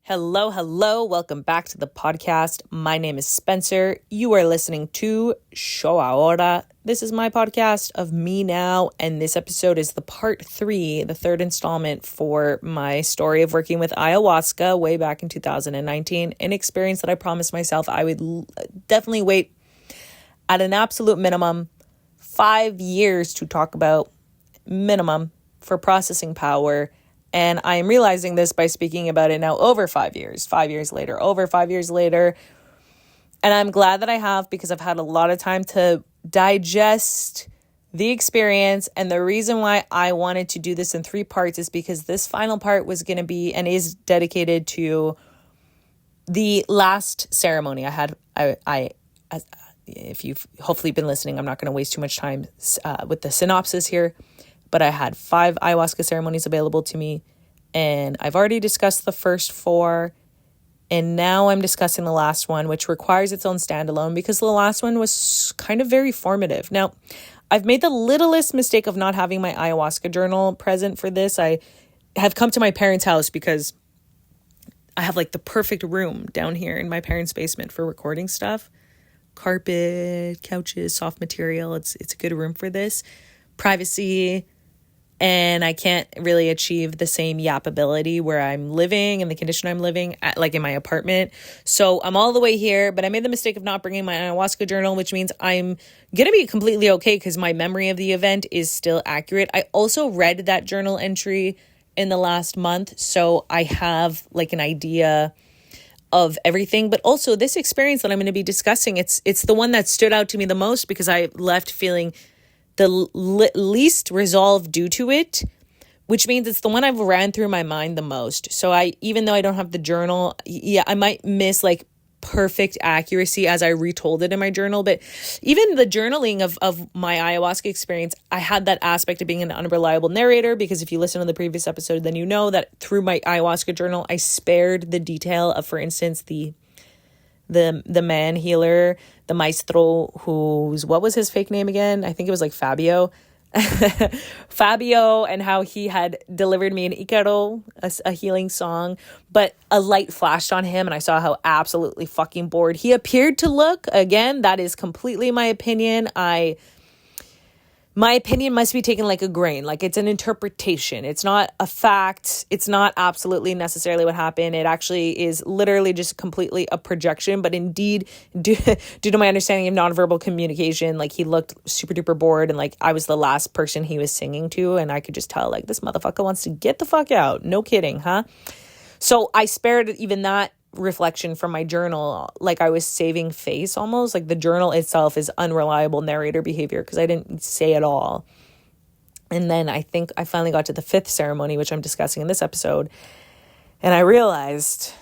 Hello. Welcome back to the podcast. My name is Spencer. You are listening to Show Ahora. This is my podcast of me now, and this episode is the part 3, the third installment for my story of working with ayahuasca way back in 2019, an experience that I promised myself I would definitely wait at an absolute minimum 5 years to talk about, minimum, for processing power. And I am realizing this by speaking about it now over 5 years, 5 years later, over 5 years later. And I'm glad that I have, because I've had a lot of time to digest the experience. And the reason why I wanted to do this in 3 parts is because this final part was going to be and is dedicated to the last ceremony I had. If you've hopefully been listening, I'm not going to waste too much time with the synopsis here. But I had 5 ayahuasca ceremonies available to me, and I've already discussed the first 4, and now I'm discussing the last one, which requires its own standalone because the last one was kind of very formative. Now, I've made the littlest mistake of not having my ayahuasca journal present for this. I have come to my parents' house because I have like the perfect room down here in my parents' basement for recording stuff. Carpet, couches, soft material. It's a good room for this. Privacy. And I can't really achieve the same yappability where I'm living and the condition I'm living at, like in my apartment. So I'm all the way here, but I made the mistake of not bringing my ayahuasca journal, which means I'm going to be completely okay because my memory of the event is still accurate. I also read that journal entry in the last month, so I have like an idea of everything. But also this experience that I'm going to be discussing, it's the one that stood out to me the most because I left feeling the least resolve due to it, which means it's the one I've ran through my mind the most. So even though I don't have the journal, I might miss like perfect accuracy as I retold it in my journal. But even the journaling of my ayahuasca experience, I had that aspect of being an unreliable narrator, because if you listen to the previous episode, then you know that through my ayahuasca journal, I spared the detail of, for instance, the man healer, the maestro, what was his fake name again? I think it was like Fabio. Fabio, and how he had delivered me an Icaro, a healing song, but a light flashed on him and I saw how absolutely fucking bored he appeared to look. Again, that is completely my opinion. My opinion must be taken like a grain, like it's an interpretation. It's not a fact. It's not absolutely necessarily what happened. It actually is literally just completely a projection. But indeed, due to my understanding of nonverbal communication, like he looked super duper bored, and like I was the last person he was singing to, and I could just tell like this motherfucker wants to get the fuck out. No kidding, huh? So I spared even that reflection from my journal, like I was saving face almost. Like the journal itself is unreliable narrator behavior because I didn't say it all. And then I think I finally got to the 5th ceremony, which I'm discussing in this episode, and I realized,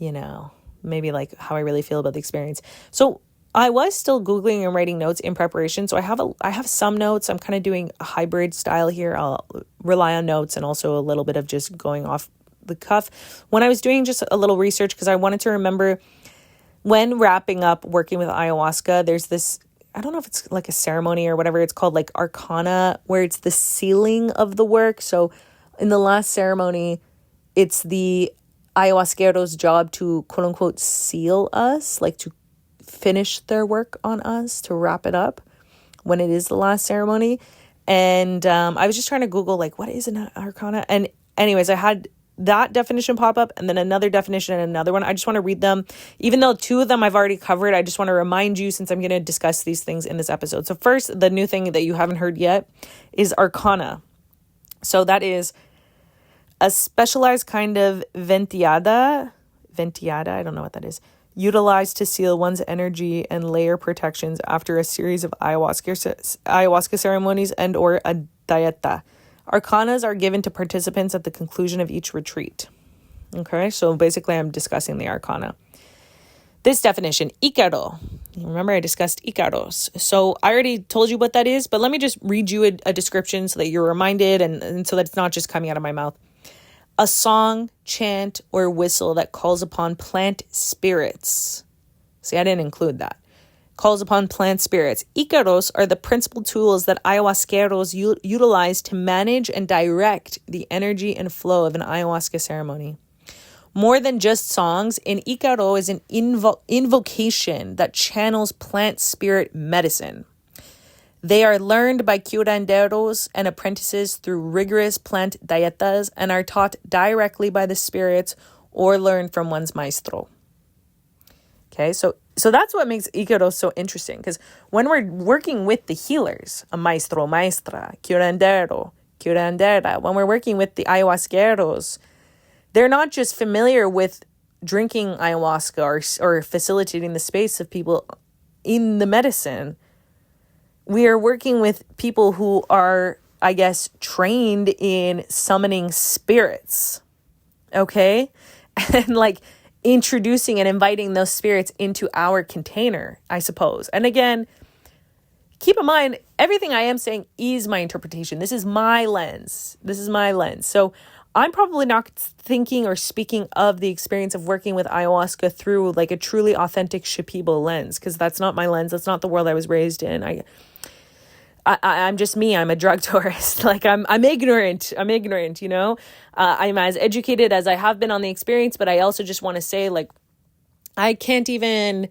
maybe like how I really feel about the experience. So I was still Googling and writing notes in preparation. So I have some notes. I'm kind of doing a hybrid style here. I'll rely on notes and also a little bit of just going off the cuff when I was doing just a little research, because I wanted to remember when wrapping up working with ayahuasca, there's this, I don't know if it's like a ceremony or whatever it's called, like arcana, where it's the sealing of the work. So in the last ceremony, it's the ayahuasquero's job to quote unquote seal us, like to finish their work on us, to wrap it up when it is the last ceremony. And I was just trying to Google like what is an arcana, and anyways, I had that definition pop up and then another definition and another one. I just want to read them. Even though 2 of them I've already covered, I just want to remind you, since I'm going to discuss these things in this episode. So first, the new thing that you haven't heard yet is arcana. So that is a specialized kind of venteada, I don't know what that is, utilized to seal one's energy and layer protections after a series of ayahuasca ceremonies and or a dieta. Arcanas are given to participants at the conclusion of each retreat. Okay, so basically I'm discussing the arcana. This definition, Icaro. Remember I discussed Icaros. So I already told you what that is, but let me just read you a description so that you're reminded and so that it's not just coming out of my mouth. A song, chant, or whistle that calls upon plant spirits. See, I didn't include that. Calls upon plant spirits. Icaros are the principal tools that ayahuasqueros utilize to manage and direct the energy and flow of an ayahuasca ceremony. More than just songs, an Icaro is an invocation that channels plant spirit medicine. They are learned by curanderos and apprentices through rigorous plant dietas and are taught directly by the spirits or learned from one's maestro. Okay, so that's what makes Icaro so interesting, because when we're working with the healers, a maestro, maestra, curandero, curandera, when we're working with the ayahuasqueros, they're not just familiar with drinking ayahuasca or facilitating the space of people in the medicine. We are working with people who are, I guess, trained in summoning spirits, okay? And like introducing and inviting those spirits into our container, I suppose. And again, keep in mind, everything I am saying is my interpretation. This is my lens. So I'm probably not thinking or speaking of the experience of working with ayahuasca through like a truly authentic Shipibo lens, because that's not my lens. That's not the world I was raised in. I'm just me. I'm a drug tourist. Like I'm ignorant. You know, I'm as educated as I have been on the experience, but I also just want to say, like, I can't even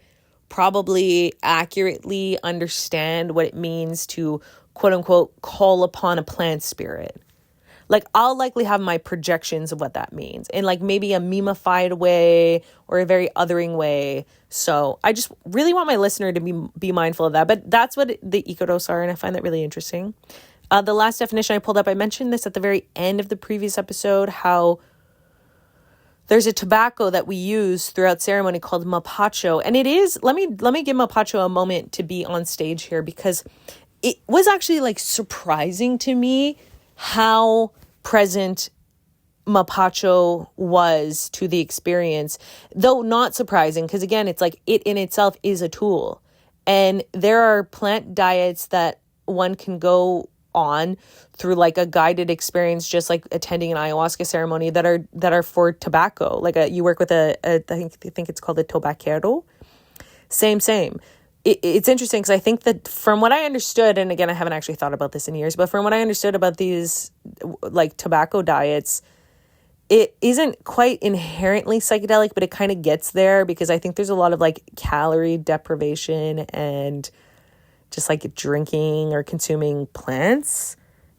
probably accurately understand what it means to quote unquote call upon a plant spirit. Like, I'll likely have my projections of what that means in like maybe a memeified way or a very othering way. So I just really want my listener to be mindful of that. But that's what the Icaros are, and I find that really interesting. The last definition I pulled up, I mentioned this at the very end of the previous episode, how there's a tobacco that we use throughout ceremony called mapacho. And it is, let me give mapacho a moment to be on stage here, because it was actually like surprising to me how present mapacho was to the experience, though not surprising, because again, it's like it in itself is a tool. And there are plant diets that one can go on through like a guided experience, just like attending an ayahuasca ceremony, that are for tobacco. Like you work with I think it's called a tobaquero. Same. It's interesting because I think that from what I understood, and again, I haven't actually thought about this in years, but from what I understood about these like tobacco diets, it isn't quite inherently psychedelic, but it kind of gets there, because I think there's a lot of like calorie deprivation and just like drinking or consuming plants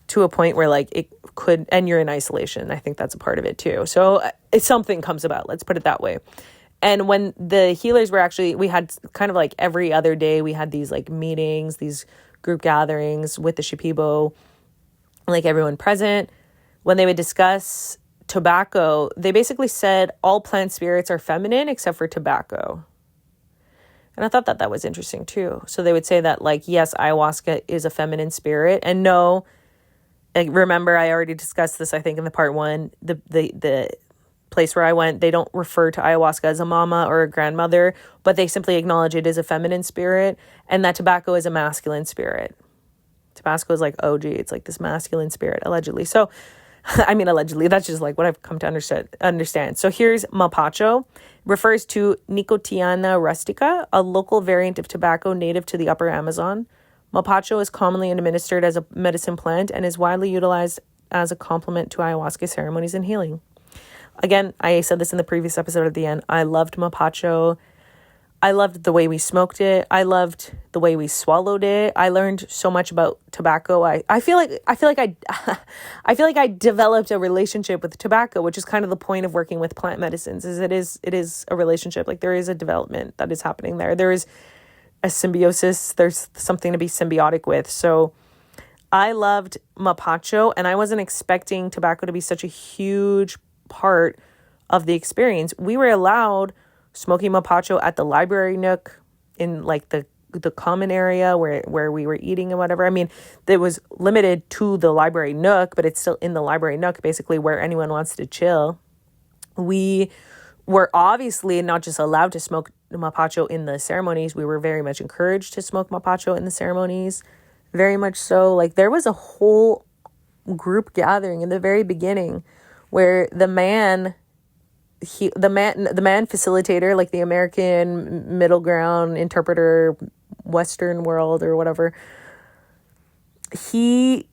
to a point where like it could, and you're in isolation. I think that's a part of it too. So it's something comes about, let's put it that way. And when the healers were we had kind of like every other day, we had these like meetings, these group gatherings with the Shipibo, like everyone present. When they would discuss tobacco, they basically said all plant spirits are feminine except for tobacco. And I thought that was interesting too. So they would say that like, yes, ayahuasca is a feminine spirit. And no, like, remember I already discussed this, I think in the part 1, the place where I went, they don't refer to ayahuasca as a mama or a grandmother, but they simply acknowledge it as a feminine spirit, and that tobacco is a masculine spirit. Tabasco is like OG. It's like this masculine spirit, allegedly. So, I mean, allegedly, that's just like what I've come to understand. So here's mapacho. Refers to Nicotiana rustica, a local variant of tobacco native to the upper Amazon. Mapacho is commonly administered as a medicine plant and is widely utilized as a complement to ayahuasca ceremonies and healing. Again, I said this in the previous episode at the end. I loved mapacho. I loved the way we smoked it. I loved the way we swallowed it. I learned so much about tobacco. I feel like I developed a relationship with tobacco, which is kind of the point of working with plant medicines. It is a relationship. Like, there is a development that is happening there. There is a symbiosis. There's something to be symbiotic with. So I loved mapacho, and I wasn't expecting tobacco to be such a huge part of the experience. We were allowed smoking mapacho at the library nook, in like the common area where we were eating and whatever. I mean, it was limited to the library nook, but it's still in the library nook, basically where anyone wants to chill. We were obviously not just allowed to smoke mapacho in the ceremonies. We were very much encouraged to smoke mapacho in the ceremonies. Very much so. Like, there was a whole group gathering in the very beginning where the man facilitator, like the American middle ground interpreter, Western world or whatever, he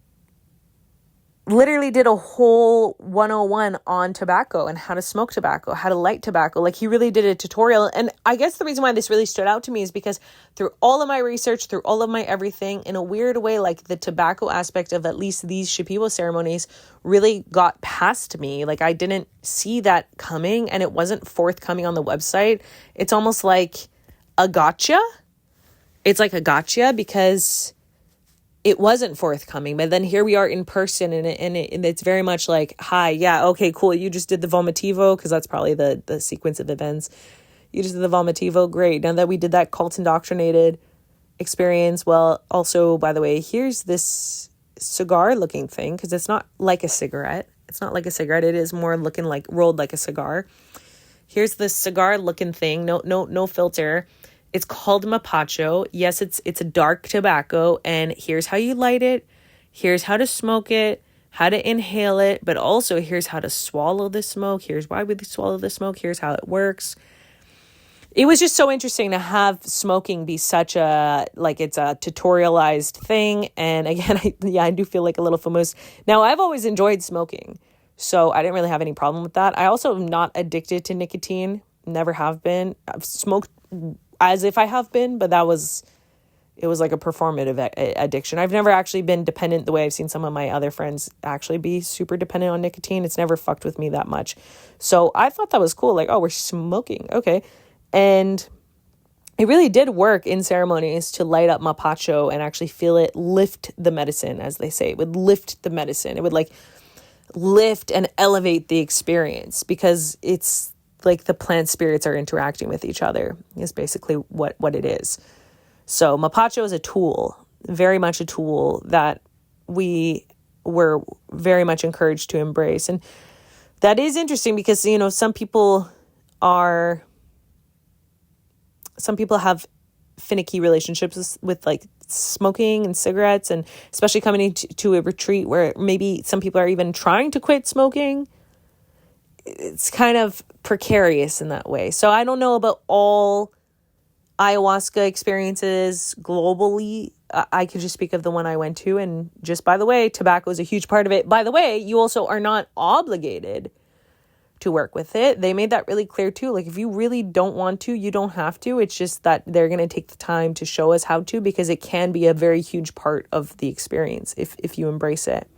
literally did a whole 101 on tobacco and how to smoke tobacco, how to light tobacco. Like, he really did a tutorial. And I guess the reason why this really stood out to me is because through all of my research, through all of my everything, in a weird way, like, the tobacco aspect of at least these Shipibo ceremonies really got past me. Like, I didn't see that coming, and it wasn't forthcoming on the website. It's almost like a gotcha. It's like a gotcha because it wasn't forthcoming. But then here we are in person, and it's very much like, hi, yeah, okay, cool. You just did the vomitivo, because that's probably the sequence of events. You just did the vomitivo. Great. Now that we did that cult indoctrinated experience, well, also, by the way, here's this cigar looking thing, because it's not like a cigarette. It's not like a cigarette. It is more looking like rolled like a cigar. Here's this cigar looking thing. No filter. It's called mapacho. Yes, it's a dark tobacco, and here's how you light it. Here's how to smoke it, how to inhale it, but also here's how to swallow the smoke. Here's why we swallow the smoke. Here's how it works. It was just so interesting to have smoking be such it's a tutorialized thing. And again, I do feel like a little famous. Now, I've always enjoyed smoking, so I didn't really have any problem with that. I also am not addicted to nicotine. Never have been. I've smoked as if I have been, but it was like a performative addiction. I've never actually been dependent the way I've seen some of my other friends actually be super dependent on nicotine. It's never fucked with me that much. So I thought that was cool. Like, oh, we're smoking. Okay. And it really did work in ceremonies to light up mapacho and actually feel it lift the medicine, as they say. It would lift the medicine. It would like lift and elevate the experience, because it's like the plant spirits are interacting with each other, is basically what it is. So mapacho is a tool, very much a tool that we were very much encouraged to embrace. And that is interesting because, some people have finicky relationships with like smoking and cigarettes, and especially coming into a retreat where maybe some people are even trying to quit smoking. It's kind of precarious in that way. So I don't know about all ayahuasca experiences globally. I could just speak of the one I went to. And just by the way, tobacco is a huge part of it. By the way, you also are not obligated to work with it. They made that really clear too. Like, if you really don't want to, you don't have to. It's just that they're going to take the time to show us how to, because it can be a very huge part of the experience if you embrace it.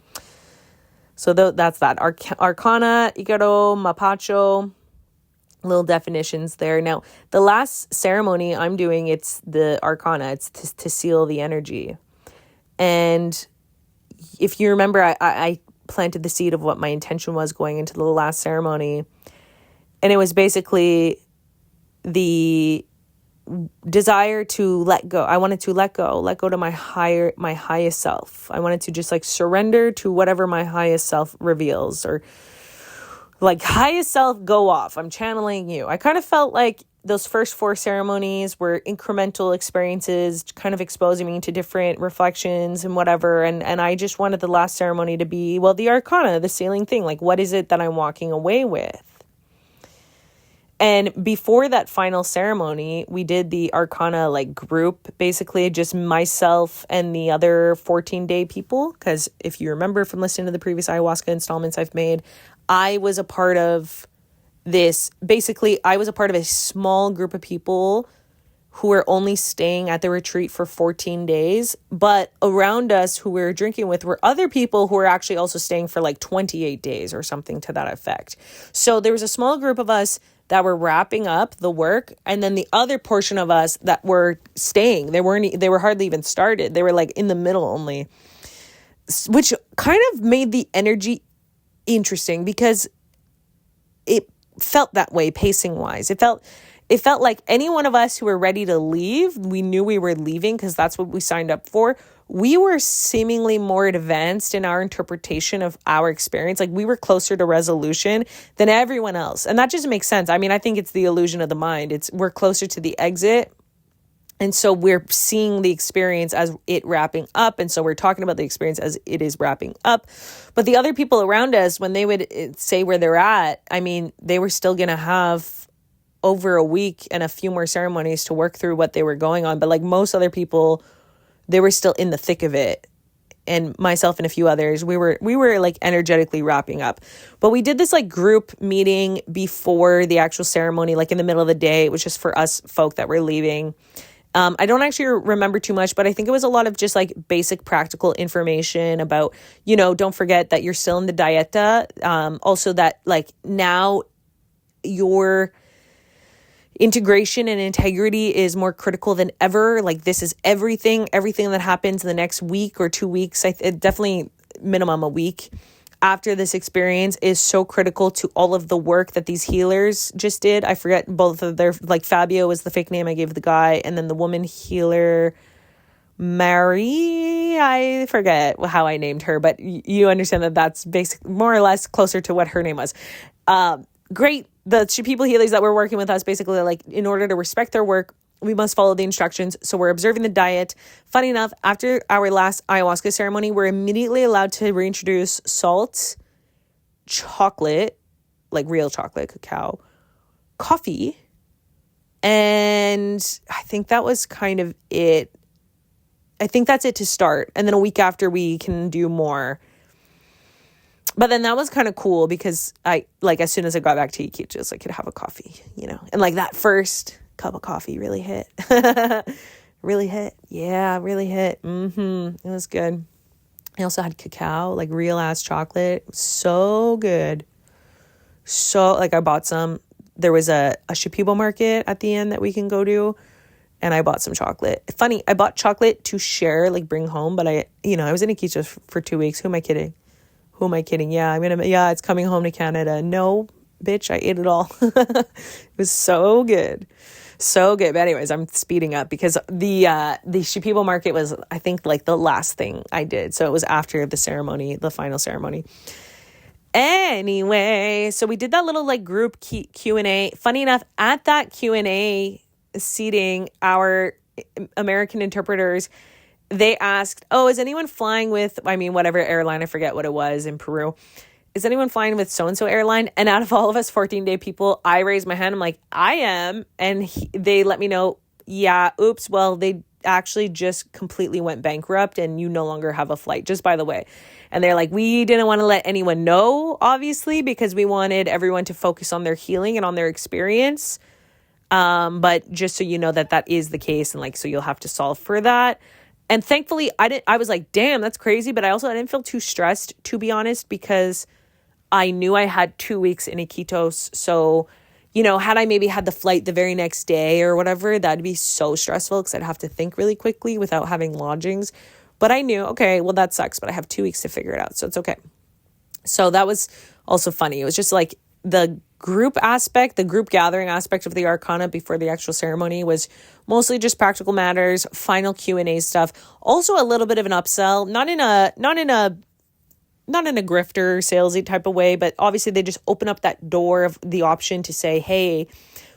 So that's that. Arcana, Icaro, Mapacho, little definitions there. Now, the last ceremony I'm doing, it's the Arcana. It's to seal the energy. And if you remember, I planted the seed of what my intention was going into the last ceremony. And it was basically the desire to let go. I wanted to let go to my highest self. I wanted to just like surrender to whatever my highest self reveals, or like, highest self, go off. I'm channeling you. I kind of felt like those first 4 ceremonies were incremental experiences, kind of exposing me to different reflections and whatever. And I just wanted the last ceremony to be, well, the Arcana, the sealing thing. Like, what is it that I'm walking away with? And before that final ceremony, we did the Arcana like group, basically just myself and the other 14-day people. Because if you remember from listening to the previous ayahuasca installments I've made, I was a part of this. Basically, I was a part of a small group of people who were only staying at the retreat for 14 days. But around us, who we were drinking with, were other people who were actually also staying for like 28 days or something to that effect. So there was a small group of us that were wrapping up the work, and then the other portion of us that were staying. They were hardly even started. They were like in the middle only, which kind of made the energy interesting, because it felt that way pacing wise. It felt like any one of us who were ready to leave, we knew we were leaving because that's what we signed up for. We were seemingly more advanced in our interpretation of our experience. Like, we were closer to resolution than everyone else. And that just makes sense. I mean, I think it's the illusion of the mind. We're closer to the exit. And so we're seeing the experience as it wrapping up. And so we're talking about the experience as it is wrapping up. But the other people around us, when they would say where they're at, I mean, they were still going to have over a week and a few more ceremonies to work through what they were going on. But like most other people, they were still in the thick of it. and myself and a few others, we were like energetically wrapping up. But we did this like group meeting before the actual ceremony, like in the middle of the day. It was just for us folk that were leaving. I don't actually remember too much, but I think it was a lot of just like basic practical information about, don't forget that you're still in the dieta. Also that like now your integration and integrity is more critical than ever. Like this is everything that happens in the next week or 2 weeks. Definitely minimum a week after this experience is so critical to all of the work that these healers just did. I forget both of their, like Fabio was the fake name I gave the guy. And then the woman healer, Mary, I forget how I named her, but you understand that that's basically more or less closer to what her name was. Great. The people healers that were working with us basically like in order to respect their work, we must follow the instructions. So we're observing the diet. Funny enough, after our last ayahuasca ceremony, we're immediately allowed to reintroduce salt, chocolate, like real chocolate, cacao, coffee. And I think that was kind of it. I think that's it to start. And then a week after we can do more. But then that was kind of cool because as soon as I got back to Iquitos, I could have a coffee, and like that first cup of coffee really hit. Really hit. Yeah, really hit. It was good. I also had cacao, like real ass chocolate. It was so good. So like I bought some. There was a Shipibo market at the end that we can go to. And I bought some chocolate. Funny, I bought chocolate to share, like bring home. But I was in Iquitos for 2 weeks. Who am I kidding? Yeah, it's coming home to Canada. No, bitch, I ate it all. It was so good. So good. But anyways, I'm speeding up because the Shipibo market was, I think, like the last thing I did. So it was after the ceremony, the final ceremony. Anyway, so we did that little like group Q&A. Funny enough, at that Q&A seating, our American interpreters, they asked, is anyone flying with, whatever airline, I forget what it was in Peru. Is anyone flying with so-and-so airline? And out of all of us 14-day people, I raised my hand. I'm like, I am. And they let me know, yeah, oops, well, they actually just completely went bankrupt and you no longer have a flight, just by the way. And they're like, we didn't want to let anyone know, obviously, because we wanted everyone to focus on their healing and on their experience. But just so you know that is the case. And like, so you'll have to solve for that. And thankfully, I was like, damn, that's crazy. But I didn't feel too stressed, to be honest, because I knew I had 2 weeks in Iquitos. So, had I maybe had the flight the very next day or whatever, that'd be so stressful because I'd have to think really quickly without having lodgings. But I knew, okay, well, that sucks, but I have 2 weeks to figure it out. So it's okay. So that was also funny. It was just like the group aspect, the group gathering aspect of the Arcana before the actual ceremony was mostly just practical matters, final Q&A stuff. Also a little bit of an upsell, not in a grifter salesy type of way, but obviously they just open up that door of the option to say, hey,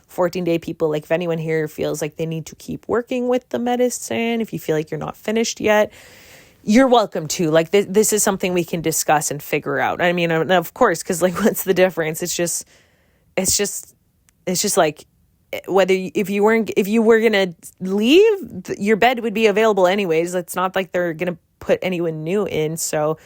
14-day people, like if anyone here feels like they need to keep working with the medicine, if you feel like you're not finished yet, you're welcome to. Like this is something we can discuss and figure out. I mean, of course, because like what's the difference? It's just like whether if you were gonna leave, your bed would be available anyways. It's not like they're gonna put anyone new in. So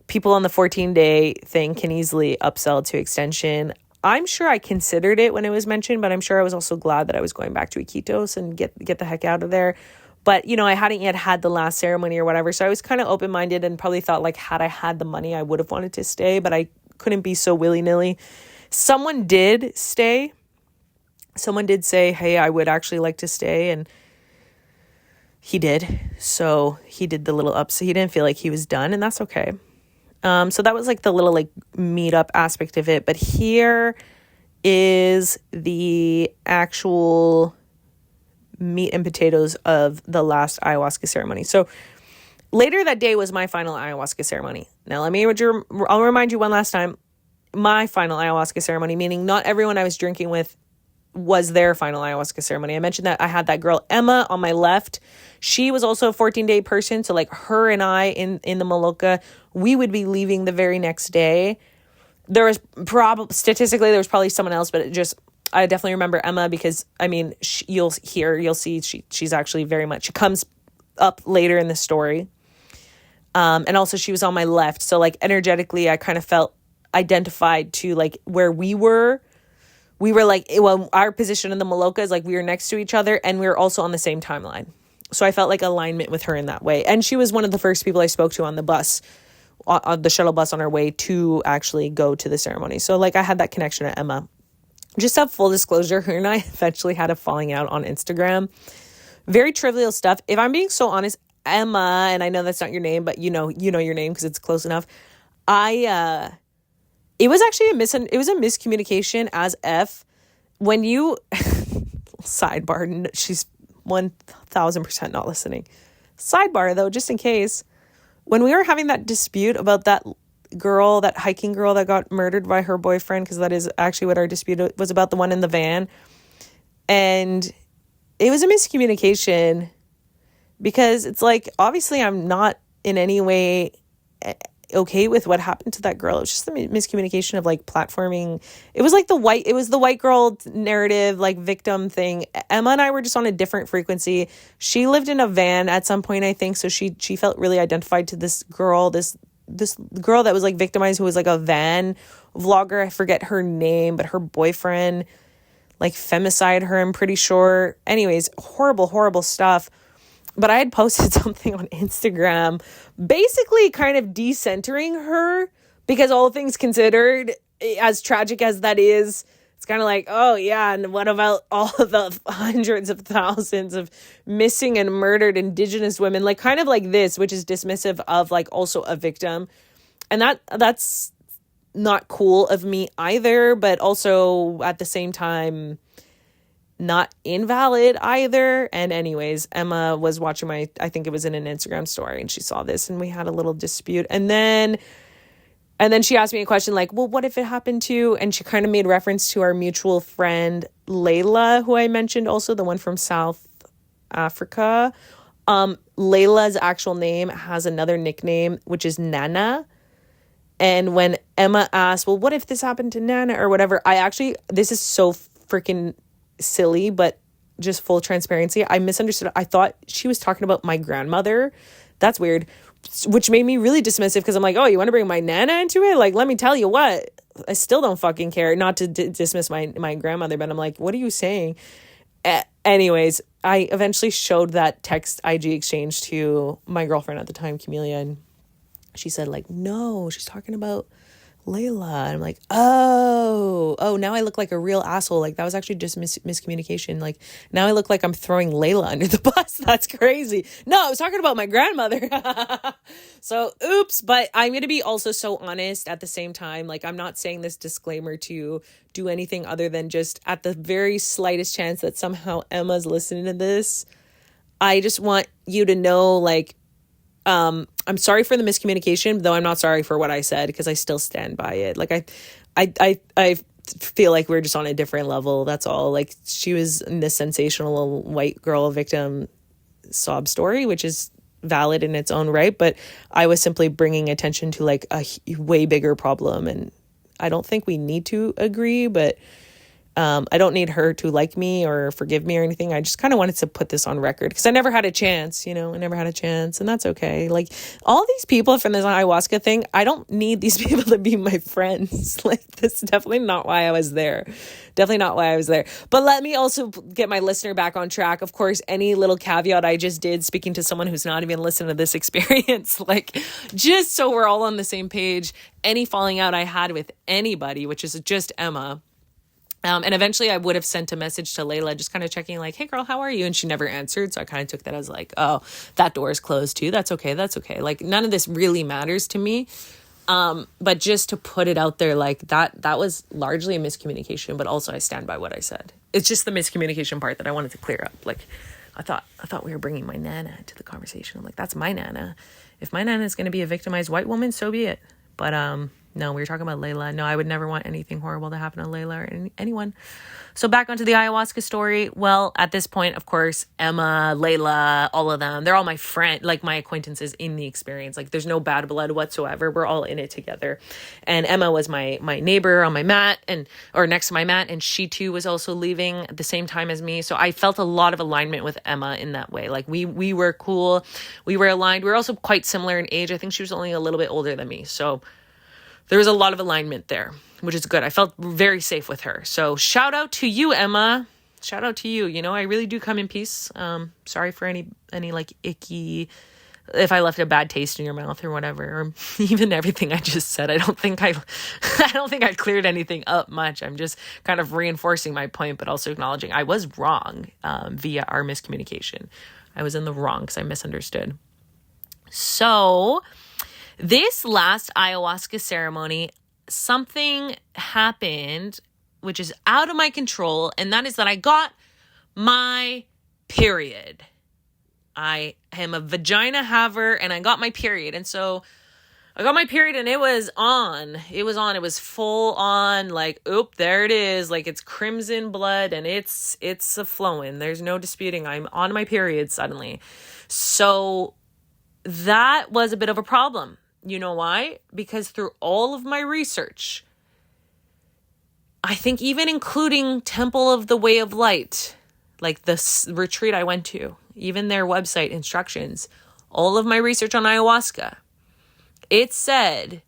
people on the 14-day thing can easily upsell to extension. I'm sure I considered it when it was mentioned, but I'm sure I was also glad that I was going back to Iquitos and get the heck out of there. But, I hadn't yet had the last ceremony or whatever. So I was kind of open-minded and probably thought like had I had the money, I would have wanted to stay, but I couldn't be so willy-nilly. Someone did stay. Someone did say, hey, I would actually like to stay. And he did. So he did the little ups. He didn't feel like he was done, and that's okay. So that was like the little like meetup aspect of it. But here is the actual meat and potatoes of the last ayahuasca ceremony. So later that day was my final ayahuasca ceremony. Now I'll remind you one last time, my final ayahuasca ceremony, meaning not everyone I was drinking with was their final ayahuasca ceremony. I mentioned that I had that girl Emma on my left. She was also a 14-day person. So like her and I in the Maloka, we would be leaving the very next day. There was statistically, there was probably someone else, but I definitely remember Emma because you'll see she's actually very much, she comes up later in the story. And also she was on my left. So like energetically, I kind of felt identified to like where we were. We were like, well, our position in the Maloka is like we were next to each other and we were also on the same timeline. So I felt like alignment with her in that way. And she was one of the first people I spoke to on the bus, on the shuttle bus on our way to actually go to the ceremony. So like I had that connection to Emma. Just have full disclosure, her and I eventually had a falling out on Instagram. Very trivial stuff. If I'm being so honest, Emma, and I know that's not your name, but you know your name because it's close enough. It was actually a miscommunication as F. When you sidebar, she's 1000% not listening. Sidebar though, just in case, when we were having that dispute about that girl, that hiking girl that got murdered by her boyfriend, because that is actually what our dispute was about, the one in the van, and it was a miscommunication because it's like, obviously I'm not in any way okay with what happened to that girl. It was just the miscommunication of like platforming. It was like the white girl narrative, like victim thing. Emma and I were just on a different frequency. She lived in a van at some point, I think. So she felt really identified to this girl, this girl that was like victimized, who was like a van vlogger. I forget her name, but her boyfriend like femicide her, I'm pretty sure. Anyways, horrible stuff. But I had posted something on Instagram basically kind of decentering her, because all things considered, as tragic as that is, it's kind of like, oh yeah, and what about all of the hundreds of thousands of missing and murdered Indigenous women? Like kind of like this, which is dismissive of like also a victim. And that's not cool of me either, but also at the same time not invalid either. And anyways, Emma was watching I think it was in an Instagram story, and she saw this and we had a little dispute. And then she asked me a question like, well, what if it happened to, and she kind of made reference to our mutual friend, Layla, who I mentioned also, the one from South Africa. Layla's actual name has another nickname, which is Nana. And when Emma asked, well, what if this happened to Nana or whatever, this is so freaking silly, but just full transparency, I misunderstood. I thought she was talking about my grandmother. That's weird, which made me really dismissive, because I'm like, oh, you want to bring my Nana into it? Like, let me tell you what, I still don't fucking care. Not to dismiss my grandmother, but I'm like, what are you saying? Anyways, I eventually showed that text IG exchange to my girlfriend at the time, Camelia, and she said like, no, she's talking about Layla. And I'm like, oh, now I look like a real asshole. Like that was actually just miscommunication. Like now I look like I'm throwing Layla under the bus. That's crazy. No, I was talking about my grandmother. So oops, but I'm going to be also so honest at the same time. Like I'm not saying this disclaimer to do anything other than just at the very slightest chance that somehow Emma's listening to this, I just want you to know, like, I'm sorry for the miscommunication, though I'm not sorry for what I said, because I still stand by it. Like I feel like we're just on a different level. That's all. Like she was in this sensational white girl victim sob story, which is valid in its own right. But I was simply bringing attention to like a way bigger problem. And I don't think we need to agree, but I don't need her to like me or forgive me or anything. I just kind of wanted to put this on record because I never had a chance, and that's okay. Like all these people from this ayahuasca thing, I don't need these people to be my friends. Like this is definitely not why I was there. But let me also get my listener back on track. Of course, any little caveat I just did speaking to someone who's not even listening to this experience, like just so we're all on the same page, any falling out I had with anybody, which is just Emma, and eventually I would have sent a message to Layla just kind of checking like, hey girl, how are you? And she never answered. So I kind of took that as like, oh, that door is closed too. That's okay. Like none of this really matters to me. But just to put it out there, like that was largely a miscommunication, but also I stand by what I said. It's just the miscommunication part that I wanted to clear up. Like I thought we were bringing my Nana to the conversation. I'm like, that's my Nana. If my Nana is going to be a victimized white woman, so be it. But, No, we were talking about Layla. No, I would never want anything horrible to happen to Layla or anyone. So back onto the ayahuasca story. Well, at this point, of course, Emma, Layla, all of them, they're all my my acquaintances in the experience. Like, there's no bad blood whatsoever. We're all in it together. And Emma was my neighbor on my mat or next to my mat. And she too was also leaving at the same time as me. So I felt a lot of alignment with Emma in that way. Like, we were cool. We were aligned. We were also quite similar in age. I think she was only a little bit older than me. So there was a lot of alignment there, which is good. I felt very safe with her. So shout out to you, Emma. Shout out to you. You know, I really do come in peace. Sorry for any like icky, if I left a bad taste in your mouth or whatever, or even everything I just said. I don't think I cleared anything up much. I'm just kind of reinforcing my point, but also acknowledging I was wrong via our miscommunication. I was in the wrong because I misunderstood. So this last ayahuasca ceremony, something happened which is out of my control, and that is that I got my period. I am a vagina haver, and I got my period. And so I got my period, and it was on. It was full on, like, oop, there it is. Like, it's crimson blood, and it's a flowing. There's no disputing. I'm on my period suddenly. So that was a bit of a problem. You know why? Because through all of my research, I think even including Temple of the Way of Light, like the retreat I went to, even their website instructions, all of my research on ayahuasca, it said,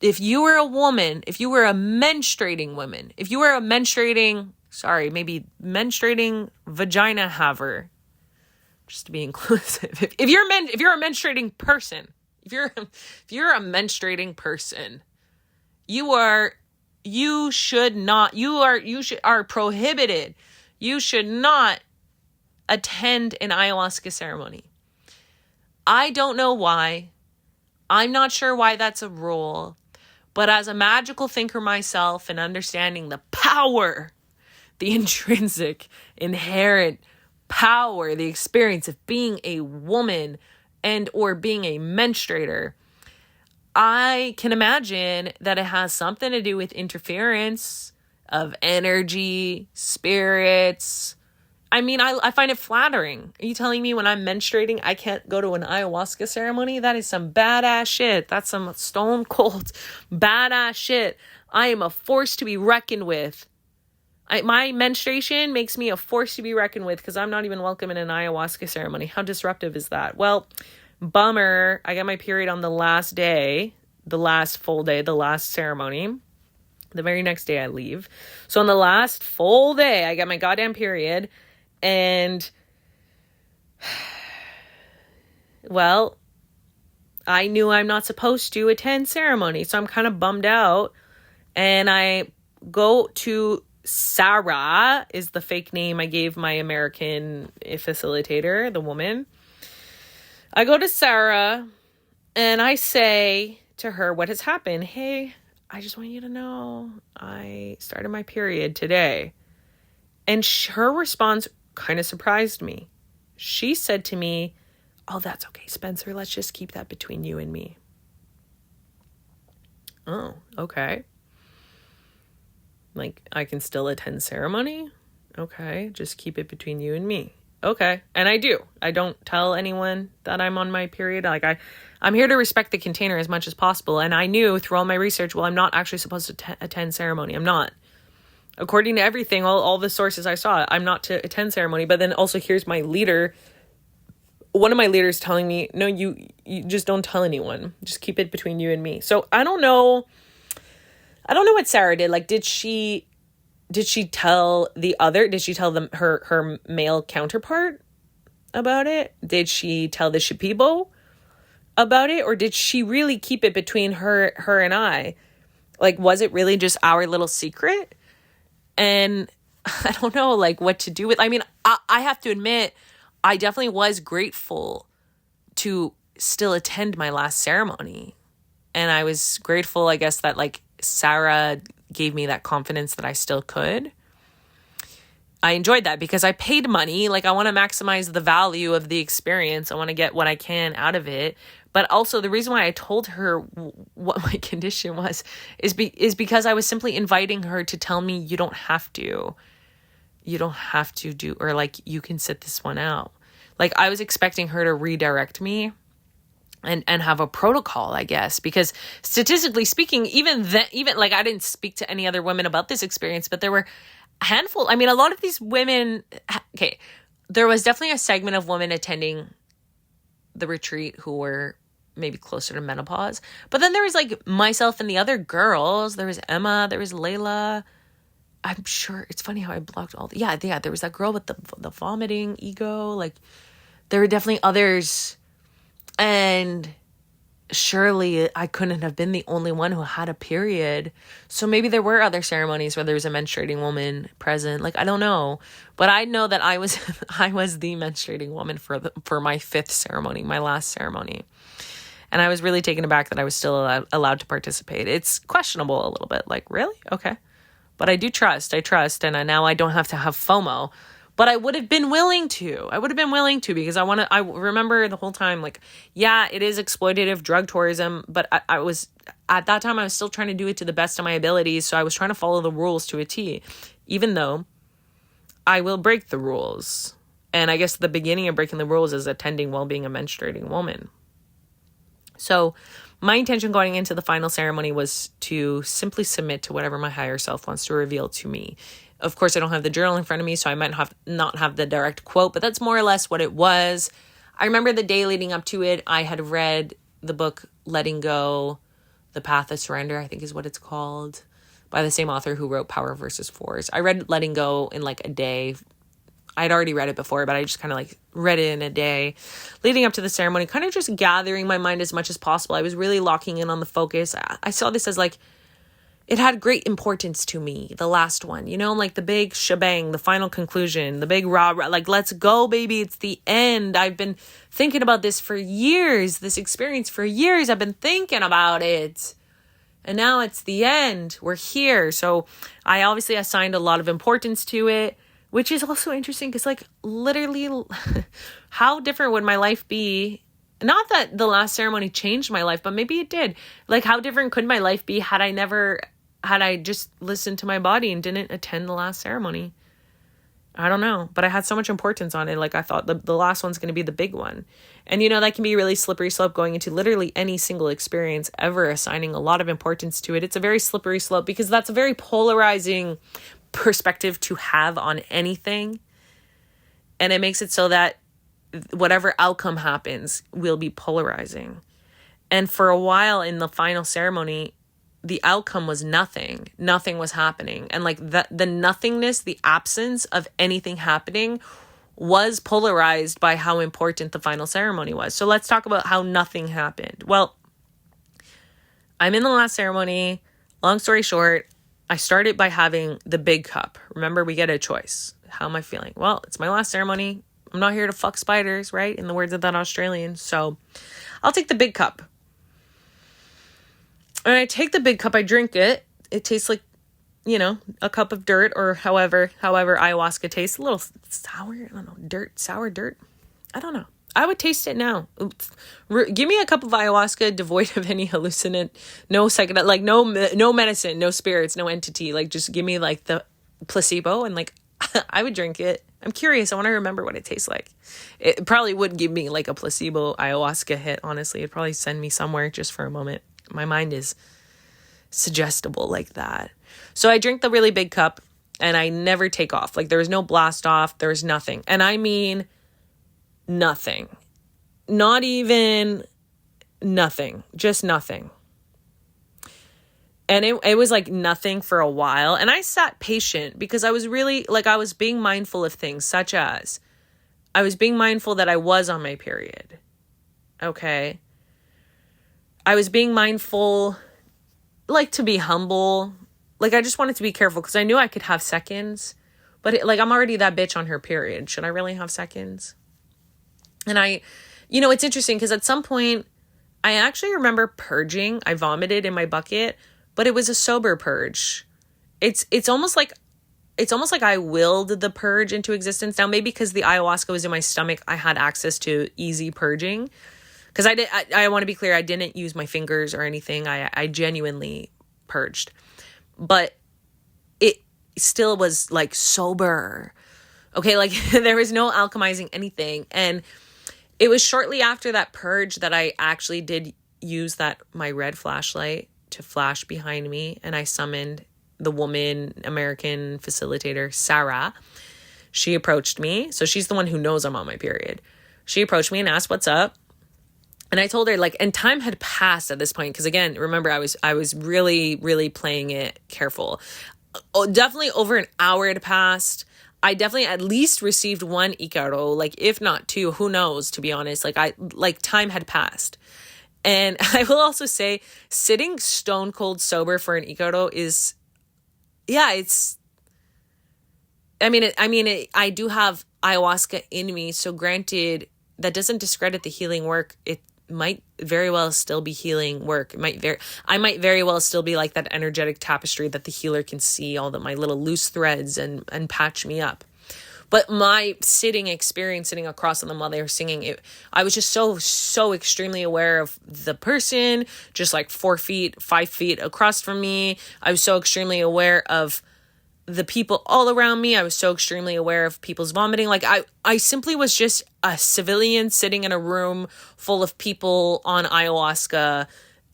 if you were a woman, if you were a menstruating woman, if you were a menstruating vagina haver, just to be inclusive, if you're a menstruating person, if you're a menstruating person, you are prohibited. You should not attend an ayahuasca ceremony. I don't know why. I'm not sure why that's a rule, but as a magical thinker myself and understanding the power, the intrinsic, inherent power, the experience of being a woman and or being a menstruator, I can imagine that it has something to do with interference of energy, spirits. I mean, I find it flattering. Are you telling me when I'm menstruating, I can't go to an ayahuasca ceremony? That is some badass shit. That's some stone cold badass shit. I am a force to be reckoned with. My menstruation makes me a force to be reckoned with because I'm not even welcome in an ayahuasca ceremony. How disruptive is that? Well, bummer. I got my period on the last day, the last full day, the last ceremony. The very next day I leave. So on the last full day, I got my goddamn period. And, well, I knew I'm not supposed to attend ceremony. So I'm kind of bummed out. And I go to Sarah, is the fake name I gave my American facilitator, the woman. I go to Sarah and I say to her what has happened. Hey, I just want you to know I started my period today. And her response kind of surprised me. She said to me, oh, that's okay, Spencer. Let's just keep that between you and me. Oh, okay. Like, I can still attend ceremony? Okay, just keep it between you and me. Okay, and I do. I don't tell anyone that I'm on my period. Like, I'm here to respect the container as much as possible. And I knew through all my research, well, I'm not actually supposed to attend ceremony. I'm not. According to everything, all the sources I saw, I'm not to attend ceremony. But then also here's my leader. One of my leaders telling me, no, you just don't tell anyone. Just keep it between you and me. So I don't know what Sarah did. Like, did she tell her male counterpart about it? Did she tell the Shipibo about it? Or did she really keep it between her and I? Like, was it really just our little secret? And I don't know, like, what to do with. I mean, I have to admit, I definitely was grateful to still attend my last ceremony. And I was grateful, I guess, that, like, Sarah gave me that confidence that I still could. I enjoyed that because I paid money. Like, I want to maximize the value of the experience. I want to get what I can out of it. But also the reason why I told her what my condition was is because I was simply inviting her to tell me you don't have to do, or like, you can sit this one out. Like, I was expecting her to redirect me and have a protocol, I guess, because statistically speaking, even like, I didn't speak to any other women about this experience, but there were a handful. I mean, a lot of these women, okay, there was definitely a segment of women attending the retreat who were maybe closer to menopause. But then there was like myself and the other girls. There was Emma, there was Layla. I'm sure it's funny how I blocked all yeah, there was that girl with the vomiting ego. Like, there were definitely others. And surely I couldn't have been the only one who had a period. So maybe there were other ceremonies where there was a menstruating woman present. Like, I don't know. But I know that I was the menstruating woman for my fifth ceremony, my last ceremony. And I was really taken aback that I was still allowed to participate. It's questionable a little bit. Like, really? Okay. But I trust. And now I don't have to have FOMO. But I would have been willing to. Because I remember the whole time, like, yeah, it is exploitative drug tourism. But I was, at that time, I was still trying to do it to the best of my abilities. So I was trying to follow the rules to a T. Even though I will break the rules. And I guess the beginning of breaking the rules is attending while being a menstruating woman. So my intention going into the final ceremony was to simply submit to whatever my higher self wants to reveal to me. Of course, I don't have the journal in front of me, so I might not have the direct quote, but that's more or less what it was. I remember the day leading up to it, I had read the book Letting Go, The Path of Surrender, I think is what it's called, by the same author who wrote Power versus Force. I read Letting Go in like a day. I'd already read it before, but I just kind of like read it in a day leading up to the ceremony, kind of just gathering my mind as much as possible. I was really locking in on the focus. I saw this as like, it had great importance to me, the last one, you know, like the big shebang, the final conclusion, the big rah, like, let's go, baby. It's the end. I've been thinking about this for years, this experience for years. I've been thinking about it. And now it's the end. We're here. So I obviously assigned a lot of importance to it. Which is also interesting because, like, literally, how different would my life be? Not that the last ceremony changed my life, but maybe it did. Like, how different could my life be had I just listened to my body and didn't attend the last ceremony? I don't know. But I had so much importance on it. Like, I thought the last one's going to be the big one. And, you know, that can be a really slippery slope going into literally any single experience ever, assigning a lot of importance to it. It's a very slippery slope because that's a very polarizing perspective to have on anything, and it makes it so that whatever outcome happens will be polarizing. And for a while in the final ceremony, the outcome was nothing was happening, and like the nothingness, the absence of anything happening was polarized by how important the final ceremony was. So let's talk about how nothing happened. Well, I'm in the last ceremony. Long story short, I started by having the big cup. Remember, we get a choice. How am I feeling? Well, it's my last ceremony. I'm not here to fuck spiders, right? In the words of that Australian. So I'll take the big cup. And I take the big cup. I drink it. It tastes like, you know, a cup of dirt, or however ayahuasca tastes. A little sour. I don't know. Sour dirt. I don't know. I would taste it now. Give me a cup of ayahuasca devoid of any hallucinant, no psychedelic, like no medicine, no spirits, no entity. Like, just give me like the placebo and like I would drink it. I'm curious. I want to remember what it tastes like. It probably would give me like a placebo ayahuasca hit. Honestly, it'd probably send me somewhere just for a moment. My mind is suggestible like that. So I drink the really big cup and I never take off. Like, there was no blast off. There was nothing. And I mean, nothing. Not even nothing. Just nothing. And it was like nothing for a while. And I sat patient because I was really, like, I was being mindful of things, such as I was being mindful that I was on my period. Okay. I was being mindful, like, to be humble. Like, I just wanted to be careful because I knew I could have seconds. But like, I'm already that bitch on her period. Should I really have seconds? And you know, it's interesting because at some point I actually remember purging. I vomited in my bucket, but it was a sober purge. It's almost like I willed the purge into existence. Now, maybe because the ayahuasca was in my stomach, I had access to easy purging. Because I want to be clear, I didn't use my fingers or anything. I genuinely purged. But it still was like sober. Okay, like there was no alchemizing anything. And it was shortly after that purge that I actually did use my red flashlight to flash behind me. And I summoned the woman, American facilitator, Sarah. She approached me. So she's the one who knows I'm on my period. She approached me and asked what's up. And I told her, like, and time had passed at this point. Because again, remember, I was really, really playing it careful. Definitely over an hour had passed. I definitely at least received one Icaro, like if not two, who knows, to be honest. Like time had passed. And I will also say, sitting stone cold sober for an Icaro is, yeah, it's, I do have ayahuasca in me. So granted, that doesn't discredit the healing work. It might very well still be healing work. I might very well still be like that energetic tapestry that the healer can see all my little loose threads and patch me up. But my sitting across from them while they were singing, I was just so extremely aware of the person, just like 5 feet across from me. I was so extremely aware of the people all around me. I was so extremely aware of people's vomiting. Like I simply was just a civilian sitting in a room full of people on ayahuasca,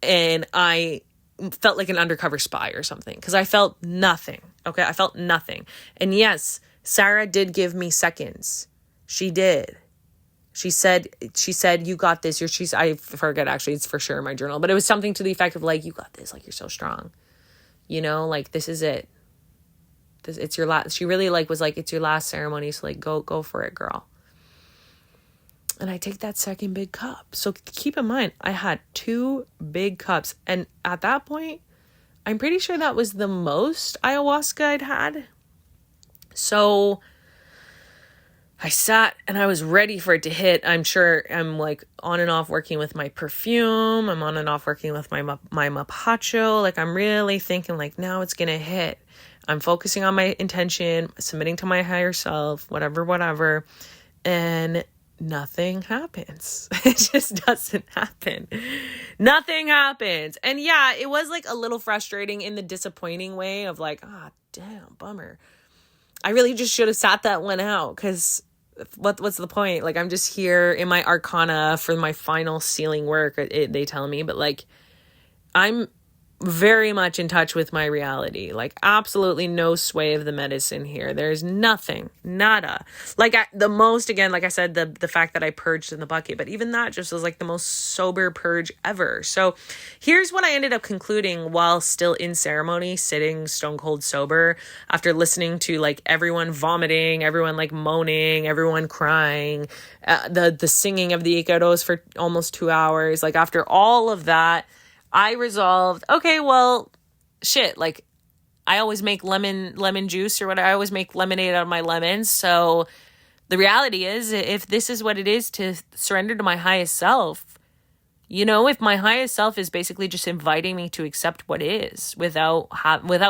and I felt like an undercover spy or something because I felt nothing. Okay, I felt nothing. And yes, Sarah did give me seconds. She did. She said, you got this. I forget, actually, it's for sure in my journal, but it was something to the effect of like, you got this. Like, you're so strong, like, this is it. It's your last. She really was like, it's your last ceremony. So like, go for it, girl. And I take that second big cup. So keep in mind, I had 2 big cups. And at that point, I'm pretty sure that was the most ayahuasca I'd had. So I sat and I was ready for it to hit. I'm sure I'm like on and off working with my perfume. I'm on and off working with my mapacho. Like I'm really thinking like, now it's going to hit. I'm focusing on my intention, submitting to my higher self, whatever. And nothing happens. It just doesn't happen. Nothing happens. And yeah, it was like a little frustrating in the disappointing way of like, damn, bummer. I really just should have sat that one out because what's the point? Like, I'm just here in my arcana for my final sealing work, they tell me. But, like, I'm very much in touch with my reality. Like, absolutely no sway of the medicine here. There's nothing. Nada. Like, the most, again, like I said, the fact that I purged in the bucket. But even that just was, like, the most sober purge ever. So here's what I ended up concluding while still in ceremony, sitting stone cold sober, after listening to, like, everyone vomiting, everyone, like, moaning, everyone crying, the singing of the Icaros for almost 2 hours. Like, after all of that, I resolved, okay, well, shit, like, I always make lemon juice or whatever. I always make lemonade out of my lemons. So the reality is, if this is what it is to surrender to my highest self, if my highest self is basically just inviting me to accept what is without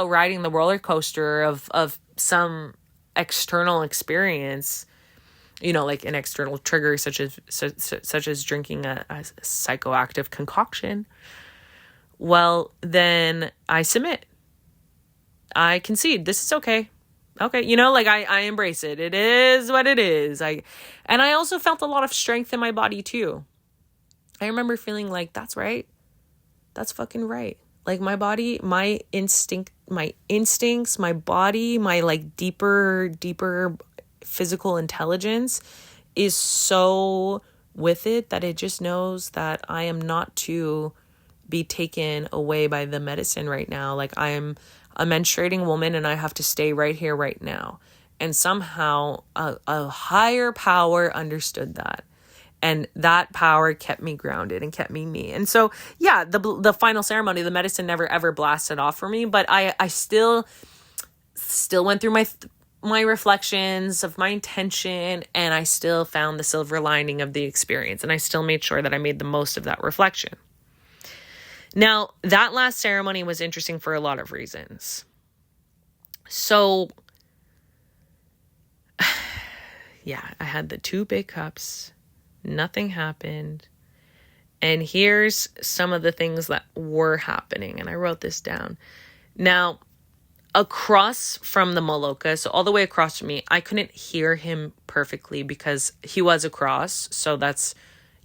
riding the roller coaster of some external experience, like an external trigger such as drinking a psychoactive concoction, well, then I submit. I concede. This is okay. Okay. I embrace it. It is what it is. And I also felt a lot of strength in my body too. I remember feeling like, that's right. That's fucking right. Like my body, my instincts, my body, my like deeper physical intelligence is so with it that it just knows that I am not to be taken away by the medicine right now. Like I'm a menstruating woman and I have to stay right here, right now. And somehow a higher power understood that. And that power kept me grounded and kept me. And so, yeah, the final ceremony, the medicine never ever blasted off for me, but I still went through my reflections of my intention, and I still found the silver lining of the experience. And I still made sure that I made the most of that reflection. Now, that last ceremony was interesting for a lot of reasons. So, yeah, I had the 2 big cups. Nothing happened. And here's some of the things that were happening. And I wrote this down. Now, across from the Maloka, so all the way across from me, I couldn't hear him perfectly because he was across. So that's,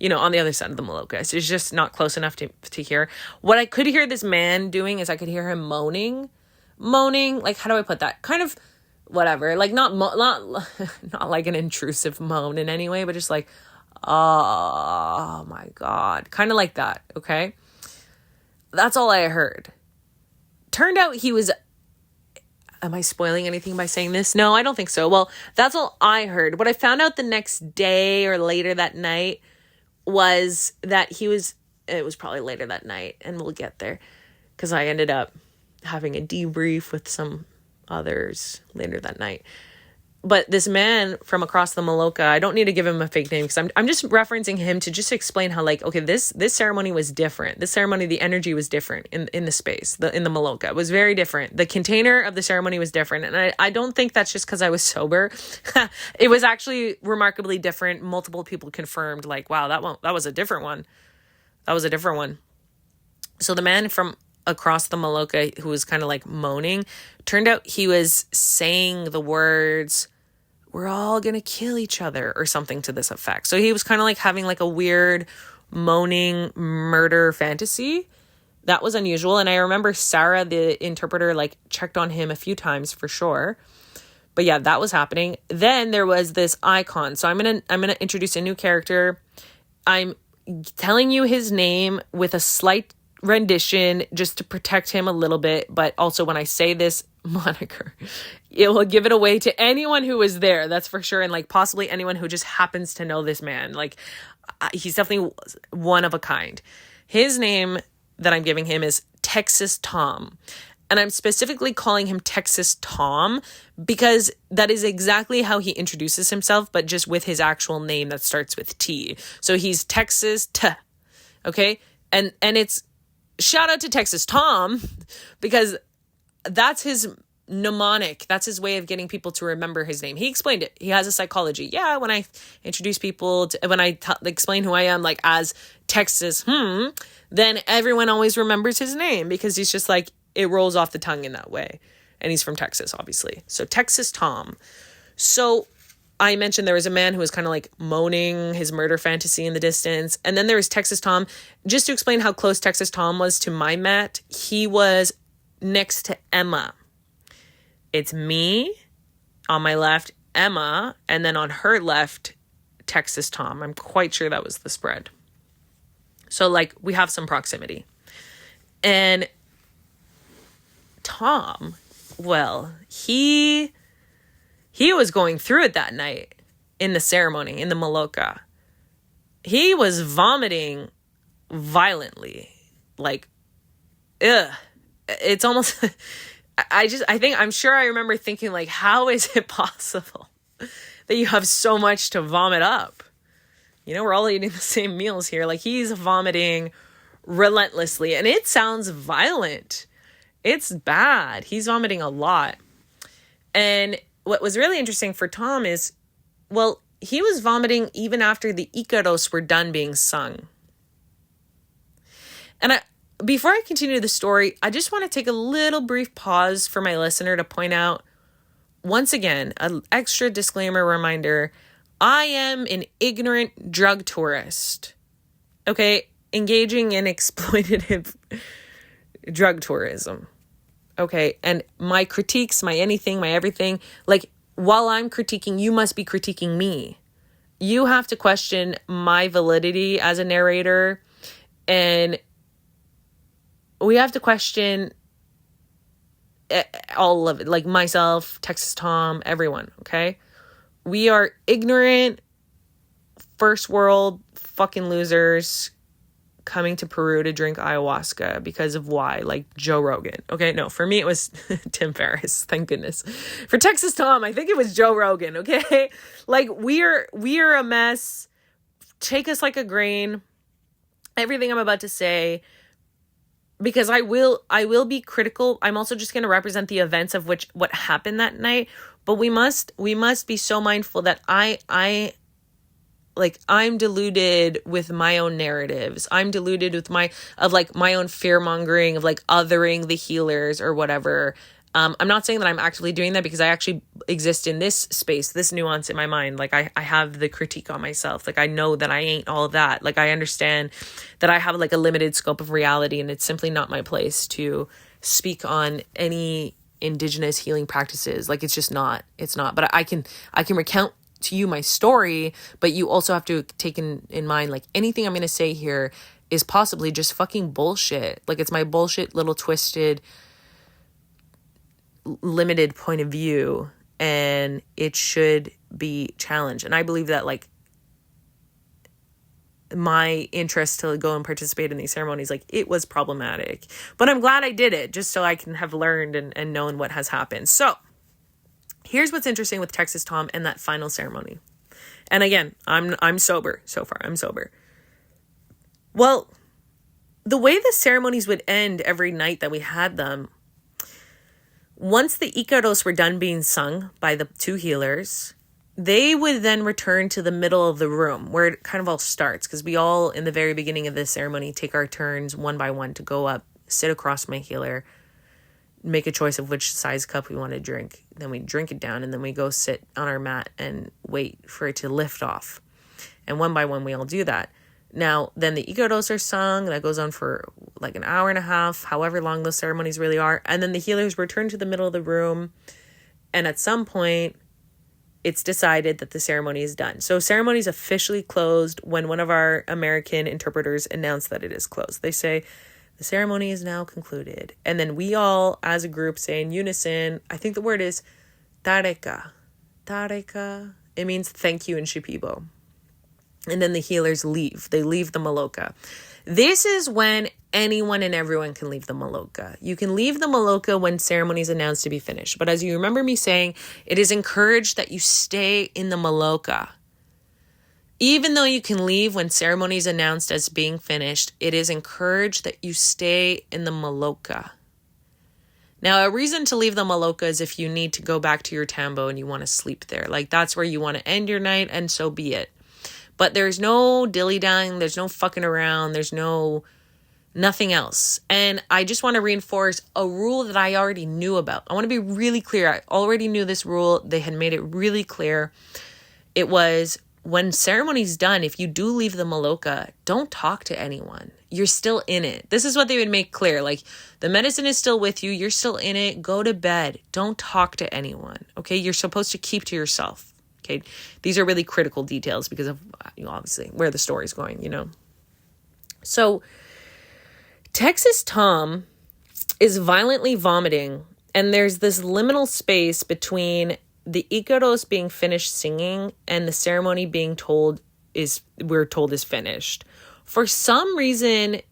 on the other side of the Maloka. So it's just not close enough to hear. What I could hear this man doing is I could hear him moaning. Like, how do I put that? Kind of whatever. Like, not like an intrusive moan in any way, but just like, oh my God. Kind of like that. Okay. That's all I heard. Turned out he was, am I spoiling anything by saying this? No, I don't think so. Well, that's all I heard. What I found out the next day or later that night was that it was probably later that night, and we'll get there because I ended up having a debrief with some others later that night. But this man from across the Maloka, I don't need to give him a fake name because I'm just referencing him to just explain how, like, okay, this ceremony was different. This ceremony, the energy was different in the space, in the Maloka. It was very different. The container of the ceremony was different. And I don't think that's just because I was sober. It was actually remarkably different. Multiple people confirmed, like, wow, that was a different one. That was a different one. So the man from across the Maloka who was kind of like moaning, turned out he was saying the words, "We're all gonna kill each other," or something to this effect. So he was kind of like having like a weird moaning murder fantasy. That was unusual. And I remember Sarah, the interpreter, like checked on him a few times for sure. But yeah, that was happening. Then there was this icon. So I'm gonna introduce a new character. I'm telling you his name with a slight rendition just to protect him a little bit, but also when I say this moniker, it will give it away to anyone who was there, that's for sure, and like possibly anyone who just happens to know this man. Like, he's definitely one of a kind. His name that I'm giving him is Texas Tom, and I'm specifically calling him Texas Tom because that is exactly how he introduces himself, but just with his actual name that starts with T. So he's Texas T, okay? And it's shout out to Texas Tom because that's his mnemonic. That's his way of getting people to remember his name. He explained it. He has a psychology. Yeah, when I introduce people, when I explain who I am, like as Texas, then everyone always remembers his name because he's just like, it rolls off the tongue in that way. And he's from Texas, obviously. So Texas Tom. So I mentioned there was a man who was kind of like moaning his murder fantasy in the distance. And then there was Texas Tom. Just to explain how close Texas Tom was to my mat, he was next to Emma. It's me on my left, Emma, and then on her left, Texas Tom. I'm quite sure that was the spread. So like we have some proximity. And Tom, well, he was going through it that night in the ceremony, in the Maloka. He was vomiting violently. Like, ugh. It's almost, I'm sure I remember thinking, like, how is it possible that you have so much to vomit up? We're all eating the same meals here. Like, he's vomiting relentlessly, and it sounds violent. It's bad. He's vomiting a lot. And what was really interesting for Tom is, well, he was vomiting even after the Ikaros were done being sung. And before I continue the story, I just want to take a little brief pause for my listener to point out, once again, an extra disclaimer reminder, I am an ignorant drug tourist, okay? Engaging in exploitative drug tourism. Okay, and my critiques, my anything, my everything, like, while I'm critiquing, you must be critiquing me. You have to question my validity as a narrator, and we have to question all of it, like myself, Texas Tom, everyone, okay? We are ignorant, first world fucking losers coming to Peru to drink ayahuasca because of why, like Joe Rogan. Okay, no, for me it was Tim Ferriss, thank goodness. For Texas Tom, I think it was Joe Rogan, okay? Like, we are a mess. Take us like a grain. Everything I'm about to say, because I will be critical. I'm also just going to represent the events of what happened that night, but we must be so mindful that I I'm deluded with my own narratives. I'm deluded with my own fear mongering of othering the healers or whatever. I'm not saying that I'm actively doing that, because I actually exist in this space, this nuance in my mind. I have the critique on myself. I know that I ain't all of that. I understand that I have a limited scope of reality, and it's simply not my place to speak on any indigenous healing practices. It's not, but I can recount to you my story, but you also have to take in mind, anything I'm going to say here is possibly just fucking bullshit. It's my bullshit little twisted limited point of view, and it should be challenged. And I believe that my interest to go and participate in these ceremonies, it was problematic, but I'm glad I did it, just so I can have learned and known what has happened. So here's what's interesting with Texas Tom and that final ceremony. And again, I'm sober so far. I'm sober. Well, the way the ceremonies would end every night that we had them, once the Icaros were done being sung by the two healers, they would then return to the middle of the room where it kind of all starts, because we all, in the very beginning of this ceremony, take our turns one by one to go up, sit across my healer, make a choice of which size cup we want to drink. Then we drink it down, and then we go sit on our mat and wait for it to lift off. And one by one, we all do that. Now, then the Icaros are sung. That goes on for an hour and a half, however long those ceremonies really are. And then the healers return to the middle of the room. And at some point, it's decided that the ceremony is done. So ceremony is officially closed when one of our American interpreters announce that it is closed. They say, the ceremony is now concluded. And then we all, as a group, say in unison, I think the word is tareka. Tareka. It means thank you in Shipibo. And then the healers leave. They leave the Maloka. This is when anyone and everyone can leave the Maloka. You can leave the Maloka when ceremony is announced to be finished. But as you remember me saying, it is encouraged that you stay in the Maloka. Even though you can leave when ceremony is announced as being finished, it is encouraged that you stay in the Maloka. Now, a reason to leave the Maloka is if you need to go back to your tambo and you want to sleep there. That's where you want to end your night, and so be it. But there's no dilly-dallying, there's no fucking around, there's nothing else. And I just want to reinforce a rule that I already knew about. I want to be really clear. I already knew this rule. They had made it really clear. It was, when ceremony's done, if you do leave the Maloka, don't talk to anyone. You're still in it. This is what they would make clear. The medicine is still with you. You're still in it. Go to bed. Don't talk to anyone. Okay? You're supposed to keep to yourself. Okay, these are really critical details because of, obviously, where the story's going, So, Texas Tom is violently vomiting, and there's this liminal space between the Icaros being finished singing and the ceremony being we're told is finished. For some reason,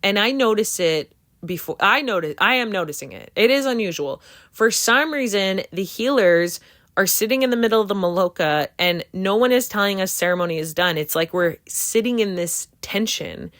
and I notice it before, I am noticing it. It is unusual. For some reason, the healers are sitting in the middle of the Maloka, and no one is telling us ceremony is done. It's like we're sitting in this tension.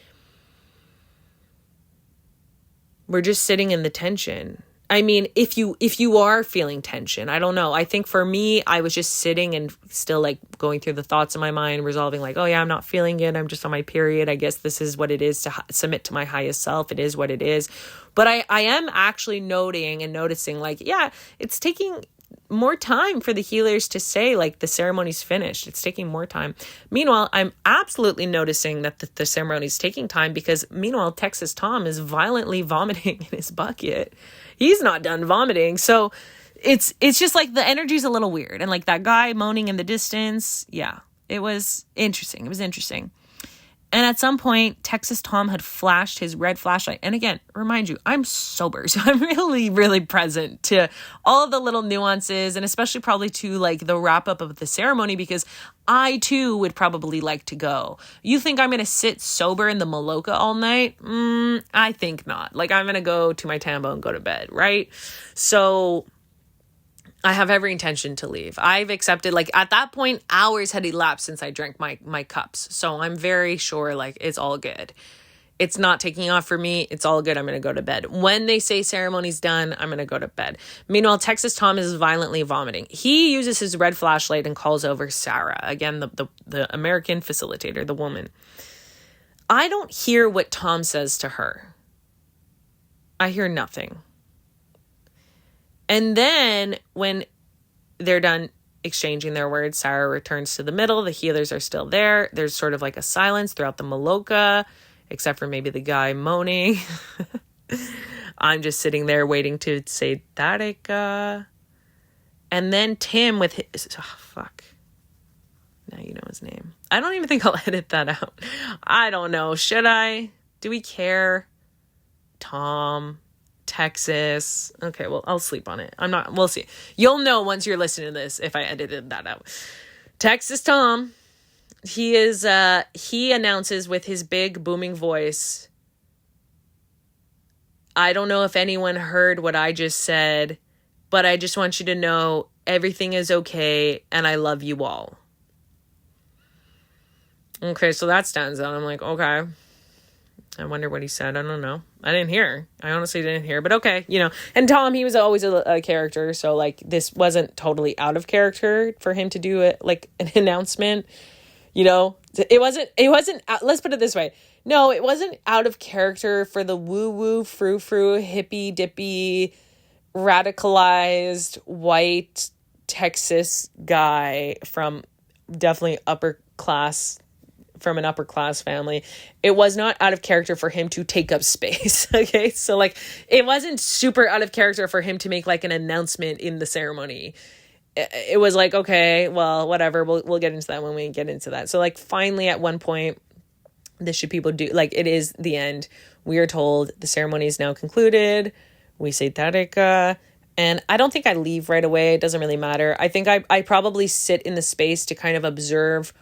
We're just sitting in the tension. I mean, if you are feeling tension, I don't know. I think for me, I was just sitting and still going through the thoughts in my mind, resolving oh yeah, I'm not feeling it. I'm just on my period. I guess this is what it is to submit to my highest self. It is what it is. But I am actually noticing yeah, it's taking more time for the healers to say the ceremony's finished. It's taking more time. Meanwhile, I'm absolutely noticing that the ceremony's taking time, because meanwhile, Texas Tom is violently vomiting in his bucket. He's not done vomiting. So it's just the energy's a little weird. And that guy moaning in the distance. Yeah, it was interesting. It was interesting. And at some point, Texas Tom had flashed his red flashlight. And again, remind you, I'm sober. So I'm really, really present to all of the little nuances, and especially probably to the wrap up of the ceremony, because I too would probably like to go. You think I'm going to sit sober in the Maloka all night? I think not. I'm going to go to my tambo and go to bed, right? So I have every intention to leave. I've accepted, at that point, hours had elapsed since I drank my cups. So I'm very sure, it's all good. It's not taking off for me. It's all good. I'm going to go to bed. When they say ceremony's done, I'm going to go to bed. Meanwhile, Texas Tom is violently vomiting. He uses his red flashlight and calls over Sarah. Again, the American facilitator, the woman. I don't hear what Tom says to her. I hear nothing. And then when they're done exchanging their words, Sarah returns to the middle. The healers are still there. There's sort of like a silence throughout the Maloka, except for maybe the guy moaning. I'm just sitting there waiting to say Tareka. And then Tim with his... Oh, fuck. Now you know his name. I don't even think I'll edit that out. I don't know. Should I? Do we care? Tom... Texas. Okay, well, I'll sleep on it. We'll see. You'll know once you're listening to this if I edited that out. Texas Tom, he announces with his big booming voice, I don't know if anyone heard what I just said, but I just want you to know everything is okay and I love you all. Okay, so that stands out. I'm like, okay. I wonder what he said. I don't know. I didn't hear. I honestly didn't hear. But okay, And Tom, he was always a character. So, like, this wasn't totally out of character for him to do it, like, an announcement. It wasn't, let's put it this way. No, it wasn't out of character for the woo-woo, frou-frou, hippy-dippy, radicalized, white Texas guy from definitely from an upper class family. It was not out of character for him to take up space. Okay. So like, it wasn't super out of character for him to make like an announcement in the ceremony. It was like, okay, well, whatever. We'll get into that when we get into that. So like, finally at one point, this should people do, like, it is the end. We are told the ceremony is now concluded. We say Tareka. And I don't think I leave right away. It doesn't really matter. I think I probably sit in the space to kind of observe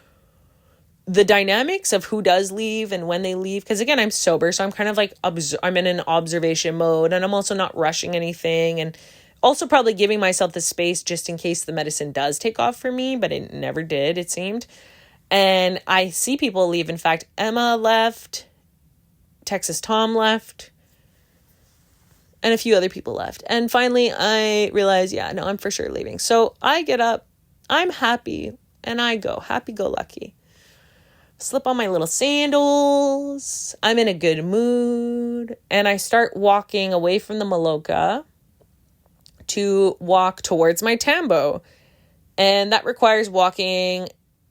the dynamics of who does leave and when they leave. Because again, I'm sober. So I'm kind of like, I'm in an observation mode, and I'm also not rushing anything. And also probably giving myself the space just in case the medicine does take off for me, but it never did, it seemed. And I see people leave. In fact, Emma left, Texas Tom left, and a few other people left. And finally I realized, yeah, no, I'm for sure leaving. So I get up, I'm happy, and I go, happy-go-lucky. Slip on my little sandals. I'm in a good mood. And I start walking away from the Maloka to walk towards my tambo. And that requires walking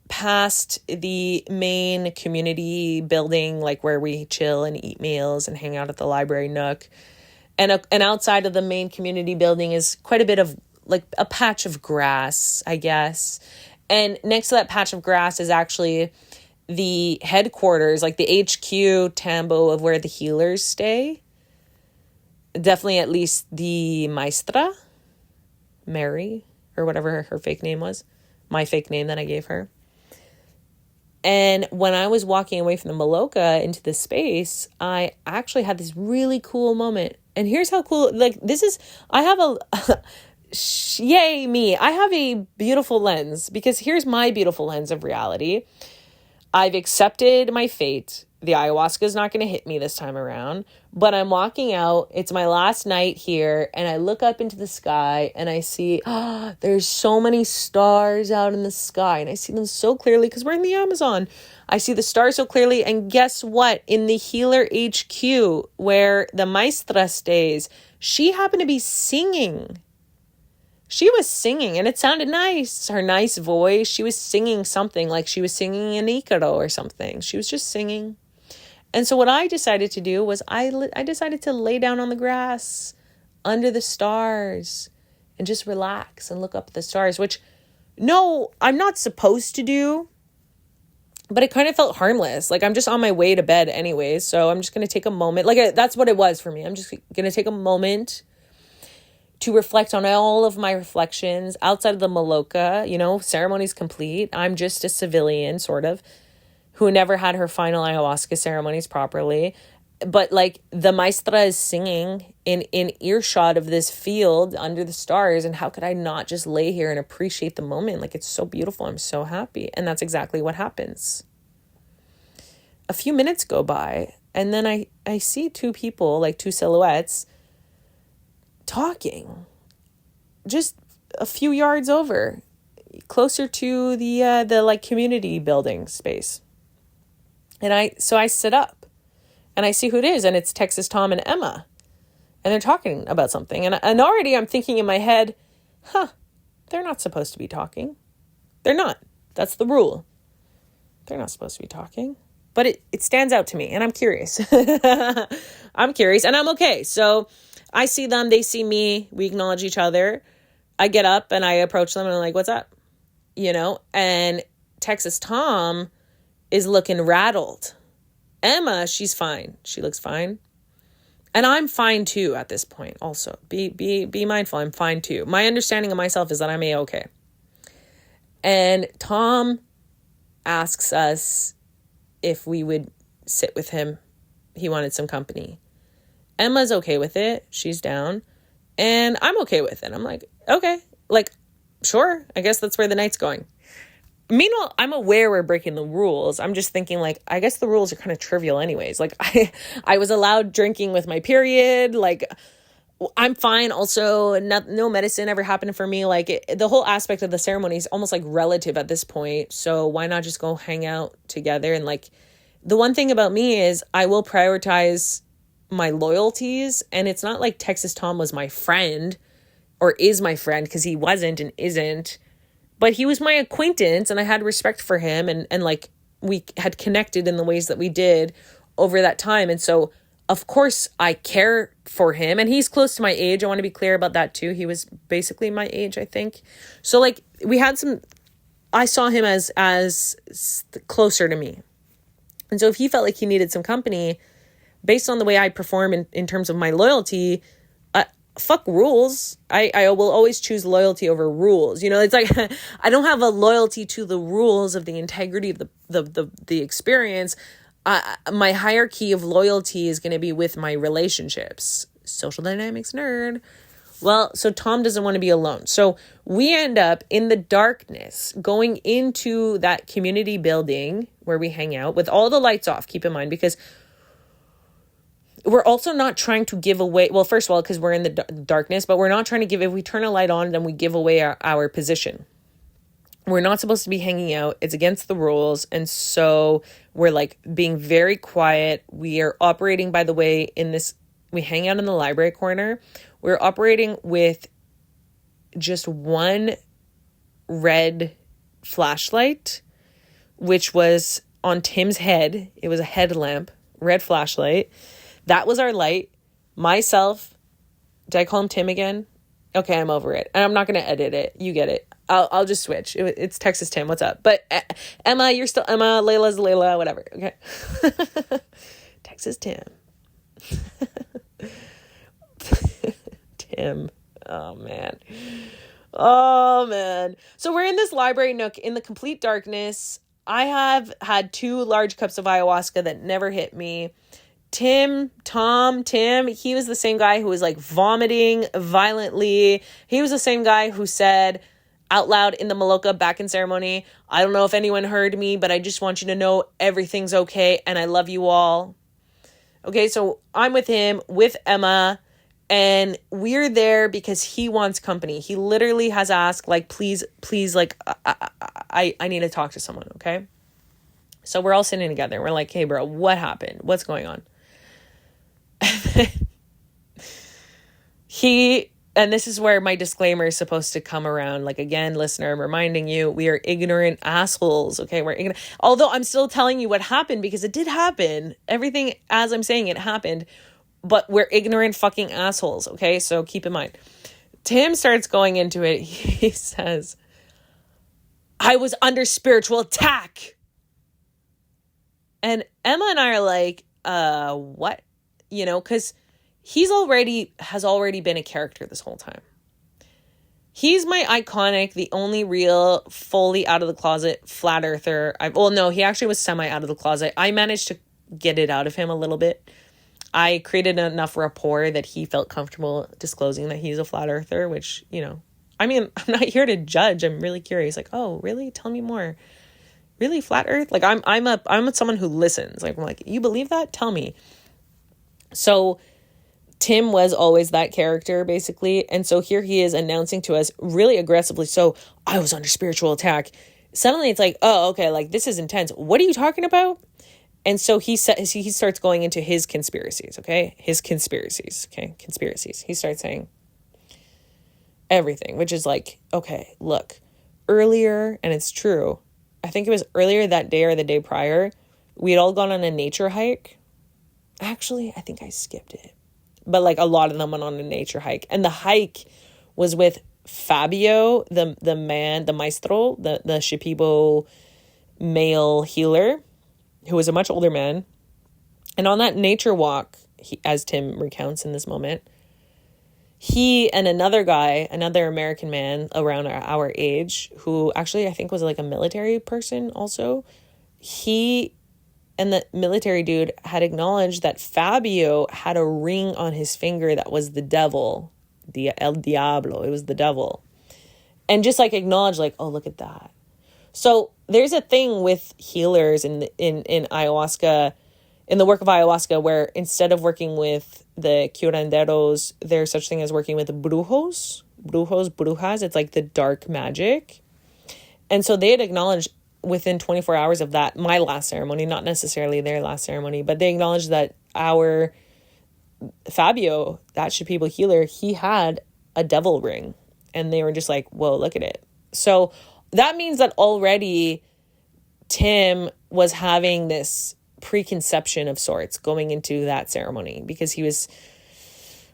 past the main community building, like where we chill and eat meals and hang out at the library nook. And outside of the main community building is quite a bit of like a patch of grass, I guess. And next to that patch of grass is actually the headquarters, like the HQ tambo of where the healers stay. Definitely at least the maestra, Mary, or whatever her fake name was. My fake name that I gave her. And when I was walking away from the Maloka into this space, I actually had this really cool moment. And here's how cool, like, this is, I have yay me. I have a beautiful lens, because here's my beautiful lens of reality. I've accepted my fate. The ayahuasca is not going to hit me this time around, but I'm walking out. It's my last night here, and I look up into the sky and I see, there's so many stars out in the sky, and I see them so clearly because we're in the Amazon. I see the stars so clearly, and guess what? In the healer HQ where the maestra stays, she happened to be singing. She was singing, and it sounded nice. Her nice voice. She was singing something, like she was singing an Ikaro or something. She was just singing. And so what I decided to do was I decided to lay down on the grass under the stars and just relax and look up at the stars, which, no, I'm not supposed to do, but it kind of felt harmless. Like, I'm just on my way to bed anyways, so I'm just going to take a moment. Like, that's what it was for me. I'm just going to take a moment to reflect on all of my reflections outside of the Maloka. Ceremony's complete. I'm just a civilian, sort of, who never had her final ayahuasca ceremonies properly. But like, the maestra is singing in earshot of this field under the stars. And how could I not just lay here and appreciate the moment? Like, it's so beautiful. I'm so happy. And that's exactly what happens. A few minutes go by, And then I see two people, like two silhouettes, talking just a few yards over, closer to the like community building space. And so I sit up and I see who it is, and it's Texas Tom and Emma. And they're talking about something. And already I'm thinking in my head, they're not supposed to be talking. They're not. That's the rule. They're not supposed to be talking. But it stands out to me, and I'm curious. I'm curious, and I'm okay. So I see them, they see me, we acknowledge each other. I get up and I approach them and I'm like, what's up? And Texas Tom is looking rattled. Emma, she's fine. She looks fine. And I'm fine too at this point also. Be mindful, I'm fine too. My understanding of myself is that I'm A-okay. And Tom asks us if we would sit with him. He wanted some company. Emma's okay with it. She's down. And I'm okay with it. I'm like, okay. Like, sure. I guess that's where the night's going. Meanwhile, I'm aware we're breaking the rules. I'm just thinking, like, I guess the rules are kind of trivial anyways. Like, I was allowed drinking with my period. Like, I'm fine. Also, no medicine ever happened for me. Like, the whole aspect of the ceremony is almost like relative at this point. So why not just go hang out together? And like, the one thing about me is I will prioritize my loyalties. And it's not like Texas Tom was my friend or is my friend, because he wasn't and isn't. But he was my acquaintance, and I had respect for him. And like, we had connected in the ways that we did over that time. And so, of course, I care for him, and he's close to my age. I want to be clear about that too. He was basically my age, I think. So like, I saw him as closer to me. And so if he felt like he needed some company based on the way I perform in terms of my loyalty, fuck rules. I will always choose loyalty over rules. It's like, I don't have a loyalty to the rules of the integrity of the experience. My hierarchy of loyalty is going to be with my relationships. Social dynamics nerd. Well, so Tom doesn't want to be alone. So we end up in the darkness going into that community building where we hang out with all the lights off. Keep in mind, because we're also not trying to give away. Well, first of all, because we're in the darkness, but we're not trying to give. If we turn a light on, then we give away our position. We're not supposed to be hanging out. It's against the rules. And so we're like being very quiet. We are operating, by the way, we hang out in the library corner. We're operating with just one red flashlight, which was on Tim's head. It was a headlamp, red flashlight. That was our light. Myself. Did I call him Tim again? Okay, I'm over it. And I'm not going to edit it. You get it. I'll just switch. It's Texas Tim. What's up? But Emma, you're still Emma. Layla's Layla. Whatever. Okay. Texas Tim. Tim. Oh, man. So we're in this library nook in the complete darkness. I have had 2 large cups of ayahuasca that never hit me. Tim, he was the same guy who was like vomiting violently. He was the same guy who said out loud in the Maloka back in ceremony, I don't know if anyone heard me, but I just want you to know everything's okay and I love you all. Okay, so I'm with him, with Emma, and we're there because he wants company. He literally has asked, like, please, like, I need to talk to someone, okay? So we're all sitting together. We're like, hey, bro, what happened? What's going on? And this is where my disclaimer is supposed to come around. Like, again, listener, I'm reminding you, we are ignorant assholes, okay? We're ignorant. Although I'm still telling you what happened because it did happen. Everything, as I'm saying, it happened. But we're ignorant fucking assholes, okay? So keep in mind. Tim starts going into it. He says, I was under spiritual attack. And Emma and I are like, what? Because has already been a character this whole time. He's my iconic, the only real, fully out of the closet flat earther. He actually was semi out of the closet. I managed to get it out of him a little bit. I created enough rapport that he felt comfortable disclosing that he's a flat earther, which, I'm not here to judge. I'm really curious. Like, oh, really? Tell me more. really, flat earth? Like, I'm someone who listens. Like, I'm like, you believe that? Tell me. So Tim was always that character, basically. And so here he is announcing to us really aggressively, so I was under spiritual attack. Suddenly it's like, oh, okay, like, this is intense. What are you talking about? And so he starts going into his conspiracies, okay? Conspiracies. He starts saying everything, which is like, okay, look, earlier, and it's true, I think it was earlier that day or the day prior, we had all gone on a nature hike. Actually, I think I skipped it. But like a lot of them went on a nature hike. And the hike was with Fabio, the man, the maestro, the Shipibo male healer, who was a much older man. And on that nature walk, as Tim recounts in this moment, he and another guy, another American man around our age, who actually I think was like a military person also, he and the military dude had acknowledged that Fabio had a ring on his finger that was the devil, the El Diablo. It was the devil. And just like acknowledge, like, oh, look at that. So there's a thing with healers in ayahuasca, in the work of ayahuasca, where instead of working with the curanderos, there's such thing as working with the brujas. It's like the dark magic. And so they had acknowledged within 24 hours of that, my last ceremony, not necessarily their last ceremony, but they acknowledged that our Fabio, that Shipibo healer, he had a devil ring. And they were just like, whoa, look at it. So that means that already Tim was having this preconception of sorts going into that ceremony, because he was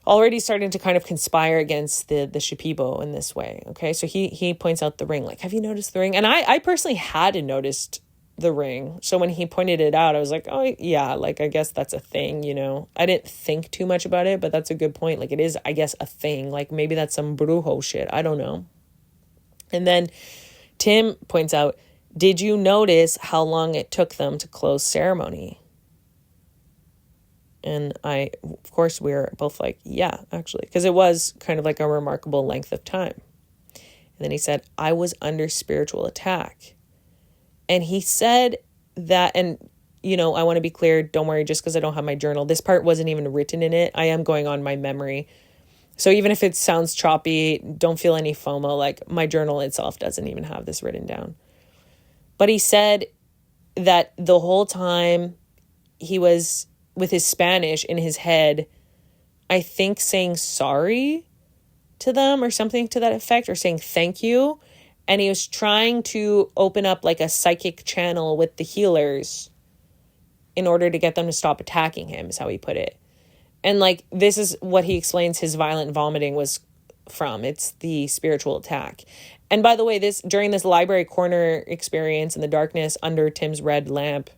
already starting to kind of conspire against the Shipibo in this way. Okay, so he points out the ring, like, have you noticed the ring? And I personally hadn't noticed the ring. So when he pointed it out, I was like, oh yeah, like, I guess that's a thing, you know. I didn't think too much about it, but that's a good point. Like, it is, I guess, a thing. Like, maybe that's some Brujo shit. I don't know. And then Tim points out, did you notice how long it took them to close ceremony? And of course, we were both like, yeah, actually, because it was kind of like a remarkable length of time. And then he said, I was under spiritual attack. And he said that, and, you know, I want to be clear, don't worry, just because I don't have my journal, this part wasn't even written in it. I am going on my memory. So even if it sounds choppy, don't feel any FOMO. Like, my journal itself doesn't even have this written down. But he said that the whole time he was with his Spanish in his head, I think saying sorry to them or something to that effect, or saying thank you. And he was trying to open up like a psychic channel with the healers in order to get them to stop attacking him, is how he put it. And like, this is what he explains his violent vomiting was from. It's the spiritual attack. And by the way, during this library corner experience in the darkness under Tim's red lamp,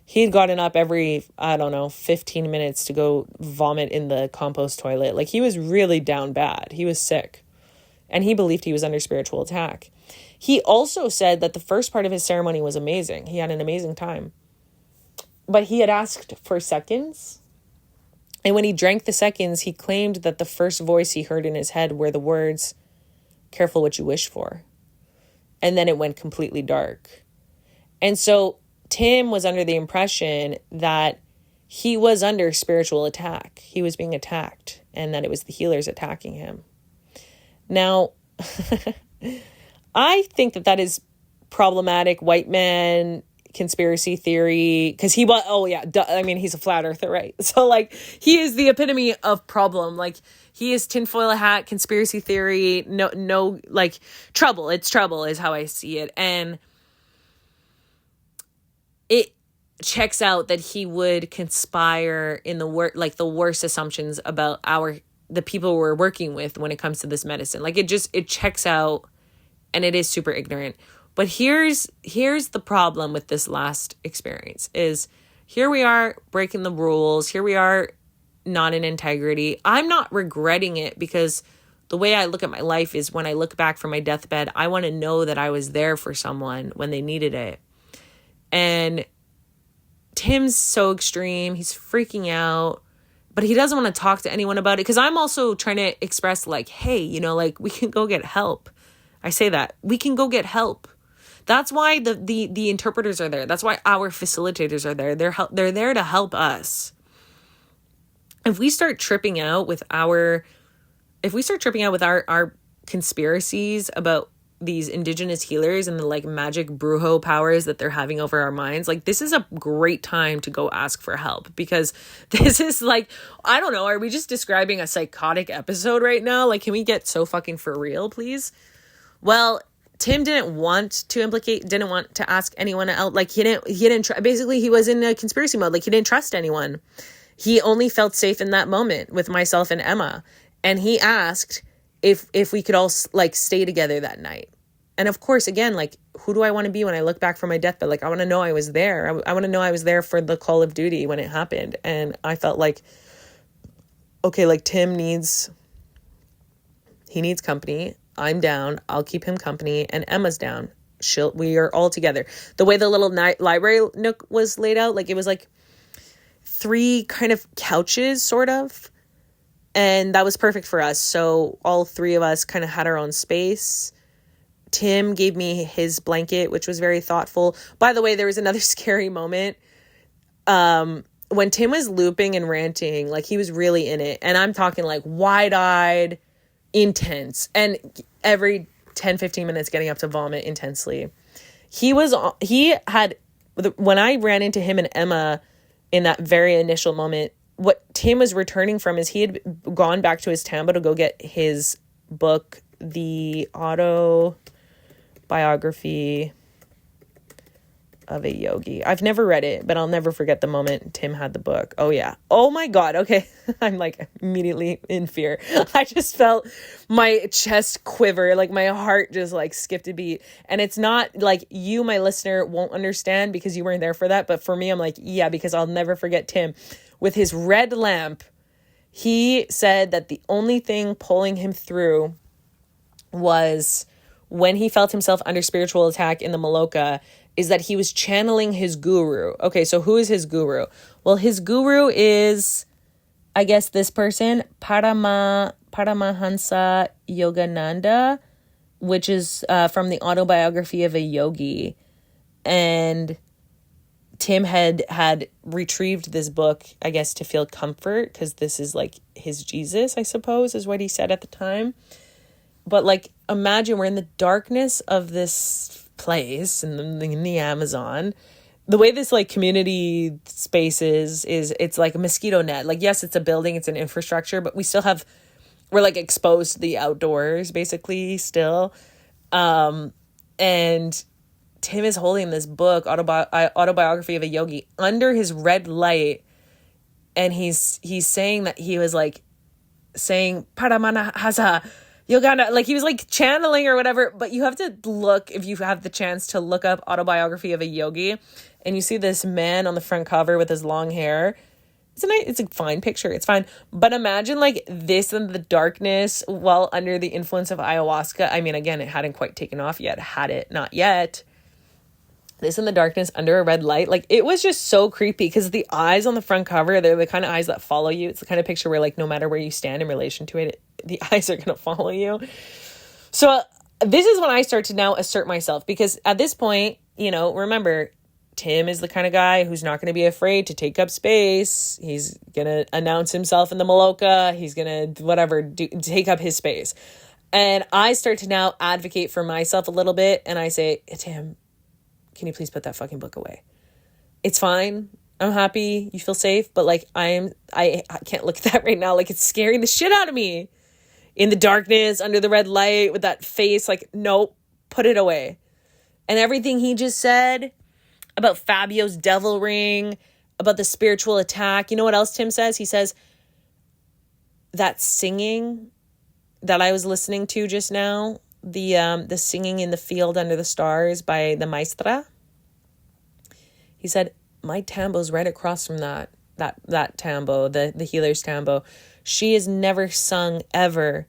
he'd gotten up every, 15 minutes to go vomit in the compost toilet. Like, he was really down bad. He was sick. And he believed he was under spiritual attack. He also said that the first part of his ceremony was amazing. He had an amazing time. But he had asked for seconds. And when he drank the seconds, he claimed that the first voice he heard in his head were the words, careful what you wish for. And then it went completely dark. And so Tim was under the impression that he was under spiritual attack. He was being attacked, and that it was the healers attacking him. Now, I think that is problematic white man conspiracy theory, because he was, he's a flat earther, right? So like, he is the epitome of problem. Like, he is tinfoil hat conspiracy theory. No, like, trouble. It's trouble is how I see it. And it checks out that he would conspire in the worst assumptions about the people we're working with when it comes to this medicine. Like, it checks out, and it is super ignorant. But here's the problem with this last experience is, here we are breaking the rules. Here we are not in integrity. I'm not regretting it, because the way I look at my life is, when I look back from my deathbed, I want to know that I was there for someone when they needed it. And Tim's so extreme. He's freaking out, but he doesn't want to talk to anyone about it. Because I'm also trying to express, like, hey, like, we can go get help. I say that. We can go get help. That's why the interpreters are there. That's why our facilitators are there. They're there to help us. If we start tripping out with our conspiracies about these indigenous healers and the like magic Brujo powers that they're having over our minds, like this is a great time to go ask for help, because this is like, I don't know, are we just describing a psychotic episode right now? Like, can we get so fucking for real, please? Well, Tim didn't want to ask anyone else. Like he didn't basically he was in a conspiracy mode. Like he didn't trust anyone. He only felt safe in that moment with myself and Emma. And he asked if we could all like stay together that night. And of course, again, like, who do I want to be when I look back from my deathbed? Like, I want to know I was there. I want to know I was there for the call of duty when it happened. And I felt like, okay, like Tim needs company. I'm down. I'll keep him company. And Emma's down. We are all together. The way the little library nook was laid out, like it was like 3 kind of couches, sort of. And that was perfect for us. So all 3 of us kind of had our own space. Tim gave me his blanket, which was very thoughtful. By the way, there was another scary moment. When Tim was looping and ranting, like he was really in it. And I'm talking like wide-eyed, intense. And every 10, 15 minutes getting up to vomit intensely. When I ran into him and Emma in that very initial moment, what Tim was returning from is he had gone back to his tambo to go get his book, The Autobiography of a Yogi. I've never read it, but I'll never forget the moment Tim had the book. Oh yeah. Oh my God. Okay. I'm like immediately in fear. I just felt my chest quiver, like my heart just like skipped a beat. And it's not like you, my listener, won't understand because you weren't there for that. But for me, I'm like, yeah, because I'll never forget Tim. With his red lamp, he said that the only thing pulling him through was when he felt himself under spiritual attack in the Maloka, is that he was channeling his guru. Okay, so who is his guru? Well, his guru is, I guess, this person, Paramahansa Yogananda, which is from the Autobiography of a Yogi. And Tim had retrieved this book, I guess, to feel comfort, because this is like his Jesus, I suppose, is what he said at the time. But like, imagine we're in the darkness of this place in the Amazon. The way this like community space is it's like a mosquito net. Like, yes, it's a building, it's an infrastructure, but we're like exposed to the outdoors basically still. And Tim is holding this book, Autobiography of a Yogi, under his red light, and he's saying that he was like saying Paramanahasa Yogana, like he was like channeling or whatever. But you have to look, if you have the chance to look up Autobiography of a Yogi, and you see this man on the front cover with his long hair. It's a fine picture. It's fine. But imagine like this in the darkness while under the influence of ayahuasca. I mean, again, it hadn't quite taken off yet. Had it not yet. This in the darkness under a red light. Like, it was just so creepy, because the eyes on the front cover, they're the kind of eyes that follow you. It's the kind of picture where like no matter where you stand in relation to it, the eyes are going to follow you. So this is when I start to now assert myself, because at this point, you know, remember, Tim is the kind of guy who's not going to be afraid to take up space. He's going to announce himself in the Maloka. He's going to take up his space. And I start to now advocate for myself a little bit. And I say, Tim, can you please put that fucking book away? It's fine. I'm happy. You feel safe. But like, I can't look at that right now. Like, it's scaring the shit out of me. In the darkness, under the red light, with that face, like, nope, put it away. And everything he just said about Fabio's devil ring, about the spiritual attack. You know what else Tim says? He says that singing that I was listening to just now, the singing in the field under the stars by the maestra. He said, my tambo's right across from that tambo, the healer's tambo. She has never sung ever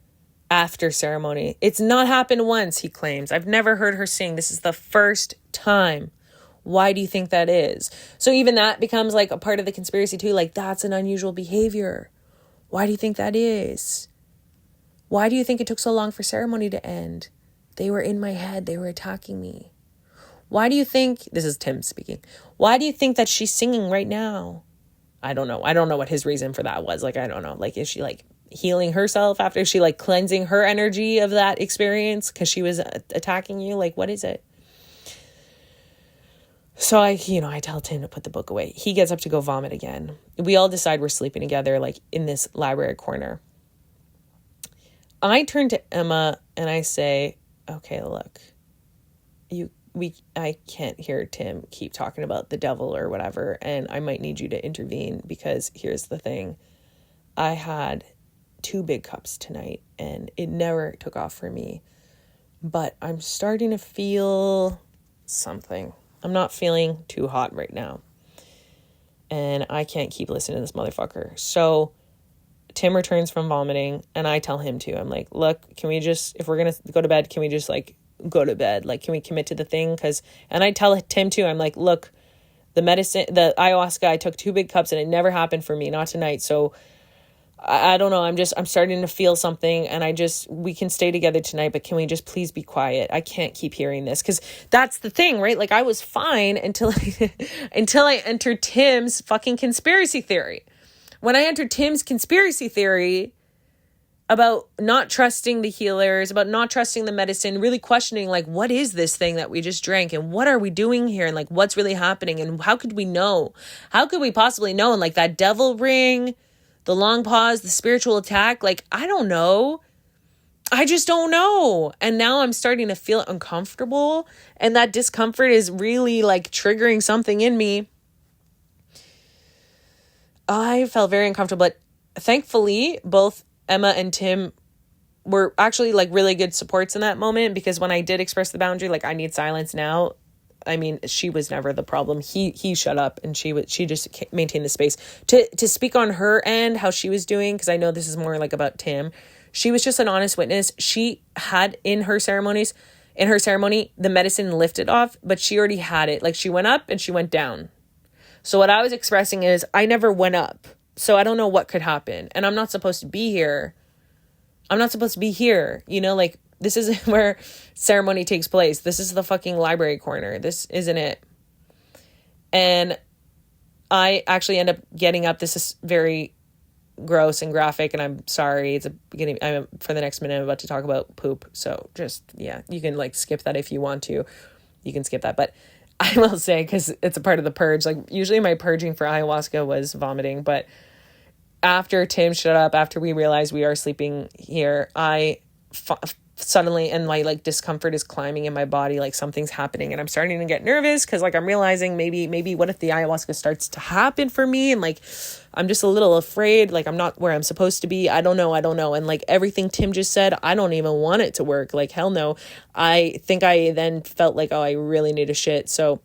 after ceremony. It's not happened once, he claims. I've never heard her sing. This is the first time. Why do you think that is? So even that becomes like a part of the conspiracy too. Like, that's an unusual behavior. Why do you think that is? Why do you think it took so long for ceremony to end? They were in my head. They were attacking me. why do you think, this is Tim speaking, why do you think that she's singing right now? I don't know. I don't know what his reason for that was. Like, I don't know. Like, is she like healing herself after she like cleansing her energy of that experience because she was attacking you? Like, what is it? So I tell Tim to put the book away. He gets up to go vomit again. We all decide we're sleeping together, like in this library corner. I turn to Emma and I say, okay, look, I can't hear Tim keep talking about the devil or whatever, and I might need you to intervene because here's the thing. I had 2 big cups tonight and it never took off for me, but I'm starting to feel something. I'm not feeling too hot right now, and I can't keep listening to this motherfucker. So Tim returns from vomiting and I tell him to. I'm like, look, can we just, if we're going to go to bed, can we just like go to bed? Like, can we commit to the thing? And I tell Tim too, I'm like, look, the ayahuasca, I took 2 big cups and it never happened for me, not tonight. So I don't know. I'm starting to feel something, and we can stay together tonight, but can we just please be quiet? I can't keep hearing this. Cause that's the thing, right? Like, I was fine until I entered Tim's fucking conspiracy theory. When I entered Tim's conspiracy theory about not trusting the healers, about not trusting the medicine, really questioning, like, what is this thing that we just drank and what are we doing here? And like, what's really happening? And how could we know? How could we possibly know? And like that devil ring, the long pause, the spiritual attack, like, I don't know. I just don't know. And now I'm starting to feel uncomfortable, and that discomfort is really like triggering something in me. I felt very uncomfortable, but thankfully both Emma and Tim were actually like really good supports in that moment, because when I did express the boundary, like, I need silence now, I mean, she was never the problem. He shut up, and she just maintained the space to speak on her end, how she was doing. Cause I know this is more like about Tim. She was just an honest witness. She had in her ceremony, the medicine lifted off, but she already had it. Like, she went up and she went down. So what I was expressing is I never went up. So I don't know what could happen, and I'm not supposed to be here. Like, this isn't where ceremony takes place. This is the fucking library corner. This isn't it. And I actually end up getting up. This is very gross and graphic, and I'm sorry. For the next minute, I'm about to talk about poop. So just, yeah, you can like skip that if you want to. You can skip that. But I will say, because it's a part of the purge, like, usually my purging for ayahuasca was vomiting, but after Tim shut up, after we realized we are sleeping here, suddenly, and my like discomfort is climbing in my body, like something's happening, and I'm starting to get nervous because like I'm realizing maybe what if the ayahuasca starts to happen for me, and like I'm just a little afraid, like I'm not where I'm supposed to be. I don't know, and like everything Tim just said, I don't even want it to work. Like, hell no. I think I then felt like, oh, I really need a shit. So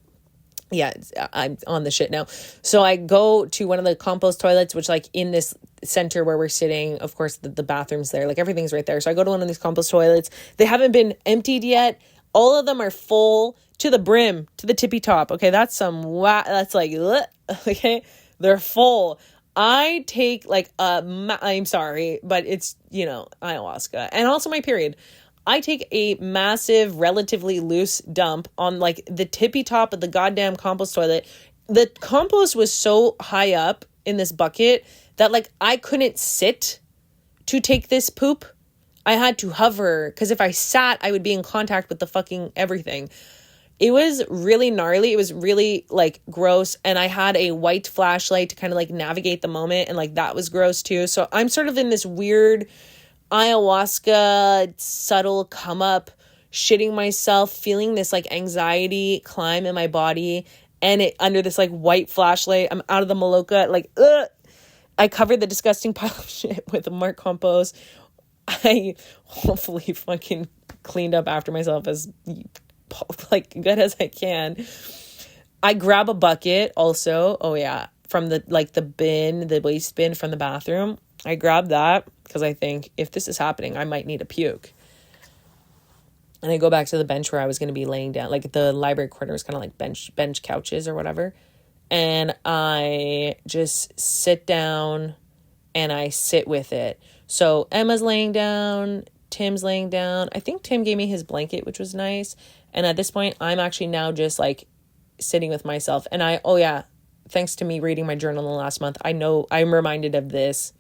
yeah, I'm on the shit now. So I go to one of the compost toilets, which like in this center where we're sitting, of course, the bathroom's there, like everyth's right there. So I go to one of these compost toilets. They haven't been emptied yet. All of them are full to the brim, to the tippy top. Okay, that's that's like, okay, they're full. I take like I'm sorry, but it's, ayahuasca, and also my period. I take a massive, relatively loose dump on like the tippy top of the goddamn compost toilet. The compost was so high up in this bucket that like I couldn't sit to take this poop. I had to hover, because if I sat, I would be in contact with the fucking everything. It was really gnarly. It was really like gross. And I had a white flashlight to kind of like navigate the moment. And like that was gross too. So I'm sort of in this weird ayahuasca subtle come up, shitting myself, feeling this like anxiety climb in my body, and it under this like white flashlight. I'm out of the maloca, like I covered the disgusting pile of shit with Mark compost. I hopefully fucking cleaned up after myself as like good as I can. I grab a bucket also, from the bin, the waste bin from the bathroom. I grab that because I think if this is happening, I might need a puke. And I go back to the bench where I was going to be laying down. Like the library corner was kind of like bench couches or whatever. And I just sit down and I sit with it. So Emma's laying down, Tim's laying down. I think Tim gave me his blanket, which was nice. And at this point, I'm actually now just like sitting with myself. And thanks to me reading my journal in the last month, I know I'm reminded of this.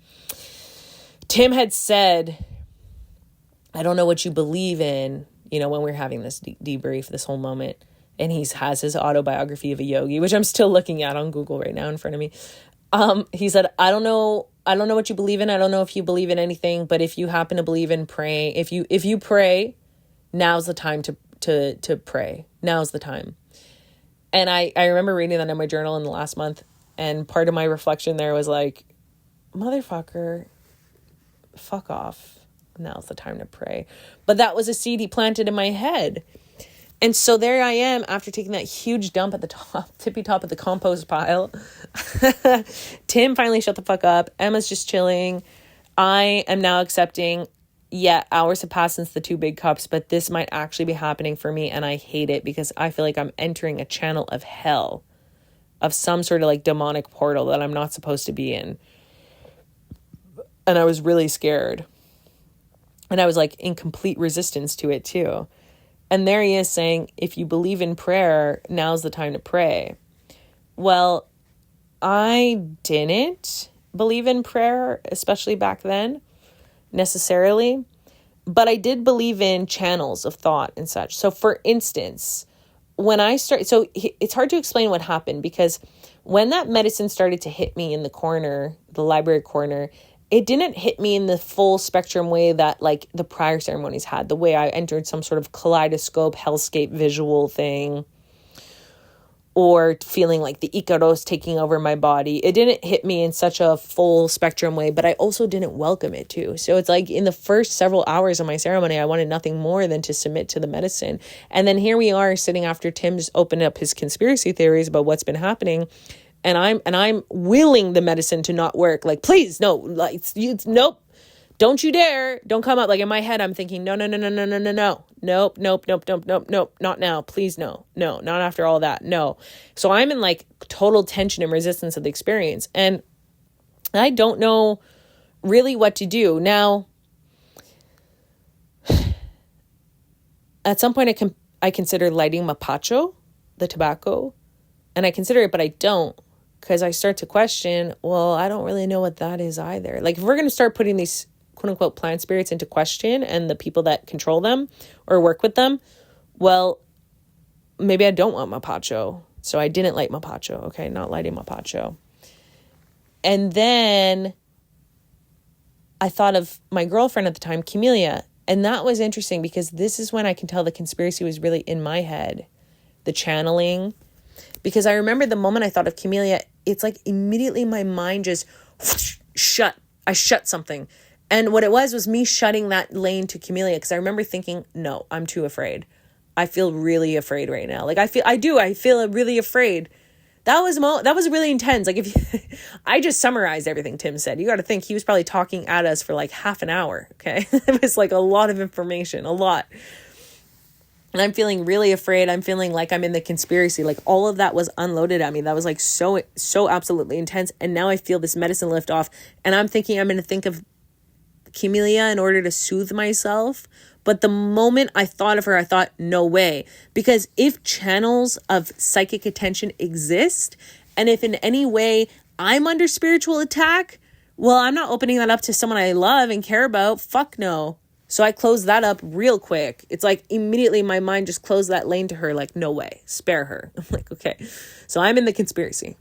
Tim had said, I don't know what you believe in, when we were having this debrief, this whole moment. And he has his autobiography of a yogi, which I'm still looking at on Google right now in front of me. He said, I don't know what you believe in. I don't know if you believe in anything, but if you happen to believe in praying, if you pray, now's the time to pray. Now's the time. And I remember reading that in my journal in the last month. And part of my reflection there was like, motherfucker, fuck off. Now's the time to pray. But that was a seed he planted in my head. And so there I am after taking that huge dump at the tippy top of the compost pile. Tim finally shut the fuck up. Emma's just chilling. I am now accepting, hours have passed since the 2 big cups, but this might actually be happening for me. And I hate it because I feel like I'm entering a channel of hell, of some sort of like demonic portal that I'm not supposed to be in. And I was really scared. And I was like in complete resistance to it too. And there he is saying, if you believe in prayer, now's the time to pray. Well, I didn't believe in prayer, especially back then, necessarily. But I did believe in channels of thought and such. So for instance, when I started, so it's hard to explain what happened because when that medicine started to hit me in the corner, the library corner, it didn't hit me in the full spectrum way that like the prior ceremonies had, the way I entered some sort of kaleidoscope, hellscape visual thing, or feeling like the Icaros taking over my body. It didn't hit me in such a full spectrum way, but I also didn't welcome it too. So it's like in the first several hours of my ceremony, I wanted nothing more than to submit to the medicine. And then here we are sitting after Tim's opened up his conspiracy theories about what's been happening. And I'm willing the medicine to not work. Like, please, no, like, nope, don't you dare, don't come up. Like in my head, I'm thinking, no, nope, not now, please, no, not after all that, no. So I'm in like total tension and resistance of the experience, and I don't know really what to do now. At some point, I consider lighting mapacho, the tobacco, and I consider it, but I don't. Because I start to question, well, I don't really know what that is either. Like if we're going to start putting these quote unquote plant spirits into question and the people that control them or work with them, well, maybe I don't want mapacho. So I didn't light mapacho. Okay, not lighting mapacho. And then I thought of my girlfriend at the time, Camellia. And that was interesting because this is when I can tell the conspiracy was really in my head. The channeling. Because I remember the moment I thought of Camellia, it's like immediately my mind just shut. I shut something. And what it was me shutting that lane to Camellia. Because I remember thinking, no, I'm too afraid. I feel really afraid right now. Like I feel really afraid. That was really intense. Like I just summarized everything Tim said. You got to think he was probably talking at us for like half an hour. Okay. It was like a lot of information, a lot. And I'm feeling really afraid. I'm feeling like I'm in the conspiracy. Like all of that was unloaded at me. That was like so absolutely intense. And now I feel this medicine lift off. And I'm thinking I'm going to think of Camellia in order to soothe myself. But the moment I thought of her, I thought, no way. Because if channels of psychic attention exist, and if in any way I'm under spiritual attack, well, I'm not opening that up to someone I love and care about. Fuck no. So I closed that up real quick. It's like immediately my mind just closed that lane to her. Like, no way, spare her. I'm like, okay. So I'm in the conspiracy.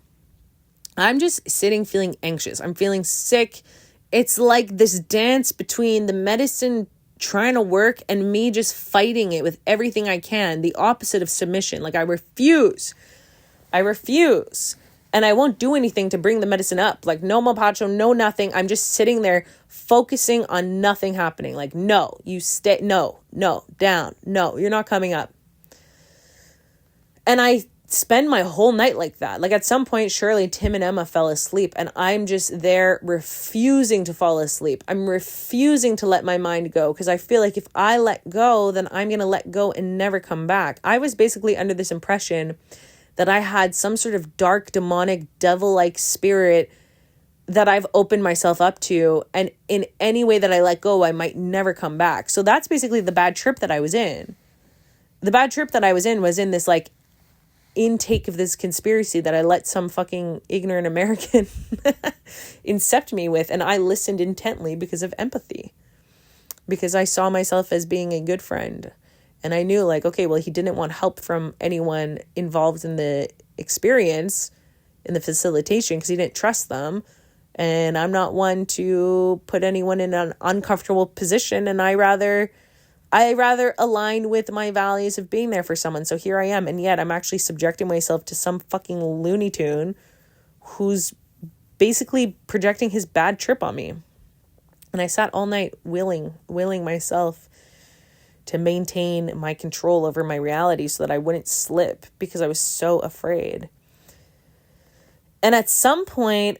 I'm just sitting feeling anxious. I'm feeling sick. It's like this dance between the medicine trying to work and me just fighting it with everything I can. The opposite of submission. Like I refuse. And I won't do anything to bring the medicine up. Like no mapacho, no nothing. I'm just sitting there focusing on nothing happening. Like, no, you stay, no, down, no, you're not coming up. And I spend my whole night like that. Like at some point, surely Tim and Emma fell asleep and I'm just there refusing to fall asleep. I'm refusing to let my mind go because I feel like if I let go, then I'm going to let go and never come back. I was basically under this impression that I had some sort of dark, demonic, devil-like spirit that I've opened myself up to. And in any way that I let go, I might never come back. So that's basically the bad trip that I was in. the bad trip that I was in this like intake of this conspiracy that I let some fucking ignorant American incept me with. And I listened intently because of empathy, because I saw myself as being a good friend. And I knew like, okay, well, he didn't want help from anyone involved in the experience, in the facilitation, because he didn't trust them. And I'm not one to put anyone in an uncomfortable position. And I rather align with my values of being there for someone. So here I am. And yet I'm actually subjecting myself to some fucking Looney Tune who's basically projecting his bad trip on me. And I sat all night willing myself to maintain my control over my reality so that I wouldn't slip, because I was so afraid. And at some point,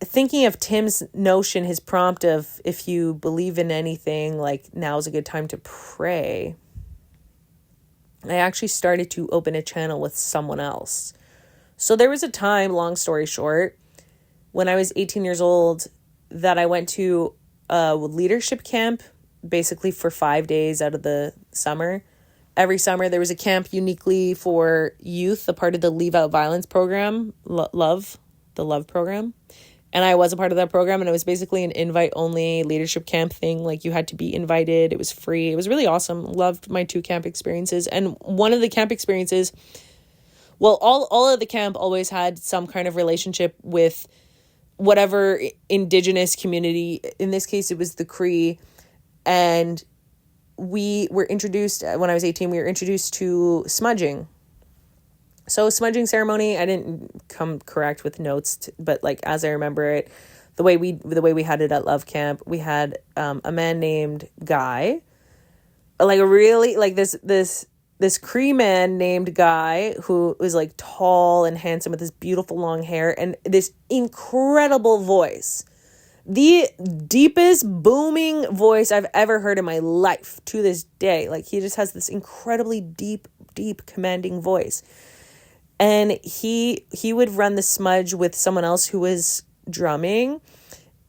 thinking of Tim's notion, his prompt of, if you believe in anything, like, now's a good time to pray, I actually started to open a channel with someone else. So there was a time, long story short, when I was 18 years old, that I went to a leadership camp, basically for 5 days out of the summer. Every summer there was a camp uniquely for youth, a part of the Leave Out Violence program, the Love program. And I was a part of that program, and it was basically an invite-only leadership camp thing. Like, you had to be invited. It was free. It was really awesome. Loved my 2 camp experiences. And one of the camp experiences, well, all of the camp always had some kind of relationship with whatever indigenous community. In this case, it was the Cree. And we were introduced, when I was 18, we were introduced to smudging. So smudging ceremony, I didn't come correct with notes, but like, as I remember it, the way we had it at Love Camp, we had a man named Guy, like a really, like this Cree man named Guy, who was like tall and handsome with this beautiful long hair and this incredible voice. The deepest booming voice I've ever heard in my life to this day. Like, he just has this incredibly deep commanding voice. And he would run the smudge with someone else who was drumming.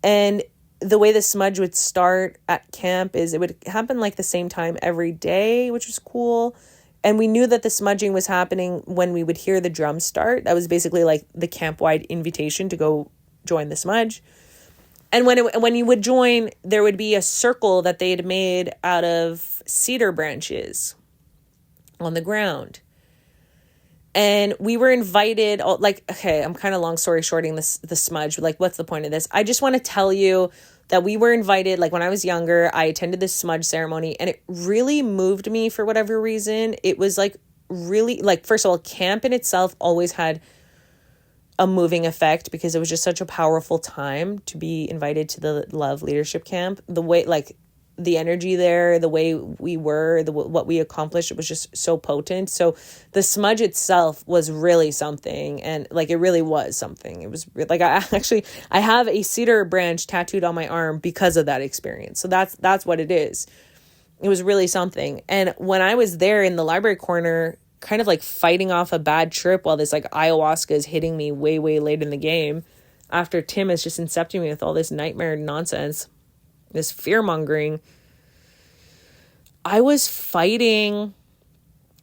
And the way the smudge would start at camp is it would happen like the same time every day, which was cool. And we knew that the smudging was happening when we would hear the drums start. That was basically like the camp-wide invitation to go join the smudge. And when you would join, there would be a circle that they had made out of cedar branches on the ground. And we were invited, like, okay, I'm kind of long story shorting the smudge. Like, what's the point of this? I just want to tell you that we were invited, like, when I was younger, I attended this smudge ceremony, and it really moved me for whatever reason. It was, like, really, like, first of all, camp in itself always had a moving effect, because it was just such a powerful time to be invited to the Love Leadership Camp. The way, like, the energy there, the way we were, what we accomplished, it was just so potent. So the smudge itself was really something, and like, it really was something. It was like, I have a cedar branch tattooed on my arm because of that experience. So that's what it is. It was really something. And when I was there in the library corner, kind of like fighting off a bad trip while this like ayahuasca is hitting me way late in the game, after Tim is just incepting me with all this nightmare nonsense, this fear-mongering, I was fighting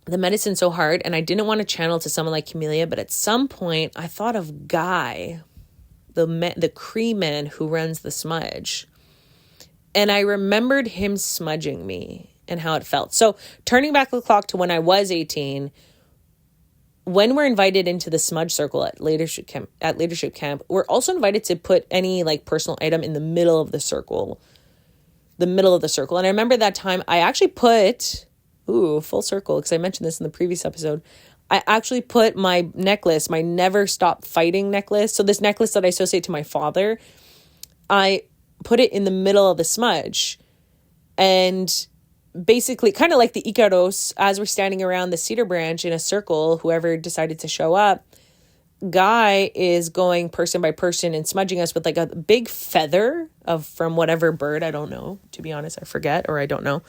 the medicine so hard, and I didn't want to channel to someone like Camellia, but at some point I thought of Guy, the Cree man who runs the smudge, and I remembered him smudging me and how it felt. So turning back the clock to when I was 18, when we're invited into the smudge circle at leadership camp, we're also invited to put any like personal item in the middle of the circle. And I remember that time I actually put, full circle, because I mentioned this in the previous episode. I actually put my necklace, my Never Stop Fighting necklace. So this necklace that I associate to my father, I put it in the middle of the smudge. And basically, kind of like the Icaros, as we're standing around the cedar branch in a circle, whoever decided to show up, Guy is going person by person and smudging us with like a big feather from whatever bird, I don't know, to be honest, I forget, or I don't know,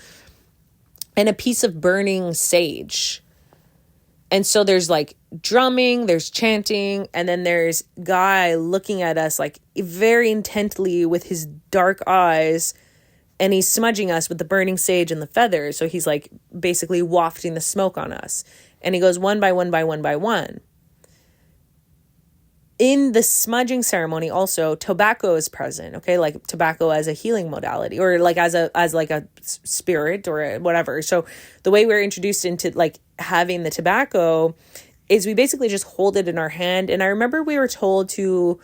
and a piece of burning sage. And so there's like drumming, there's chanting, and then there's Guy looking at us like very intently with his dark eyes, and he's smudging us with the burning sage and the feathers. So he's like basically wafting the smoke on us. And he goes one by one by one by one. In the smudging ceremony also, tobacco is present, okay? Like tobacco as a healing modality, or like as like a spirit or whatever. So the way we're introduced into like having the tobacco is we basically just hold it in our hand. And I remember we were told to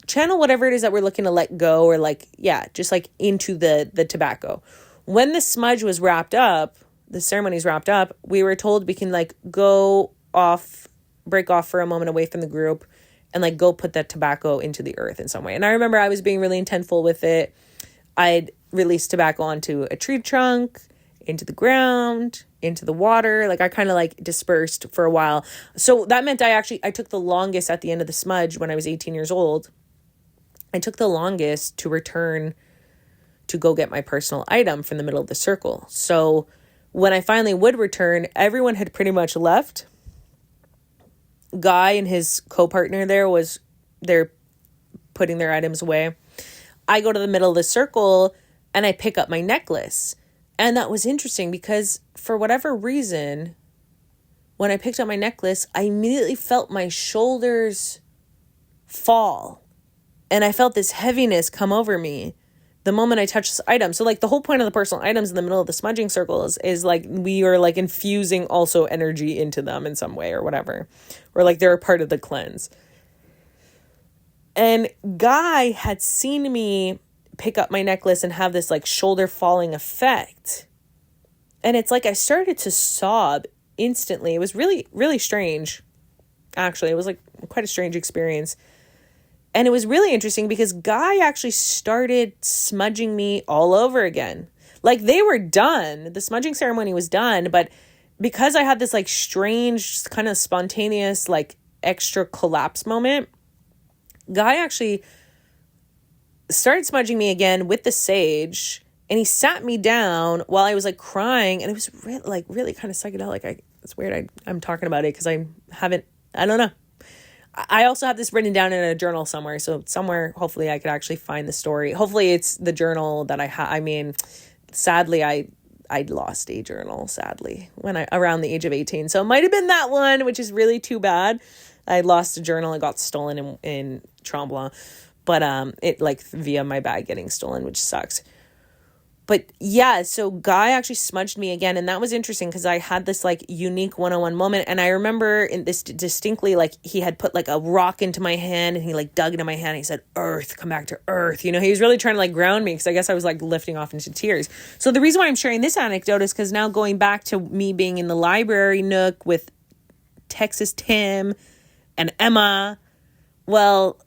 channel whatever it is that we're looking to let go, or like, yeah, just like into the tobacco. When the smudge was wrapped up, the ceremony's wrapped up, we were told we can like break off for a moment away from the group and like go put that tobacco into the earth in some way. And I remember I was being really intentful with it. I'd released tobacco onto a tree trunk, into the ground, into the water. Like I kind of like dispersed for a while. So that meant I took the longest at the end of the smudge when I was 18 years old. I took the longest to return to go get my personal item from the middle of the circle. So when I finally would return, everyone had pretty much left. Guy and his co-partner they're putting their items away. I go to the middle of the circle and I pick up my necklace. And that was interesting because for whatever reason, when I picked up my necklace, I immediately felt my shoulders fall. And I felt this heaviness come over me the moment I touched this item. So like the whole point of the personal items in the middle of the smudging circle is like we are like infusing also energy into them in some way or whatever. Or like they're a part of the cleanse. And Guy had seen me pick up my necklace and have this like shoulder falling effect. And it's like I started to sob instantly. It was really, really strange. Actually, it was like quite a strange experience. And it was really interesting because Guy actually started smudging me all over again. Like they were done. The smudging ceremony was done. But because I had this like strange kind of spontaneous like extra collapse moment, Guy actually started smudging me again with the sage. And he sat me down while I was like crying. And it was really kind of psychedelic. It's weird I'm talking about it because I don't know. I also have this written down in a journal somewhere. So somewhere, hopefully I could actually find the story. Hopefully it's the journal that I have. I mean, sadly, I lost a journal, sadly, around the age of 18. So it might have been that one, which is really too bad. I lost a journal. It got stolen in Tremblant. But it like via my bag getting stolen, which sucks. But yeah, so Guy actually smudged me again. And that was interesting because I had this like unique one-on-one moment. And I remember in this distinctly, like he had put like a rock into my hand and he like dug into my hand. And he said, earth, come back to earth. You know, he was really trying to like ground me because I guess I was like lifting off into tears. So the reason why I'm sharing this anecdote is because now going back to me being in the library nook with Texas Tim and Emma, well,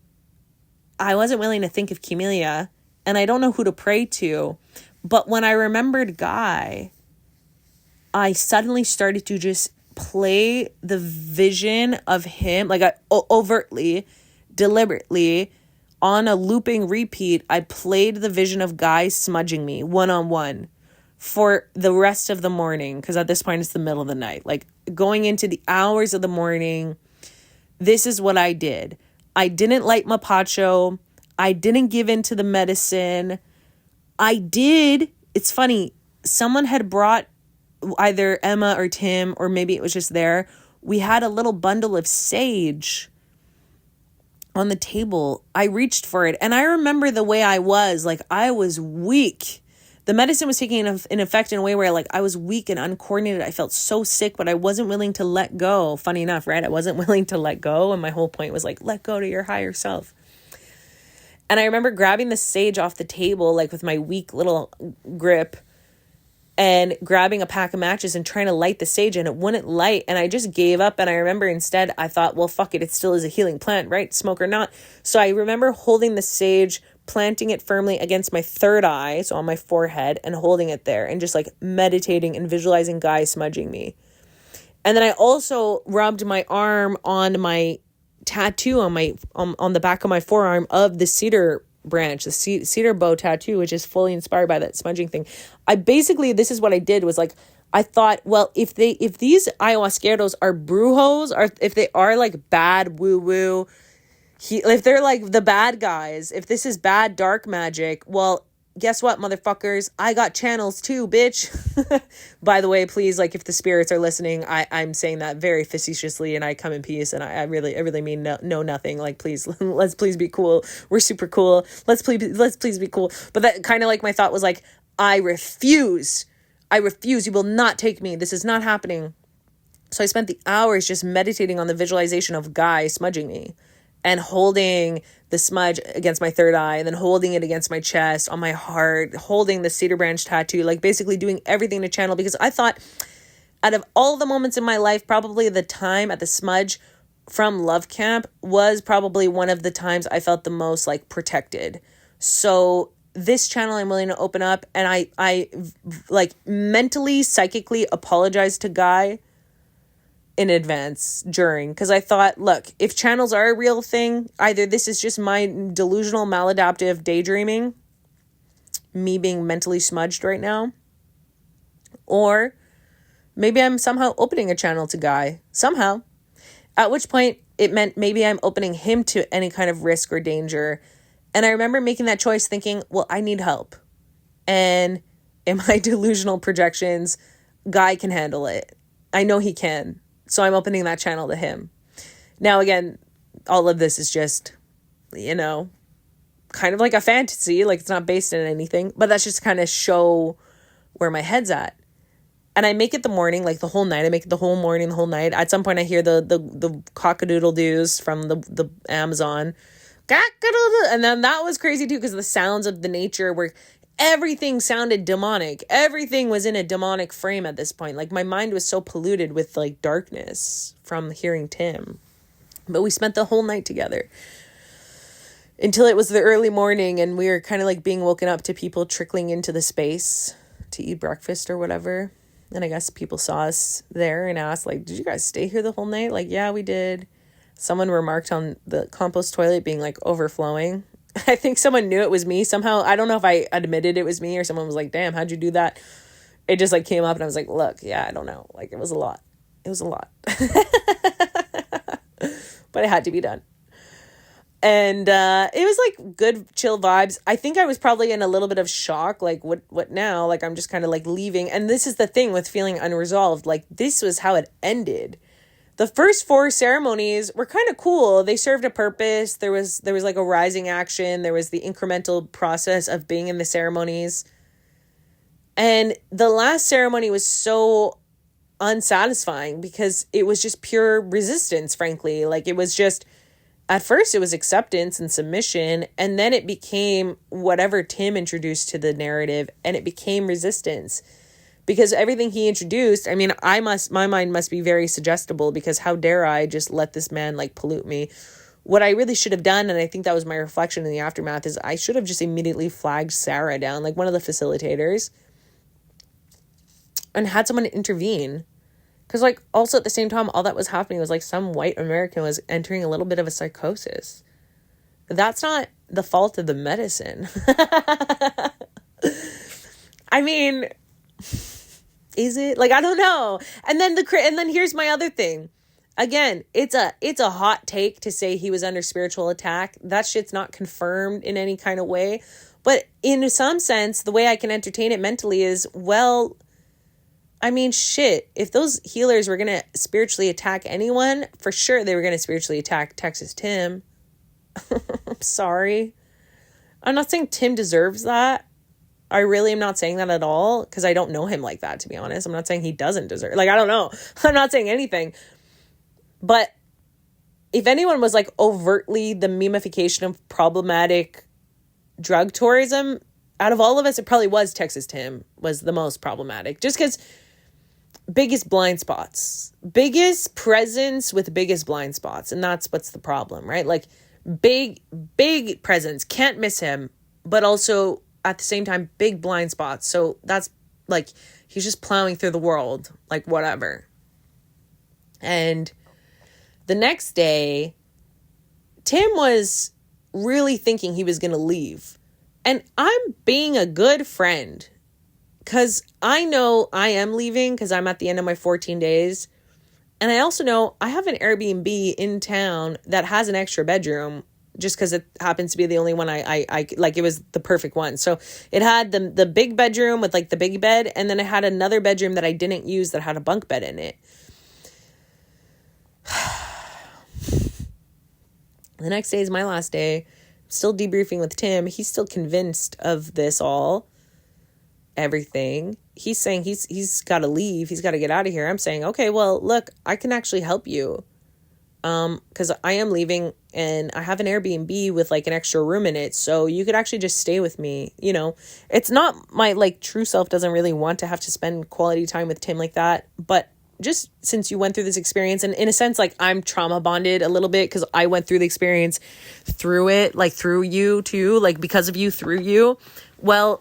I wasn't willing to think of Camellia and I don't know who to pray to. But when I remembered Guy, I suddenly started to just play the vision of him, like I overtly, deliberately, on a looping repeat, I played the vision of Guy smudging me one-on-one for the rest of the morning. Because at this point, it's the middle of the night. Like going into the hours of the morning, this is what I did. I didn't light mapacho. I didn't give in to the medicine. I did. It's funny. Someone had brought either Emma or Tim, or maybe it was just there. We had a little bundle of sage on the table. I reached for it. And I remember the way I was, like I was weak. The medicine was taking an effect in a way where like I was weak and uncoordinated. I felt so sick, but I wasn't willing to let go. Funny enough, right? I wasn't willing to let go. And my whole point was like, let go to your higher self. And I remember grabbing the sage off the table, like with my weak little grip, and grabbing a pack of matches and trying to light the sage, and it wouldn't light. And I just gave up. And I remember instead I thought, well, fuck it. It still is a healing plant, right? Smoke or not. So I remember holding the sage, planting it firmly against my third eye, so on my forehead, and holding it there and just like meditating and visualizing Guy smudging me. And then I also rubbed my arm on my tattoo on the back of my forearm of the cedar branch, the cedar bow tattoo, which is fully inspired by that smudging thing. This is what I did was like, I thought, well, if these ayahuasqueros are brujos, or if they are like bad woo-woo, if they're like the bad guys, if this is bad dark magic, well, guess what, motherfuckers? I got channels too, bitch. By the way, please, like, if the spirits are listening, I'm saying that very facetiously, and I come in peace, and I really mean no nothing. Like, please, let's please be cool. We're super cool. Let's please be cool. But that kind of like my thought was like, I refuse. You will not take me. This is not happening. So I spent the hours just meditating on the visualization of Guy smudging me and holding the smudge against my third eye and then holding it against my chest, on my heart, holding the cedar branch tattoo, like basically doing everything to channel, because I thought out of all the moments in my life, probably the time at the smudge from Love Camp was probably one of the times I felt the most like protected. So this channel I'm willing to open up, and I like mentally, psychically apologize to Guy in advance during, because I thought, look, if channels are a real thing, either this is just my delusional maladaptive daydreaming, me being mentally smudged right now, or maybe I'm somehow opening a channel to Guy somehow, at which point it meant maybe I'm opening him to any kind of risk or danger. And I remember making that choice thinking, well, I need help, and in my delusional projections, Guy can handle it. I know he can. So I'm opening that channel to him. Now, again, all of this is just, kind of like a fantasy. Like, it's not based in anything. But that's just kind of show where my head's at. And I make it the morning, like the whole night. I make it the whole morning, the whole night. At some point, I hear the cock-a-doodle-doos from the Amazon. And then that was crazy, too, because the sounds of the nature were... Everything sounded demonic. Everything was in a demonic frame at this point. Like, my mind was so polluted with, like, darkness from hearing Tim. But we spent the whole night together until it was the early morning, and we were kind of, like, being woken up to people trickling into the space to eat breakfast or whatever. And I guess people saw us there and asked, like, did you guys stay here the whole night? Like, yeah, we did. Someone remarked on the compost toilet being, like, overflowing. I think someone knew it was me somehow. I don't know if I admitted it was me or someone was like, damn, how'd you do that? It just like came up and I was like, look, yeah, I don't know. Like, it was a lot. But it had to be done. And it was like good, chill vibes. I think I was probably in a little bit of shock. Like, what now? Like, I'm just kind of like leaving. And this is the thing with feeling unresolved. Like, this was how it ended. The first 4 ceremonies were kind of cool. They served a purpose. There was like a rising action. There was the incremental process of being in the ceremonies. And the last ceremony was so unsatisfying because it was just pure resistance, frankly. Like, it was just, at first it was acceptance and submission, and then it became whatever Tim introduced to the narrative, and it became resistance. Because everything he introduced, I mean, my mind must be very suggestible, because how dare I just let this man like pollute me? What I really should have done, and I think that was my reflection in the aftermath, is I should have just immediately flagged Sarah down, like one of the facilitators, and had someone intervene. Because like also at the same time, all that was happening was like some white American was entering a little bit of a psychosis. That's not the fault of the medicine. I mean... Is it? Like, I don't know. And then here's my other thing. Again, it's a hot take to say he was under spiritual attack. That shit's not confirmed in any kind of way. But in some sense, the way I can entertain it mentally is, well, I mean, shit. If those healers were going to spiritually attack anyone, for sure they were going to spiritually attack Texas Tim. I'm sorry. I'm not saying Tim deserves that. I really am not saying that at all, because I don't know him like that, to be honest. I'm not saying he doesn't deserve, like, I don't know. I'm not saying anything. But if anyone was like overtly the memification of problematic drug tourism, out of all of us, it probably was Texas Tim was the most problematic. Just because biggest blind spots, biggest presence with biggest blind spots. And that's what's the problem, right? Like big presence, can't miss him, but also at the same time, big blind spots. So that's like, he's just plowing through the world, like whatever. And the next day, Tim was really thinking he was going to leave. And I'm being a good friend because I know I am leaving because I'm at the end of my 14 days. And I also know I have an Airbnb in town that has an extra bedroom just because it happens to be the only one I like. It was the perfect one. So it had the big bedroom with like the big bed, and then it had another bedroom that I didn't use that had a bunk bed in it. The next day is my last day. I'm still debriefing with Tim. He's still convinced of this all, everything. He's saying he's got to leave. He's got to get out of here. I'm saying, okay, well, look, I can actually help you. Because I am leaving and I have an Airbnb with like an extra room in it. So you could actually just stay with me. You know, it's not my like true self doesn't really want to have to spend quality time with Tim like that. But just since you went through this experience, and in a sense, like I'm trauma bonded a little bit because I went through the experience through it, like through you too, like because of you, through you. Well,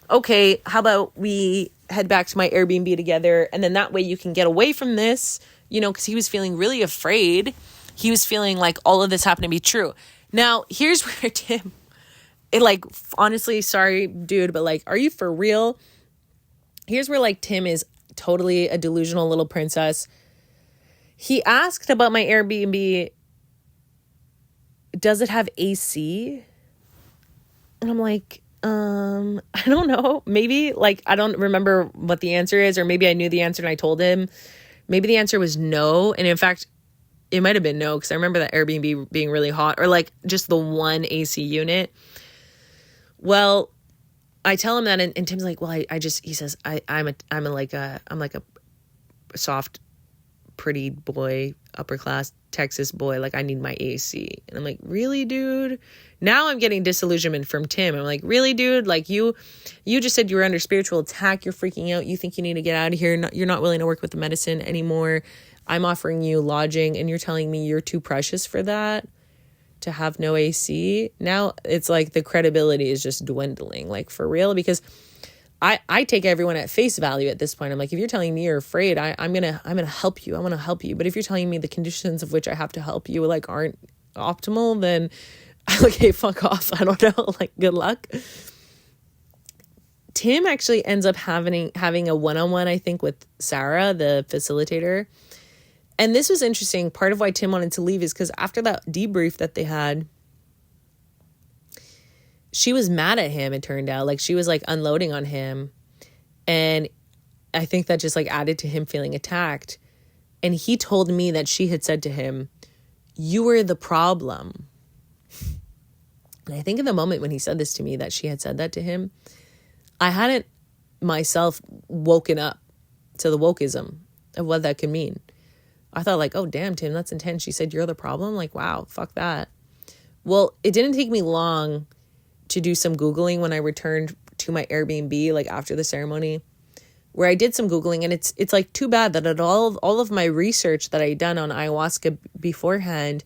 okay, how about we head back to my Airbnb together, and then that way you can get away from this, you know, because he was feeling really afraid. He was feeling like all of this happened to be true. Now, here's where Tim, like, honestly, sorry, dude, but like, are you for real? Here's where like Tim is totally a delusional little princess. He asked about my Airbnb, does it have AC? And I'm like, I don't know. Maybe, like, I don't remember what the answer is, or maybe I knew the answer and I told him. Maybe the answer was no. And in fact, it might have been no, because I remember that Airbnb being really hot, or like just the one AC unit. Well, I tell him that, and Tim's like, well, he says, I'm like a soft, pretty boy, upper class Texas boy. Like, I need my AC. And I'm like, really, dude? Now I'm getting disillusionment from Tim. I'm like, really, dude? Like, you just said you were under spiritual attack. You're freaking out. You think you need to get out of here. You're not willing to work with the medicine anymore. I'm offering you lodging, and you're telling me you're too precious for that, to have no AC. Now it's like the credibility is just dwindling, like, for real, because I take everyone at face value at this point. I'm like, if you're telling me you're afraid, I'm gonna help you. I want to help you. But if you're telling me the conditions of which I have to help you like aren't optimal, then okay, fuck off. I don't know. Like, good luck. Tim actually ends up having a one-on-one, I think, with Sarah, the facilitator. And this was interesting. Part of why Tim wanted to leave is because after that debrief that they had, she was mad at him, it turned out. Like, she was like unloading on him. And I think that just like added to him feeling attacked. And he told me that she had said to him, "You were the problem." And I think in the moment when he said this to me, that she had said that to him, I hadn't myself woken up to the wokeism of what that could mean. I thought like, oh, damn, Tim, that's intense. She said, you're the problem? Like, wow, fuck that. Well, it didn't take me long to do some Googling when I returned to my Airbnb, like after the ceremony, where I did some Googling. And it's like too bad that at all of my research that I had done on ayahuasca beforehand,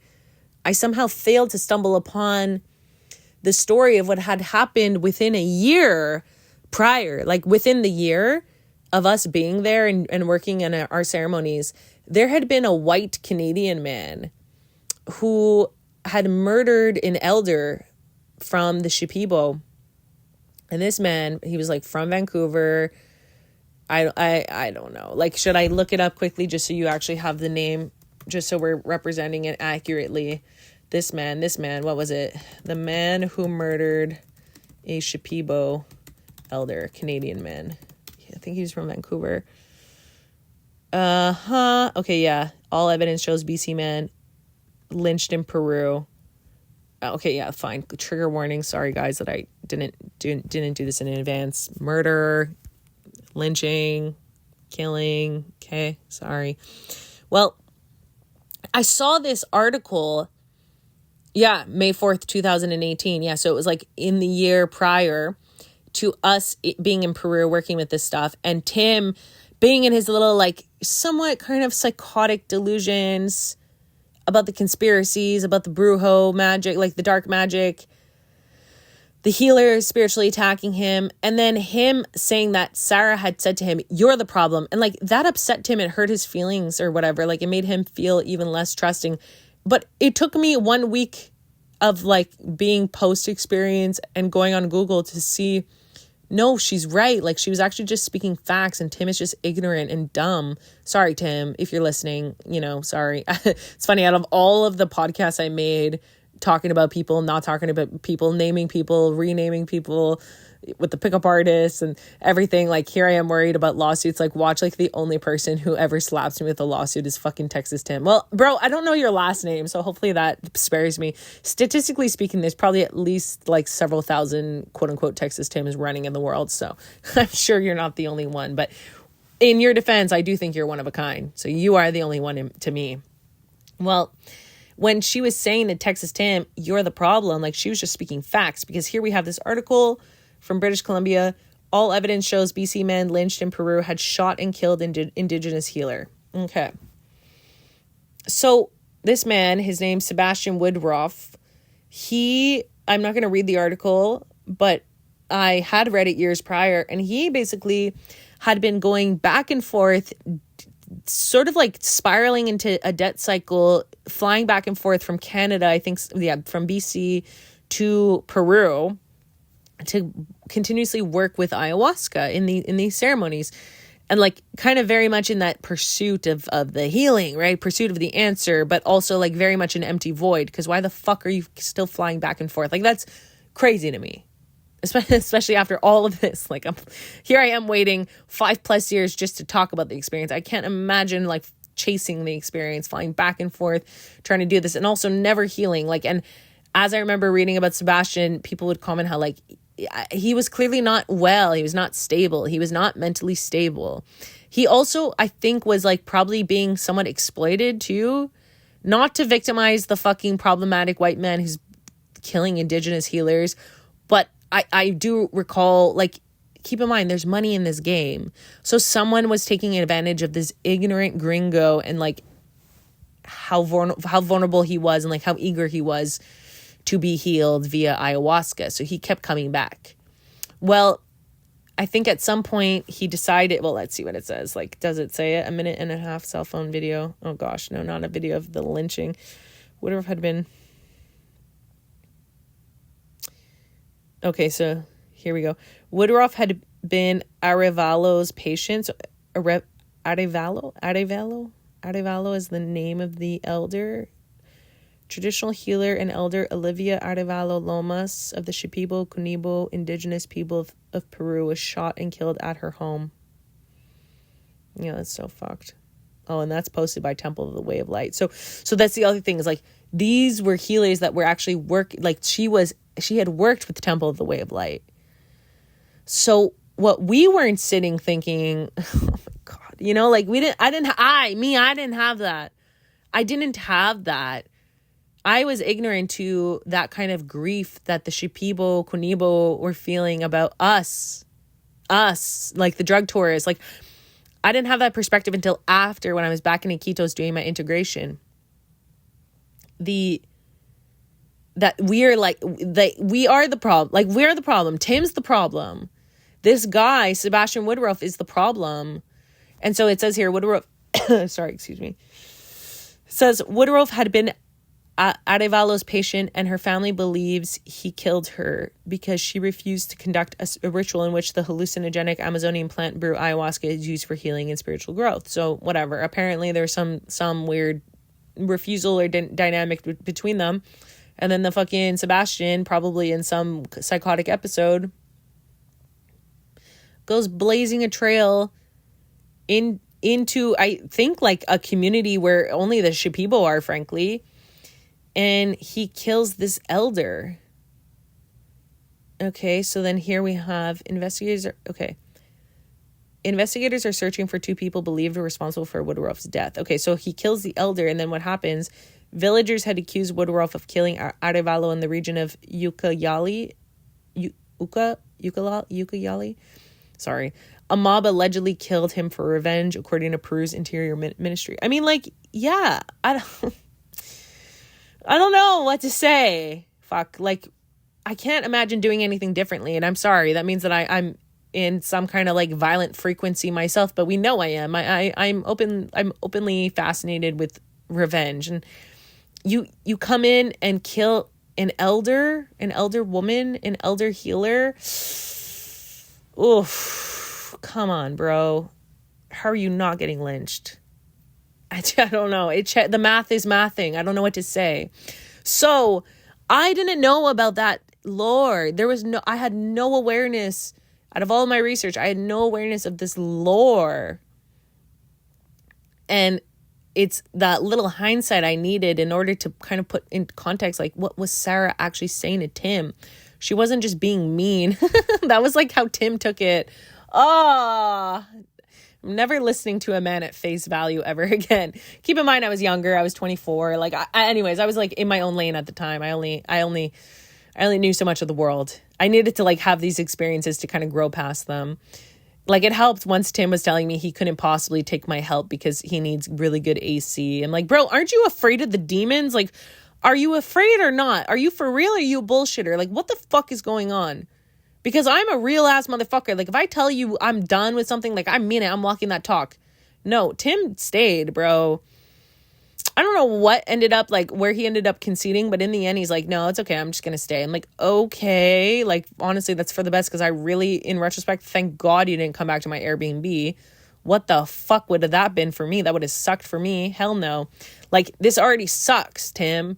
I somehow failed to stumble upon the story of what had happened within a year prior. Like, within the year of us being there and working in our ceremonies, there had been a white Canadian man who had murdered an elder from the Shipibo. And this man, he was like from Vancouver. I don't know. Like, should I look it up quickly just so you actually have the name, just so we're representing it accurately? This man, what was it? The man who murdered a Shipibo elder, Canadian man. I think he was from Vancouver. Okay, yeah. All evidence shows BC man lynched in Peru. Okay, yeah, fine. Trigger warning. Sorry, guys, that I didn't do this in advance. Murder, lynching, killing. Okay, sorry. Well, I saw this article. Yeah, May 4th, 2018. Yeah, so it was like in the year prior to us being in Peru working with this stuff, and Tim being in his little like somewhat kind of psychotic delusions about the conspiracies, about the Brujo magic, like the dark magic, the healer spiritually attacking him, and then him saying that Sarah had said to him, "You're the problem." And like that upset Tim. It hurt his feelings or whatever. Like, it made him feel even less trusting. But it took me 1 week of like being post-experience and going on Google to see, no, she's right. Like, she was actually just speaking facts, and Tim is just ignorant and dumb. Sorry, Tim, if you're listening, sorry. It's funny, out of all of the podcasts I made talking about people, not talking about people, naming people, renaming people with the pickup artists and everything. Like, here I am worried about lawsuits. Like, watch, like, the only person who ever slaps me with a lawsuit is fucking Texas Tim. Well, bro, I don't know your last name, so hopefully that spares me. Statistically speaking, there's probably at least like several thousand quote unquote Texas Tims running in the world, so I'm sure you're not the only one. But in your defense, I do think you're one of a kind, so you are the only one to me. Well, when she was saying to Texas Tim, you're the problem, like, she was just speaking facts, because here we have this article from British Columbia. All evidence shows BC man lynched in Peru had shot and killed indigenous healer. Okay. So this man, his name's Sebastian Woodruff. I'm not going to read the article, but I had read it years prior, and he basically had been going back and forth, sort of like spiraling into a debt cycle, flying back and forth from Canada, I think, from BC to Peru, to continuously work with ayahuasca in these ceremonies, and like kind of very much in that pursuit of the healing, right? Pursuit of the answer, but also like very much an empty void, because why the fuck are you still flying back and forth? Like, that's crazy to me, especially after all of this. Like, here I am waiting 5+ years just to talk about the experience. I can't imagine like chasing the experience, flying back and forth, trying to do this, and also never healing. Like, and as I remember reading about Sebastian, people would comment how like he was clearly not well. He was not stable. He was not mentally stable. He also, I think, was like probably being somewhat exploited too. Not to victimize the fucking problematic white man who's killing indigenous healers, but I do recall, like, keep in mind, there's money in this game. So someone was taking advantage of this ignorant gringo, and like how vulnerable he was, and like how eager he was to be healed via ayahuasca. So he kept coming back. Well, I think at some point he decided, well, let's see what it says. Like, does it say it? 1.5 cell phone video. Oh gosh, no, not a video of the lynching. Woodruff had been... Okay, so here we go. Woodruff had been Arevalo's patient. Arevalo is the name of the elder. Traditional healer and elder Olivia Arevalo Lomas of the Shipibo Cunibo indigenous people of Peru was shot and killed at her home. Yeah, that's so fucked. Oh, and that's posted by Temple of the Way of Light. So that's the other thing, is like, these were healers that were actually like, she had worked with the Temple of the Way of Light. So what we weren't sitting thinking, oh my God, you know, like, I didn't have that. I didn't have that. I was ignorant to that kind of grief that the Shipibo, Cunibo were feeling about us, like the drug tourists. Like, I didn't have that perspective until after, when I was back in Iquitos doing my integration. That we are the problem. Like, we're the problem. Tim's the problem. This guy, Sebastian Woodruff, is the problem. And so it says here, Woodruff, it says Woodruff had been Arevalo's patient, and her family believes he killed her because she refused to conduct a ritual in which the hallucinogenic Amazonian plant brew ayahuasca is used for healing and spiritual growth. So whatever. Apparently there's some weird refusal or dynamic between them. And then the fucking Sebastian, probably in some psychotic episode, goes blazing a trail into, I think, like a community where only the Shipibo are, frankly. And he kills this elder. Okay, so then here we have investigators are searching for 2 people believed responsible for Woodruff's death. Okay, so he kills the elder, and then what happens? Villagers had accused Woodruff of killing Arevalo in the region of Ucayali. Sorry. A mob allegedly killed him for revenge, according to Peru's Interior Ministry. I mean, like, yeah, I don't know what to say. Fuck, like, I can't imagine doing anything differently, and I'm sorry. That means that I'm in some kind of like violent frequency myself, but we know I am. I'm openly fascinated with revenge, and you come in and kill an elder woman, an elder healer. Oof, come on, bro. How are you not getting lynched? I don't know. The math is mathing. I don't know what to say. So I didn't know about that lore. I had no awareness. Out of all my research, I had no awareness of this lore. And it's that little hindsight I needed in order to kind of put in context, like, what was Sarah actually saying to Tim? She wasn't just being mean. That was like how Tim took it. Oh, I'm never listening to a man at face value ever again. Keep in mind, I was younger. I was 24. Like, anyways, I was like in my own lane at the time. I only knew so much of the world. I needed to like have these experiences to kind of grow past them. Like, it helped once Tim was telling me he couldn't possibly take my help because he needs really good AC. I'm like, bro, aren't you afraid of the demons? Like, are you afraid or not? Are you for real or are you a bullshitter? Like, what the fuck is going on? Because I'm a real ass motherfucker. Like, if I tell you I'm done with something, like, I mean it. I'm walking that talk. No, Tim stayed, bro. I don't know what ended up, like, where he ended up conceding, but in the end, he's like, no, it's okay. I'm just going to stay. I'm like, okay. Like, honestly, that's for the best, because I really, in retrospect, thank God you didn't come back to my Airbnb. What the fuck would have that been for me? That would have sucked for me. Hell no. Like, this already sucks, Tim.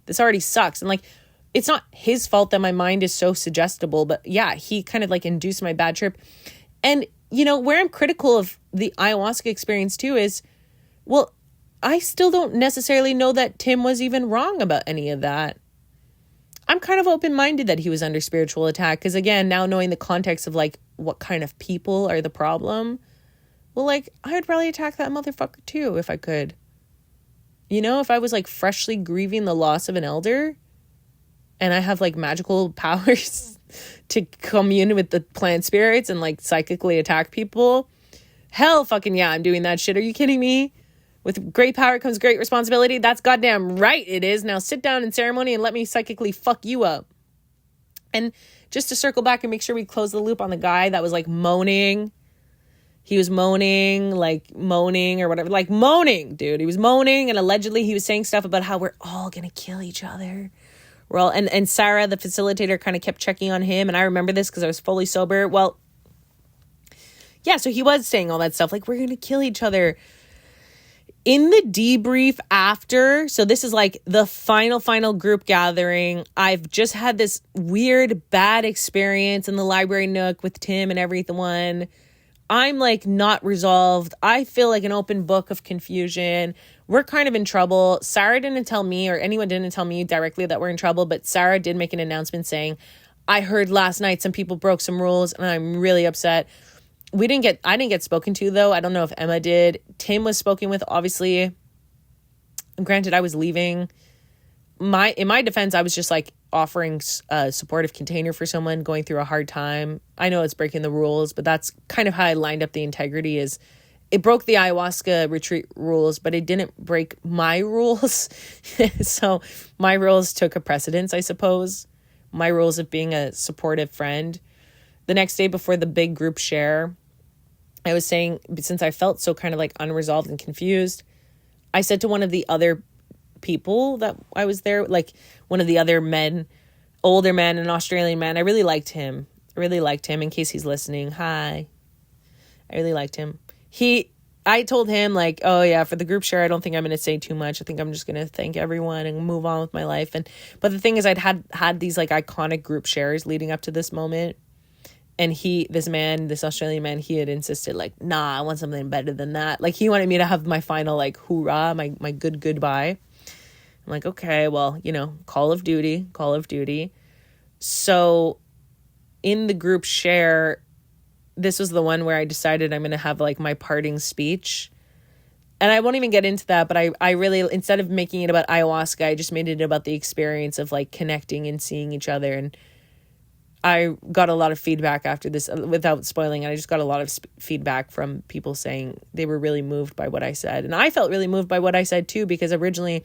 This already sucks. And, like, it's not his fault that my mind is so suggestible, but yeah, he kind of, like, induced my bad trip. And, you know, where I'm critical of the ayahuasca experience, too, is, well, I still don't necessarily know that Tim was even wrong about any of that. I'm kind of open-minded that he was under spiritual attack, because, again, now knowing the context of, like, what kind of people are the problem, well, like, I would probably attack that motherfucker too if I could. You know, if I was, like, freshly grieving the loss of an elder and I have, like, magical powers to commune with the plant spirits and, like, psychically attack people, hell fucking yeah, I'm doing that shit. Are you kidding me? With great power comes great responsibility. That's goddamn right it is. Now sit down in ceremony and let me psychically fuck you up. And just to circle back and make sure we close the loop on the guy that was, like, moaning. He was moaning or whatever. Like, moaning, dude. He was moaning, and allegedly he was saying stuff about how we're all going to kill each other. We're all, and Sarah, the facilitator, kind of kept checking on him. And I remember this because I was fully sober. Well, yeah, so he was saying all that stuff. Like, we're going to kill each other. In the debrief after, so this is like the final group gathering. I've just had this weird, bad experience in the library nook with Tim and everyone. I'm, like, not resolved. I feel like an open book of confusion. We're kind of in trouble. Sarah didn't tell me, or anyone didn't tell me directly that we're in trouble, but Sarah did make an announcement saying, I heard last night some people broke some rules and I'm really upset. I didn't get spoken to, though. I don't know if Emma did. Tim was spoken with, obviously. Granted, I was leaving. In my defense, I was just, like, offering a supportive container for someone going through a hard time. I know it's breaking the rules, but that's kind of how I lined up the integrity. Is it broke the ayahuasca retreat rules, but it didn't break my rules. So my rules took a precedence, I suppose. My rules of being a supportive friend. The next day before the big group share, I was saying, since I felt so kind of, like, unresolved and confused, I said to one of the other people that I was there, like, one of the other men, older man, an Australian man, I really liked him. In case he's listening. Hi. I really liked him. I told him, like, oh yeah, for the group share, I don't think I'm going to say too much. I think I'm just going to thank everyone and move on with my life. But the thing is, I'd had these, like, iconic group shares leading up to this moment. And this Australian man, he had insisted, like, nah, I want something better than that. Like, he wanted me to have my final, like, hoorah, my goodbye. I'm like, okay, well, you know, Call of Duty. So in the group share, this was the one where I decided I'm going to have, like, my parting speech. And I won't even get into that, but I really, instead of making it about ayahuasca, I just made it about the experience of, like, connecting and seeing each other. And I got a lot of feedback after this, without spoiling it. I just got a lot of feedback from people saying they were really moved by what I said. And I felt really moved by what I said too, because originally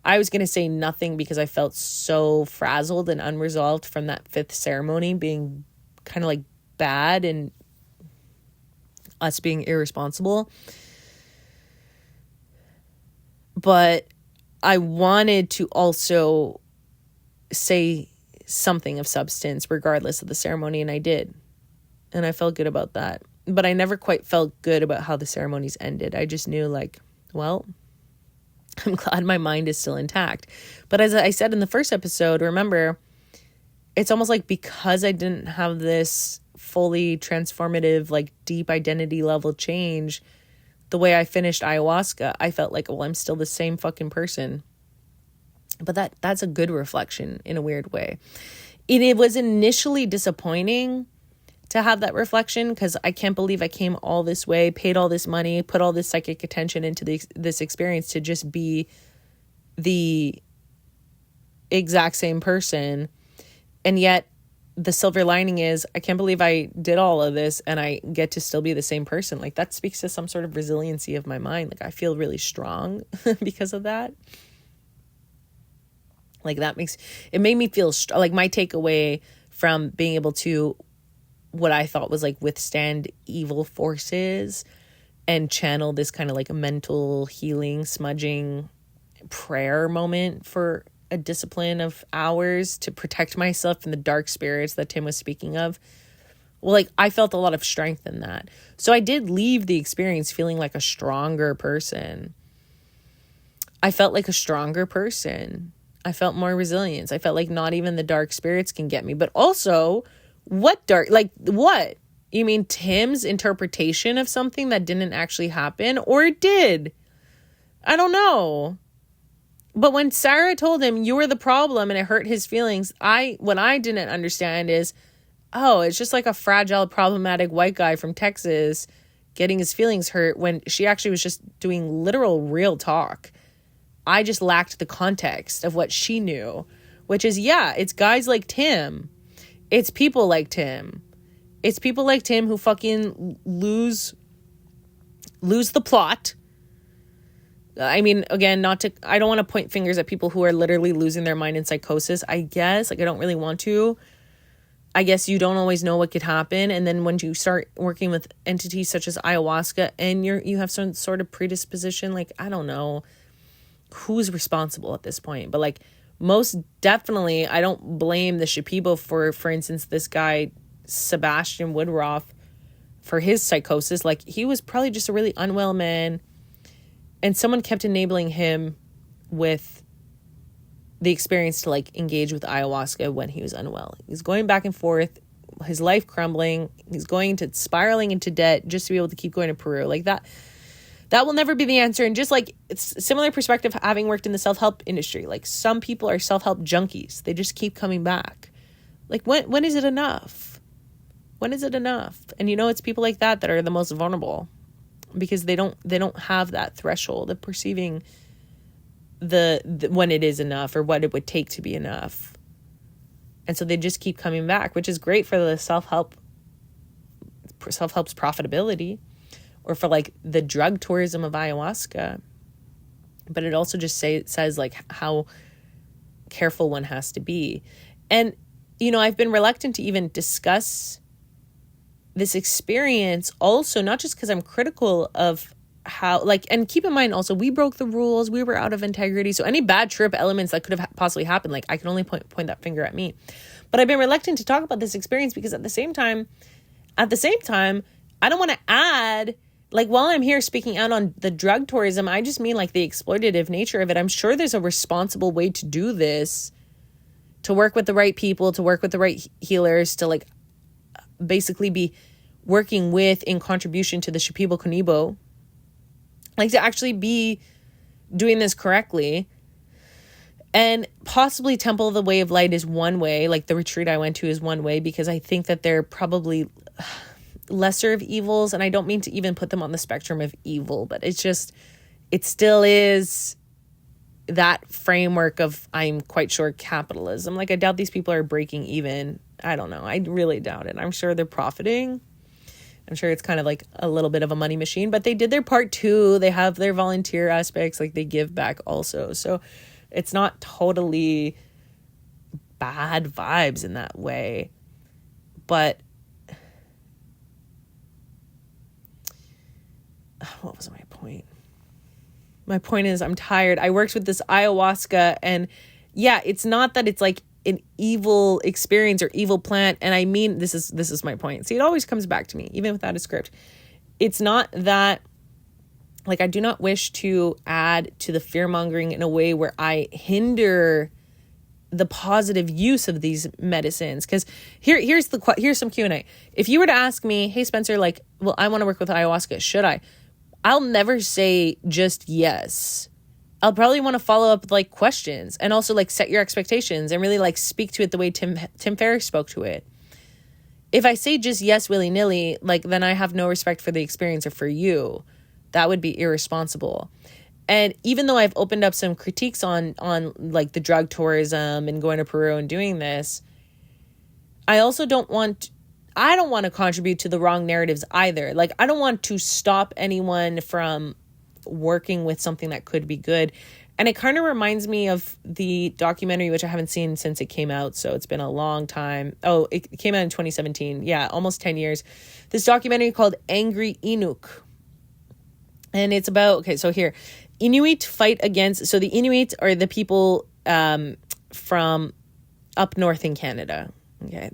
I was going to say nothing because I felt so frazzled and unresolved from that fifth ceremony being kind of, like, bad and us being irresponsible. But I wanted to also say something of substance regardless of the ceremony, and I did. And I felt good about that. But I never quite felt good about how the ceremonies ended. I just knew, like, well, I'm glad my mind is still intact. But as I said in the first episode, remember, it's almost like because I didn't have this fully transformative, like deep identity level change, the way I finished ayahuasca, I felt like, well, I'm still the same fucking person. But that's a good reflection in a weird way. It was initially disappointing to have that reflection because I can't believe I came all this way, paid all this money, put all this psychic attention into this experience to just be the exact same person. And yet the silver lining is I can't believe I did all of this and I get to still be the same person. Like that speaks to some sort of resiliency of my mind. Like I feel really strong because of that. Like it made me feel like my takeaway from being able to what I thought was like withstand evil forces and channel this kind of like a mental healing, smudging prayer moment for a discipline of hours to protect myself from the dark spirits that Tim was speaking of. Well, like I felt a lot of strength in that. So I did leave the experience feeling like a stronger person. I felt like a stronger person. I felt more resilience. I felt like not even the dark spirits can get me. But also, what? You mean Tim's interpretation of something that didn't actually happen? Or it did? I don't know. But when Sarah told him you were the problem and it hurt his feelings, what I didn't understand is, oh, it's just like a fragile, problematic white guy from Texas getting his feelings hurt when she actually was just doing literal real talk. I just lacked the context of what she knew, which is, yeah, it's guys like Tim. It's people like Tim. It's people like Tim who fucking lose the plot. I mean, again, I don't want to point fingers at people who are literally losing their mind in psychosis, I guess. Like, I don't really want to. I guess you don't always know what could happen. And then when you start working with entities such as ayahuasca and you have some sort of predisposition, like, I don't know who's responsible at this point. But like, most definitely, I don't blame the Shipibo for instance, this guy, Sebastian Woodruff, for his psychosis. Like, he was probably just a really unwell man. And someone kept enabling him with the experience to like engage with ayahuasca when he was unwell. He's going back and forth, his life crumbling. He's spiraling into debt just to be able to keep going to Peru. Like that will never be the answer. And just like it's a similar perspective having worked in the self-help industry. Like some people are self-help junkies. They just keep coming back. Like when is it enough? When is it enough? And it's people like that are the most vulnerable because they don't have that threshold of perceiving the when it is enough or what it would take to be enough. And so they just keep coming back, which is great for the self-help's profitability, or for like the drug tourism of ayahuasca. But it also just says like how careful one has to be. And, I've been reluctant to even discuss this experience also, not just because I'm critical of how, like, and keep in mind also, we broke the rules, we were out of integrity. So any bad trip elements that could have possibly happened, like I can only point that finger at me. But I've been reluctant to talk about this experience because at the same time, I don't want to add, like, while I'm here speaking out on the drug tourism, I just mean like the exploitative nature of it. I'm sure there's a responsible way to do this, to work with the right people, to work with the right healers, to like basically be working with in contribution to the Shipibo Kunibo, like to actually be doing this correctly. And possibly Temple of the Way of Light is one way, like the retreat I went to is one way, because I think that they're probably lesser of evils. And I don't mean to even put them on the spectrum of evil, but it still is that framework of, I'm quite sure, capitalism. Like, I doubt these people are breaking even. I don't know. I really doubt it. I'm sure they're profiting. I'm sure it's kind of like a little bit of a money machine, but they did their part too. They have their volunteer aspects, like they give back also. So it's not totally bad vibes in that way. But what was my point? My point is, I'm tired. I worked with this ayahuasca, and yeah, it's not that it's like an evil experience or evil plant. And I mean, this is my point. See, it always comes back to me, even without a script. It's not that Like, I do not wish to add to the fear-mongering in a way where I hinder the positive use of these medicines. Because here's some Q&A. If you were to ask me, hey, Spencer, like, well, I want to work with ayahuasca, should I? I'll never say just yes. I'll probably want to follow up with like questions, and also like set your expectations and really like speak to it the way Tim Ferriss spoke to it. If I say just yes willy-nilly, like, then I have no respect for the experience or for you. That would be irresponsible. And even though I've opened up some critiques on like the drug tourism and going to Peru and doing this, I don't want to contribute to the wrong narratives either. Like, I don't want to stop anyone from working with something that could be good. And it kind of reminds me of the documentary, which I haven't seen since it came out. So it's been a long time. Oh, it came out in 2017. Yeah, almost 10 years. This documentary called Angry Inuk. And it's about, okay, so here, Inuit fight against, so the Inuit are the people from up north in Canada. Okay.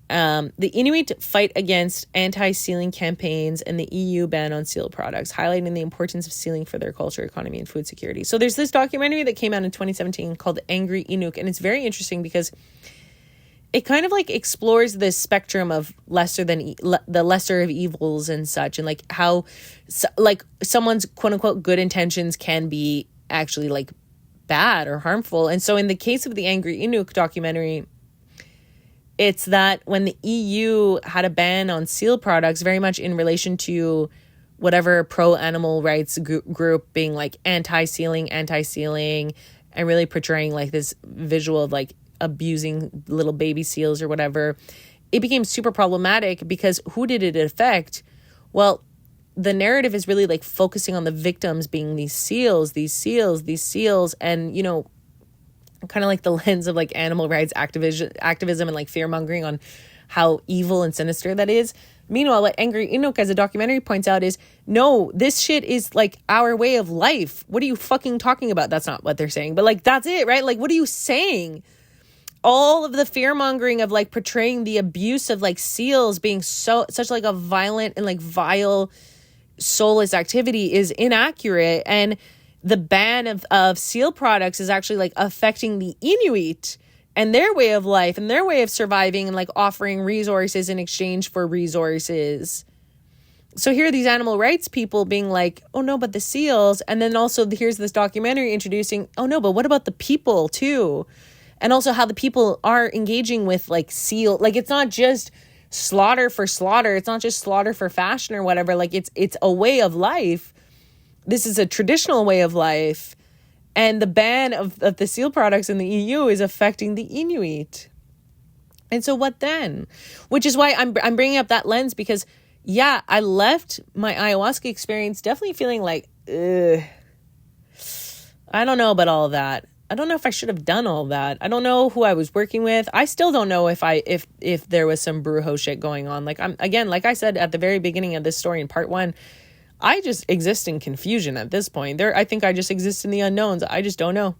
The Inuit fight against anti-sealing campaigns and the EU ban on seal products, highlighting the importance of sealing for their culture, economy, and food security. So there's this documentary that came out in 2017 called Angry Inuk, and it's very interesting because it kind of like explores this spectrum of the lesser of evils and such, and like how like someone's quote unquote good intentions can be actually like bad or harmful. And so in the case of the Angry Inuk documentary, it's that when the EU had a ban on seal products, very much in relation to whatever pro-animal rights group being like anti-sealing, and really portraying like this visual of like abusing little baby seals or whatever, it became super problematic because who did it affect? Well, the narrative is really like focusing on the victims being these seals, and, you know, kind of like the lens of like animal rights activism and like fear mongering on how evil and sinister that is. Meanwhile, what Angry Inuk as a documentary points out is, no, this shit is like our way of life. What are you fucking talking about? That's not what they're saying, but like, that's it, right? Like, what are you saying? All of the fear mongering of like portraying the abuse of like seals being such like a violent and like vile soulless activity is inaccurate. And the ban of seal products is actually like affecting the Inuit and their way of life and their way of surviving and like offering resources in exchange for resources. So here are these animal rights people being like, oh no, but the seals. And then also here's this documentary introducing, oh no, but what about the people too? And also how the people are engaging with like seal. Like, it's not just slaughter for slaughter. It's not just slaughter for fashion or whatever. Like, it's a way of life. This is a traditional way of life. And the ban of the seal products in the EU is affecting the Inuit. And so what then? Which is why I'm bringing up that lens, because, yeah, I left my ayahuasca experience definitely feeling like, ugh, I don't know about all of that. I don't know if I should have done all that. I don't know who I was working with. I still don't know if there was some Brujo shit going on. Like, like I said at the very beginning of this story in part 1, I just exist in confusion at this point. I think I just exist in the unknowns. I just don't know.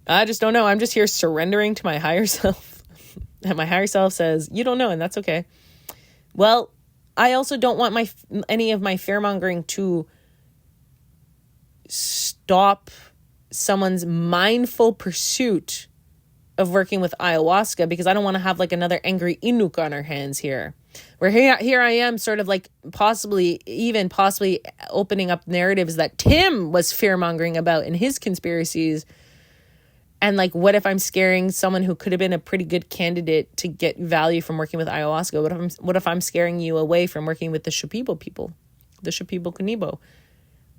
I'm just here surrendering to my higher self. And my higher self says, you don't know, and that's okay. Well, I also don't want any of my fear-mongering to stop someone's mindful pursuit of working with ayahuasca, because I don't want to have like another Angry Inuk on our hands here. Where here I am sort of like possibly opening up narratives that Tim was fear-mongering about in his conspiracies. And like, what if I'm scaring someone who could have been a pretty good candidate to get value from working with ayahuasca? What if I'm scaring you away from working with the Shipibo people, the Shipibo Kanibo?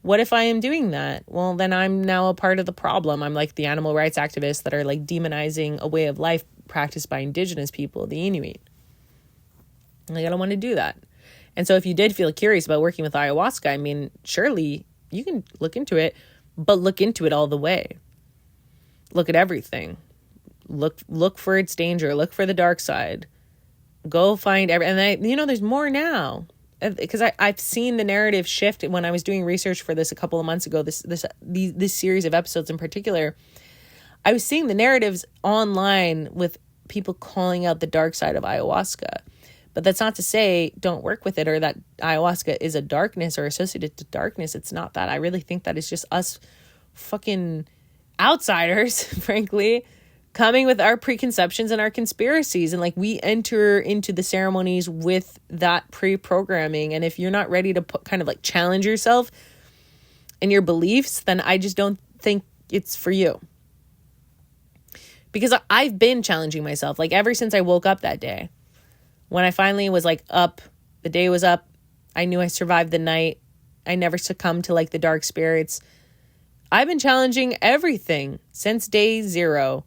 What if I am doing that? Well, then I'm now a part of the problem. I'm like the animal rights activists that are like demonizing a way of life practiced by indigenous people, the Inuit. Like, I don't want to do that. And so if you did feel curious about working with ayahuasca, I mean, surely you can look into it, but look into it all the way. Look at everything. Look for its danger. Look for the dark side. Go find there's more now. Because I've seen the narrative shift when I was doing research for this a couple of months ago, this series of episodes in particular. I was seeing the narratives online with people calling out the dark side of ayahuasca. But that's not to say don't work with it, or that ayahuasca is a darkness or associated to darkness. It's not that. I really think that it's just us fucking outsiders, frankly, coming with our preconceptions and our conspiracies. And like, we enter into the ceremonies with that pre-programming. And if you're not ready to kind of like challenge yourself and your beliefs, then I just don't think it's for you. Because I've been challenging myself, like ever since I woke up that day. When I finally was like up, the day was up, I knew I survived the night. I never succumbed to like the dark spirits. I've been challenging everything since day 0,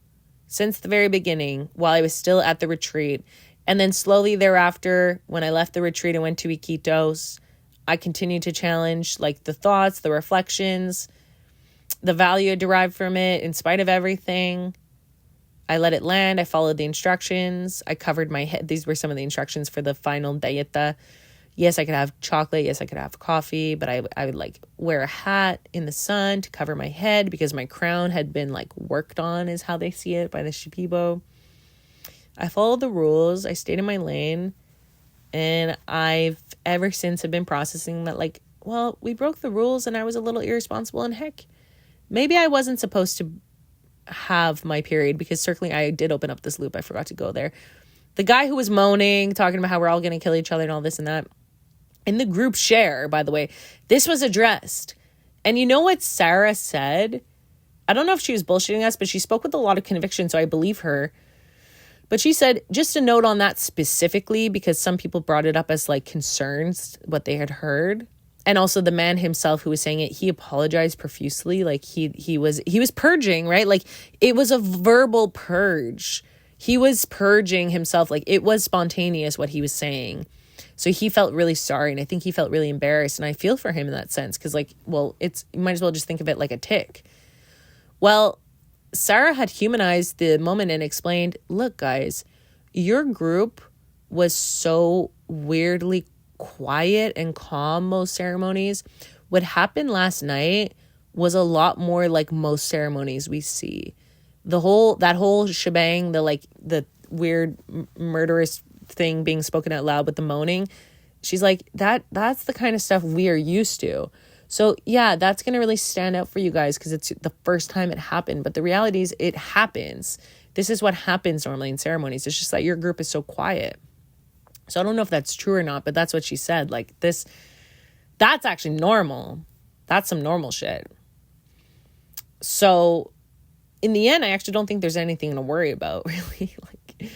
since the very beginning, while I was still at the retreat. And then slowly thereafter, when I left the retreat and went to Iquitos, I continued to challenge like the thoughts, the reflections, the value I derived from it in spite of everything. I let it land. I followed the instructions. I covered my head. These were some of the instructions for the final dieta. Yes, I could have chocolate. Yes, I could have coffee, but I would like wear a hat in the sun to cover my head because my crown had been like worked on, is how they see it, by the Shipibo. I followed the rules. I stayed in my lane, and I've ever since have been processing that like, well, we broke the rules and I was a little irresponsible, and heck, maybe I wasn't supposed to have my period, because certainly I did open up this loop. I forgot to go there. The guy who was moaning, talking about how we're all going to kill each other and all this and that, in the group share, by the way, this was addressed. And you know what Sarah said? I don't know if she was bullshitting us, but she spoke with a lot of conviction, so I believe her. But she said, just a note on that specifically, because some people brought it up as like concerns, what they had heard. And also the man himself who was saying it, he apologized profusely. Like he was purging, right? Like it was a verbal purge. He was purging himself. Like it was spontaneous what he was saying. So he felt really sorry. And I think he felt really embarrassed. And I feel for him in that sense. Cause like, well, you might as well just think of it like a tick. Well, Sarah had humanized the moment and explained, look, guys, your group was so weirdly quiet and calm most ceremonies. What happened last night was a lot more like most ceremonies we see. That whole shebang, the weird murderous thing being spoken out loud with the moaning, she's like, that's the kind of stuff we are used to. So yeah, that's going to really stand out for you guys because it's the first time it happened. But the reality is it happens. This is what happens normally in ceremonies. It's just that your group is so quiet. So I don't know if that's true or not, but that's what she said. Like that's actually normal. That's some normal shit. So in the end, I actually don't think there's anything to worry about, really. Like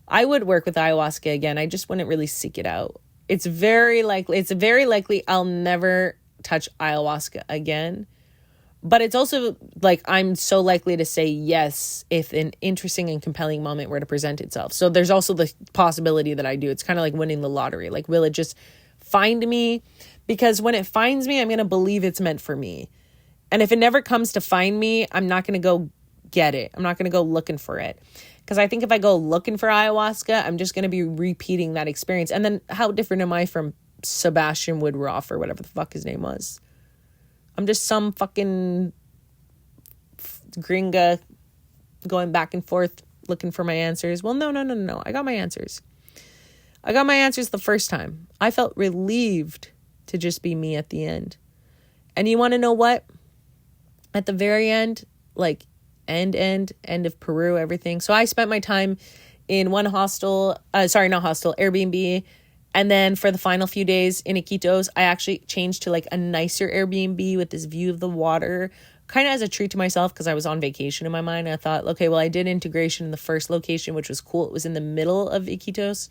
I would work with ayahuasca again. I just wouldn't really seek it out. It's very likely I'll never touch ayahuasca again. But it's also like I'm so likely to say yes if an interesting and compelling moment were to present itself. So there's also the possibility that I do. It's kind of like winning the lottery. Like, will it just find me? Because when it finds me, I'm going to believe it's meant for me. And if it never comes to find me, I'm not going to go get it. I'm not going to go looking for it. Because I think if I go looking for ayahuasca, I'm just going to be repeating that experience. And then how different am I from Sebastian Woodruff or whatever the fuck his name was? I'm just some fucking Gringo going back and forth looking for my answers. Well, no. I got my answers. I got my answers the first time. I felt relieved to just be me at the end. And you want to know what? At the very end, like end of Peru, everything. So I spent my time in one Airbnb. And then for the final few days in Iquitos, I actually changed to like a nicer Airbnb with this view of the water, kind of as a treat to myself because I was on vacation in my mind. I thought, okay, well, I did integration in the first location, which was cool. It was in the middle of Iquitos.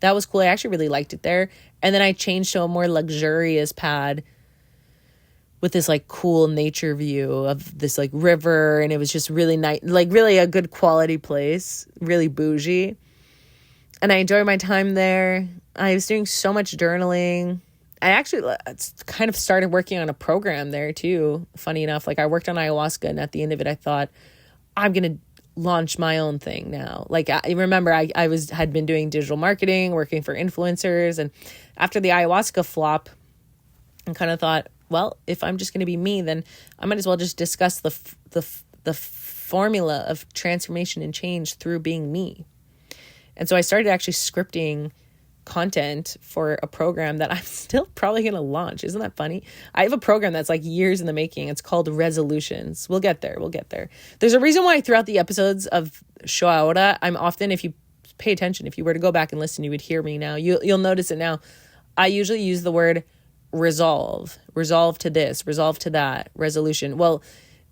That was cool. I actually really liked it there. And then I changed to a more luxurious pad with this like cool nature view of this like river. And it was just really nice, like really a good quality place, really bougie. And I enjoyed my time there. I was doing so much journaling. I actually kind of started working on a program there too. Funny enough, like I worked on ayahuasca, and at the end of it, I thought, I'm going to launch my own thing now. Like I remember I had been doing digital marketing, working for influencers. And after the ayahuasca flop, I kind of thought, well, if I'm just going to be me, then I might as well just discuss the formula of transformation and change through being me. And so I started actually scripting content for a program that I'm still probably going to launch. Isn't that funny? I have a program that's like years in the making. It's called Resolutions. We'll get there. There's a reason why throughout the episodes of Show Ahora, I'm often, if you pay attention, if you were to go back and listen, you would hear me now. You'll notice it now. I usually use the word resolve to this, resolve to that, resolution. Well,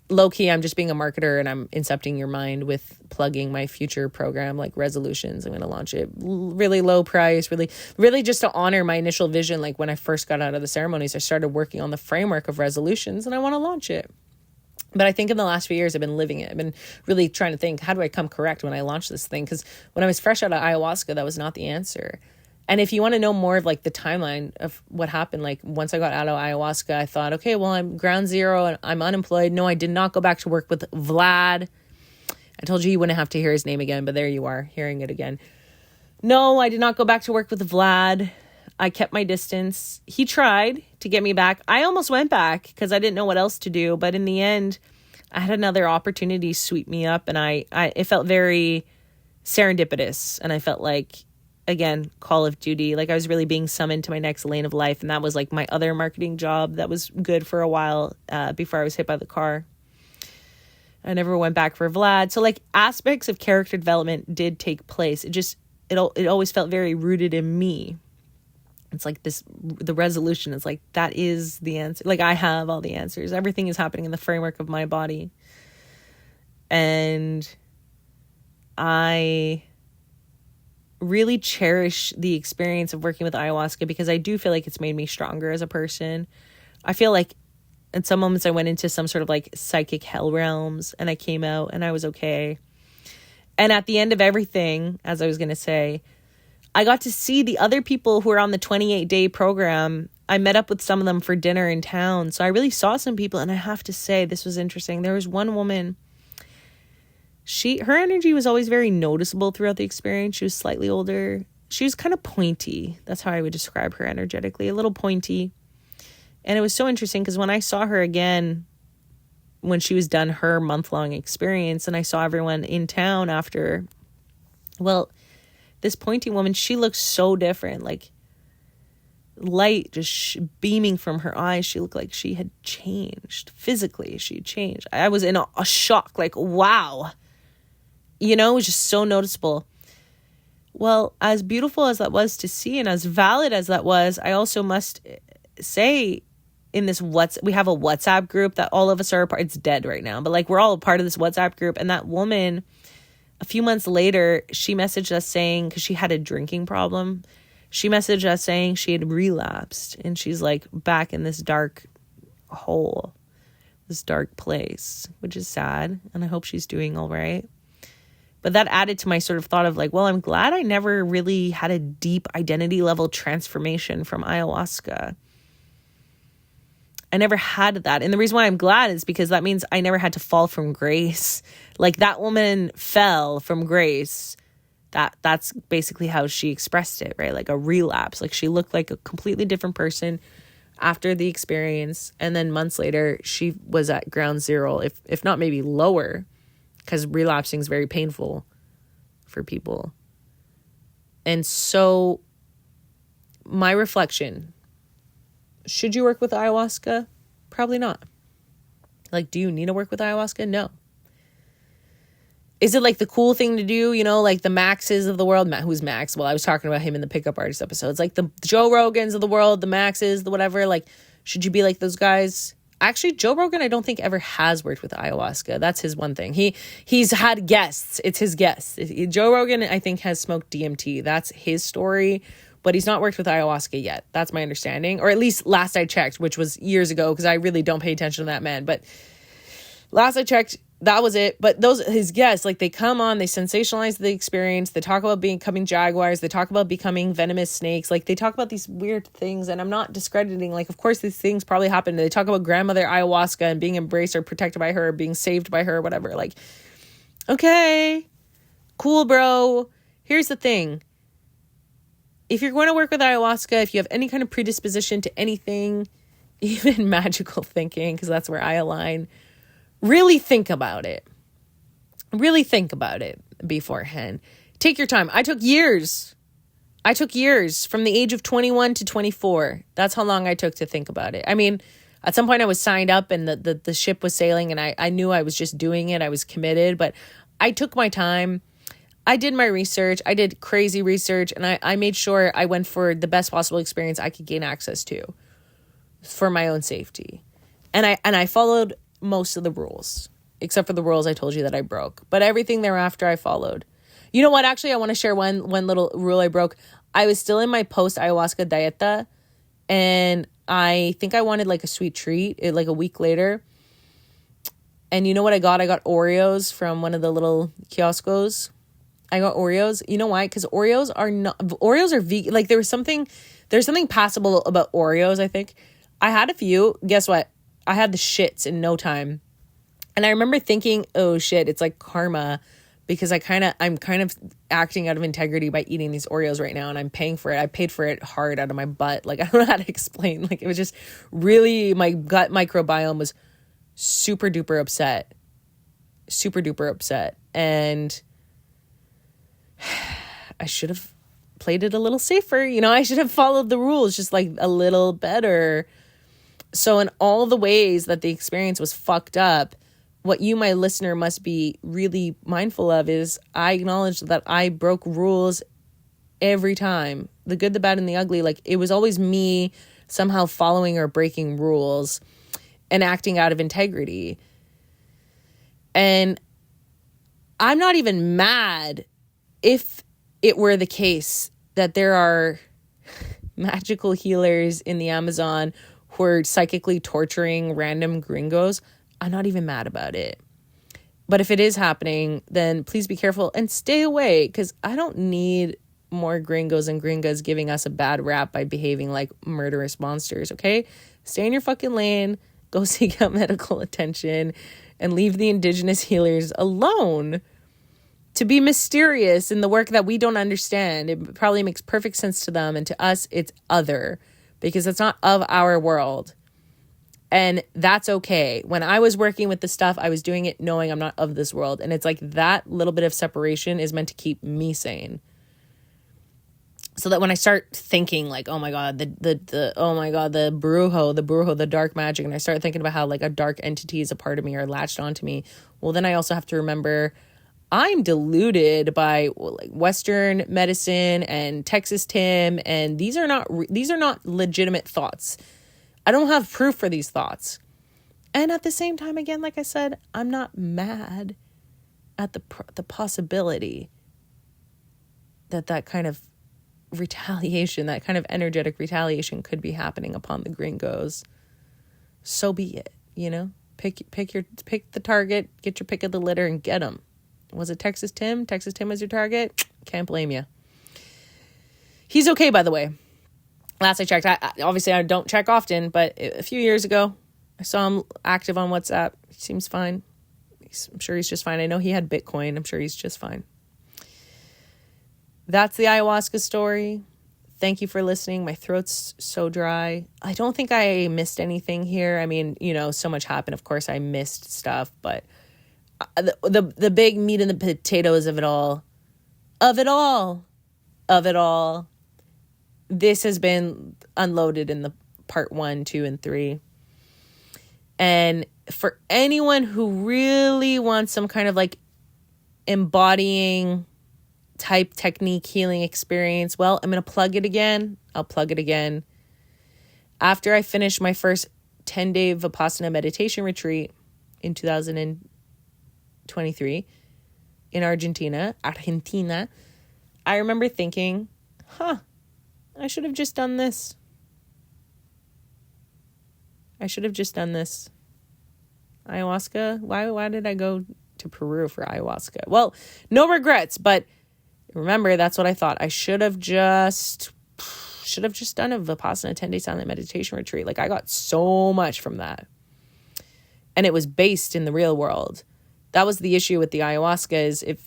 low key, I'm just being a marketer and I'm incepting your mind with plugging my future program, like Resolutions. I'm going to launch it really low price, really just to honor my initial vision. Like when I first got out of the ceremonies, I started working on the framework of Resolutions and I want to launch it. But I think in the last few years, I've been living it. I've been really trying to think, how do I come correct when I launch this thing? Because when I was fresh out of ayahuasca, that was not the answer. And if you want to know more of like the timeline of what happened, like once I got out of ayahuasca, I thought, okay, well, I'm ground zero and I'm unemployed. No, I did not go back to work with Vlad. I told you you wouldn't have to hear his name again, but there you are, hearing it again. No, I did not go back to work with Vlad. I kept my distance. He tried to get me back. I almost went back because I didn't know what else to do. But in the end, I had another opportunity sweep me up, and it felt very serendipitous. And I felt like, again, Call of Duty, like I was really being summoned to my next lane of life. And that was like my other marketing job that was good for a while before I was hit by the car. I never went back for Vlad. So like aspects of character development did take place. It always felt very rooted in me. It's like the resolution is like, that is the answer. Like I have all the answers. Everything is happening in the framework of my body. And I really cherish the experience of working with ayahuasca because I do feel like it's made me stronger as a person. I feel like in some moments I went into some sort of like psychic hell realms and I came out and I was okay. And at the end of everything, as I was going to say, I got to see the other people who were on the 28-day program. I met up with some of them for dinner in town. So I really saw some people, and I have to say this was interesting. There was one woman, her energy was always very noticeable throughout the experience. She was slightly older. She was kind of pointy. That's how I would describe her energetically, a little pointy. And it was so interesting because when I saw her again, when she was done her month-long experience, and I saw everyone in town after, well, this pointy woman, she looked so different, like light just beaming from her eyes. She looked like she had changed. Physically, she had changed. I was in a shock, like, wow. You know, it was just so noticeable. Well, as beautiful as that was to see and as valid as that was, I also must say in this we have a WhatsApp group that all of us are a part. It's dead right now, but like we're all a part of this WhatsApp group. And that woman, a few months later, she messaged us saying, because she had a drinking problem, she messaged us saying she had relapsed and she's like back in this dark hole, this dark place, which is sad. And I hope she's doing all right. But that added to my sort of thought of like, well, I'm glad I never really had a deep identity level transformation from ayahuasca. I never had that. And the reason why I'm glad is because that means I never had to fall from grace. Like that woman fell from grace. That's basically how she expressed it, right? Like a relapse. Like she looked like a completely different person after the experience. And then months later, she was at ground zero, if not maybe lower, because relapsing is very painful for people. And so my reflection, should you work with ayahuasca? Probably not. Like, do you need to work with ayahuasca? No. Is it like the cool thing to do? You know, like the Maxes of the world. Who's Max? Well, I was talking about him in the Pickup Artist episodes. Like the Joe Rogans of the world, the Maxes, the whatever. Like, should you be like those guys? Actually, Joe Rogan, I don't think ever has worked with ayahuasca. That's his one thing. He's had guests. It's his guests. Joe Rogan, I think, has smoked DMT. That's his story. But he's not worked with ayahuasca yet. That's my understanding. Or at least last I checked, which was years ago, because I really don't pay attention to that man. But last I checked, that was it. But his guests, like they come on, they sensationalize the experience. They talk about becoming jaguars. They talk about becoming venomous snakes. Like they talk about these weird things. And I'm not discrediting, like, of course, these things probably happen. They talk about grandmother ayahuasca and being embraced or protected by her, or being saved by her, or whatever. Like, okay, cool, bro. Here's the thing. If you're going to work with ayahuasca, if you have any kind of predisposition to anything, even magical thinking, because that's where I align, really think about it. Really think about it beforehand. Take your time. I took years I took years from the age of 21 to 24. That's how long I took to think about it. I mean, at some point I was signed up and the ship was sailing and I knew I was just doing it. I was committed, but I took my time. I did my research. I did crazy research and I made sure I went for the best possible experience I could gain access to for my own safety. And I followed most of the rules, except for the rules I told you that I broke. But everything thereafter I followed. You know what? Actually, I want to share one little rule I broke. I was still in my post-ayahuasca dieta, and I think I wanted like a sweet treat, like a week later. And you know what I got? I got Oreos from one of the little kioscos. I got Oreos. You know why? Because Oreos are vegan. Like there's something passable about Oreos, I think. I had a few. Guess what? I had the shits in no time. And I remember thinking, oh shit, it's like karma. Because I'm kind of acting out of integrity by eating these Oreos right now and I'm paying for it. I paid for it hard out of my butt. Like, I don't know how to explain. Like, it was just really, my gut microbiome was super duper upset. And I should have played it a little safer. You know, I should have followed the rules just like a little better. So in all the ways that the experience was fucked up, what you, my listener, must be really mindful of is I acknowledge that I broke rules every time. The good, the bad, and the ugly. Like, it was always me somehow following or breaking rules and acting out of integrity. And I'm not even mad if it were the case that there are magical healers in the Amazon who are psychically torturing random gringos. I'm not even mad about it. But if it is happening, then please be careful and stay away, because I don't need more gringos and gringas giving us a bad rap by behaving like murderous monsters, okay? Stay in your fucking lane, go seek out medical attention, and leave the indigenous healers alone to be mysterious in the work that we don't understand. It probably makes perfect sense to them, and to us, it's other, because it's not of our world. And that's okay. When I was working with the stuff, I was doing it knowing I'm not of this world. And it's like that little bit of separation is meant to keep me sane. So that when I start thinking like, oh my God, the Brujo, the dark magic, and I start thinking about how like a dark entity is a part of me or latched onto me, well, then I also have to remember I'm deluded by like Western medicine and Texas Tim, and these are not legitimate thoughts. I don't have proof for these thoughts. And at the same time, again, like I said, I'm not mad at the possibility that kind of retaliation, that kind of energetic retaliation could be happening upon the gringos. So be it, you know? Pick the target, get your pick of the litter and get them. Was it Texas Tim? Texas Tim was your target? Can't blame you. He's okay, by the way. Last I checked, obviously I don't check often, but a few years ago, I saw him active on WhatsApp. He seems fine. I'm sure he's just fine. I know he had Bitcoin. I'm sure he's just fine. That's the ayahuasca story. Thank you for listening. My throat's so dry. I don't think I missed anything here. I mean, you know, so much happened. Of course, I missed stuff, but the big meat and the potatoes of it all, this has been unloaded in the part 1, 2, and 3. And for anyone who really wants some kind of like embodying type technique healing experience, well, I'm going to plug it again. I'll plug it again. After I finish my first 10-day Vipassana meditation retreat in 2023 in Argentina, I remember thinking, I should have just done this. Ayahuasca? Why did I go to Peru for ayahuasca? Well, no regrets, but remember, that's what I thought. I should have just done a Vipassana 10-day silent meditation retreat. Like, I got so much from that. And it was based in the real world. That was the issue with the ayahuasca, is it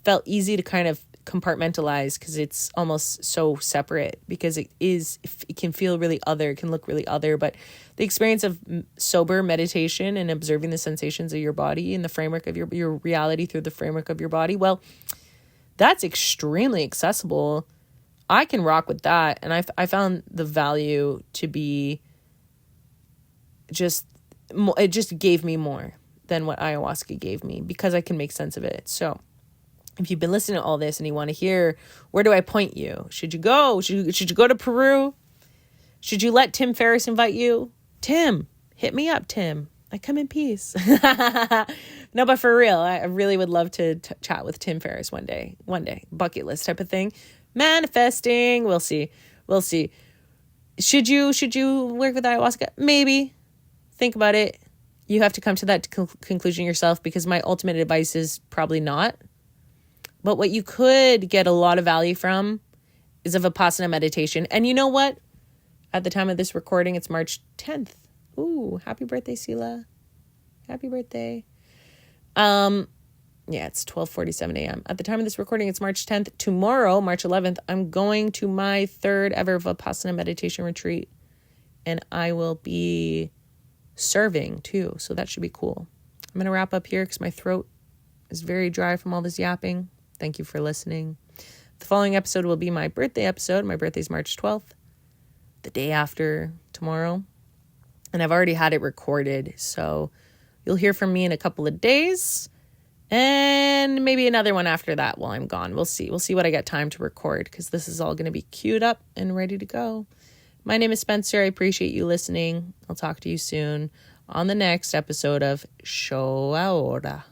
felt easy to kind of compartmentalize because it's almost so separate, because it can feel really other, it can look really other. But the experience of sober meditation and observing the sensations of your body in the framework of your reality through the framework of your body, well, that's extremely accessible I can rock with that. And I found the value to be it just gave me more than what ayahuasca gave me because I can make sense of it. So if you've been listening to all this and you want to hear, where do I point you? Should you go? Should you go to Peru? Should you let Tim Ferriss invite you? Tim, hit me up, Tim. I come in peace. No, but for real, I really would love to chat with Tim Ferriss one day, bucket list type of thing. Manifesting. We'll see. Should you work with ayahuasca? Maybe. Think about it. You have to come to that conclusion yourself, because my ultimate advice is probably not. But what you could get a lot of value from is a Vipassana meditation. And you know what? At the time of this recording, it's March 10th. Ooh, happy birthday, Sela. Happy birthday. Yeah, it's 12:47 a.m. At the time of this recording, it's March 10th. Tomorrow, March 11th, I'm going to my third ever Vipassana meditation retreat. And I will be serving too. So that should be cool. I'm going to wrap up here because my throat is very dry from all this yapping. Thank you for listening. The following episode will be my birthday episode. My birthday's March 12th, the day after tomorrow. And I've already had it recorded. So you'll hear from me in a couple of days. And maybe another one after that while I'm gone. We'll see. We'll see what I get time to record, because this is all going to be queued up and ready to go. My name is Spencer. I appreciate you listening. I'll talk to you soon on the next episode of Show Ahora.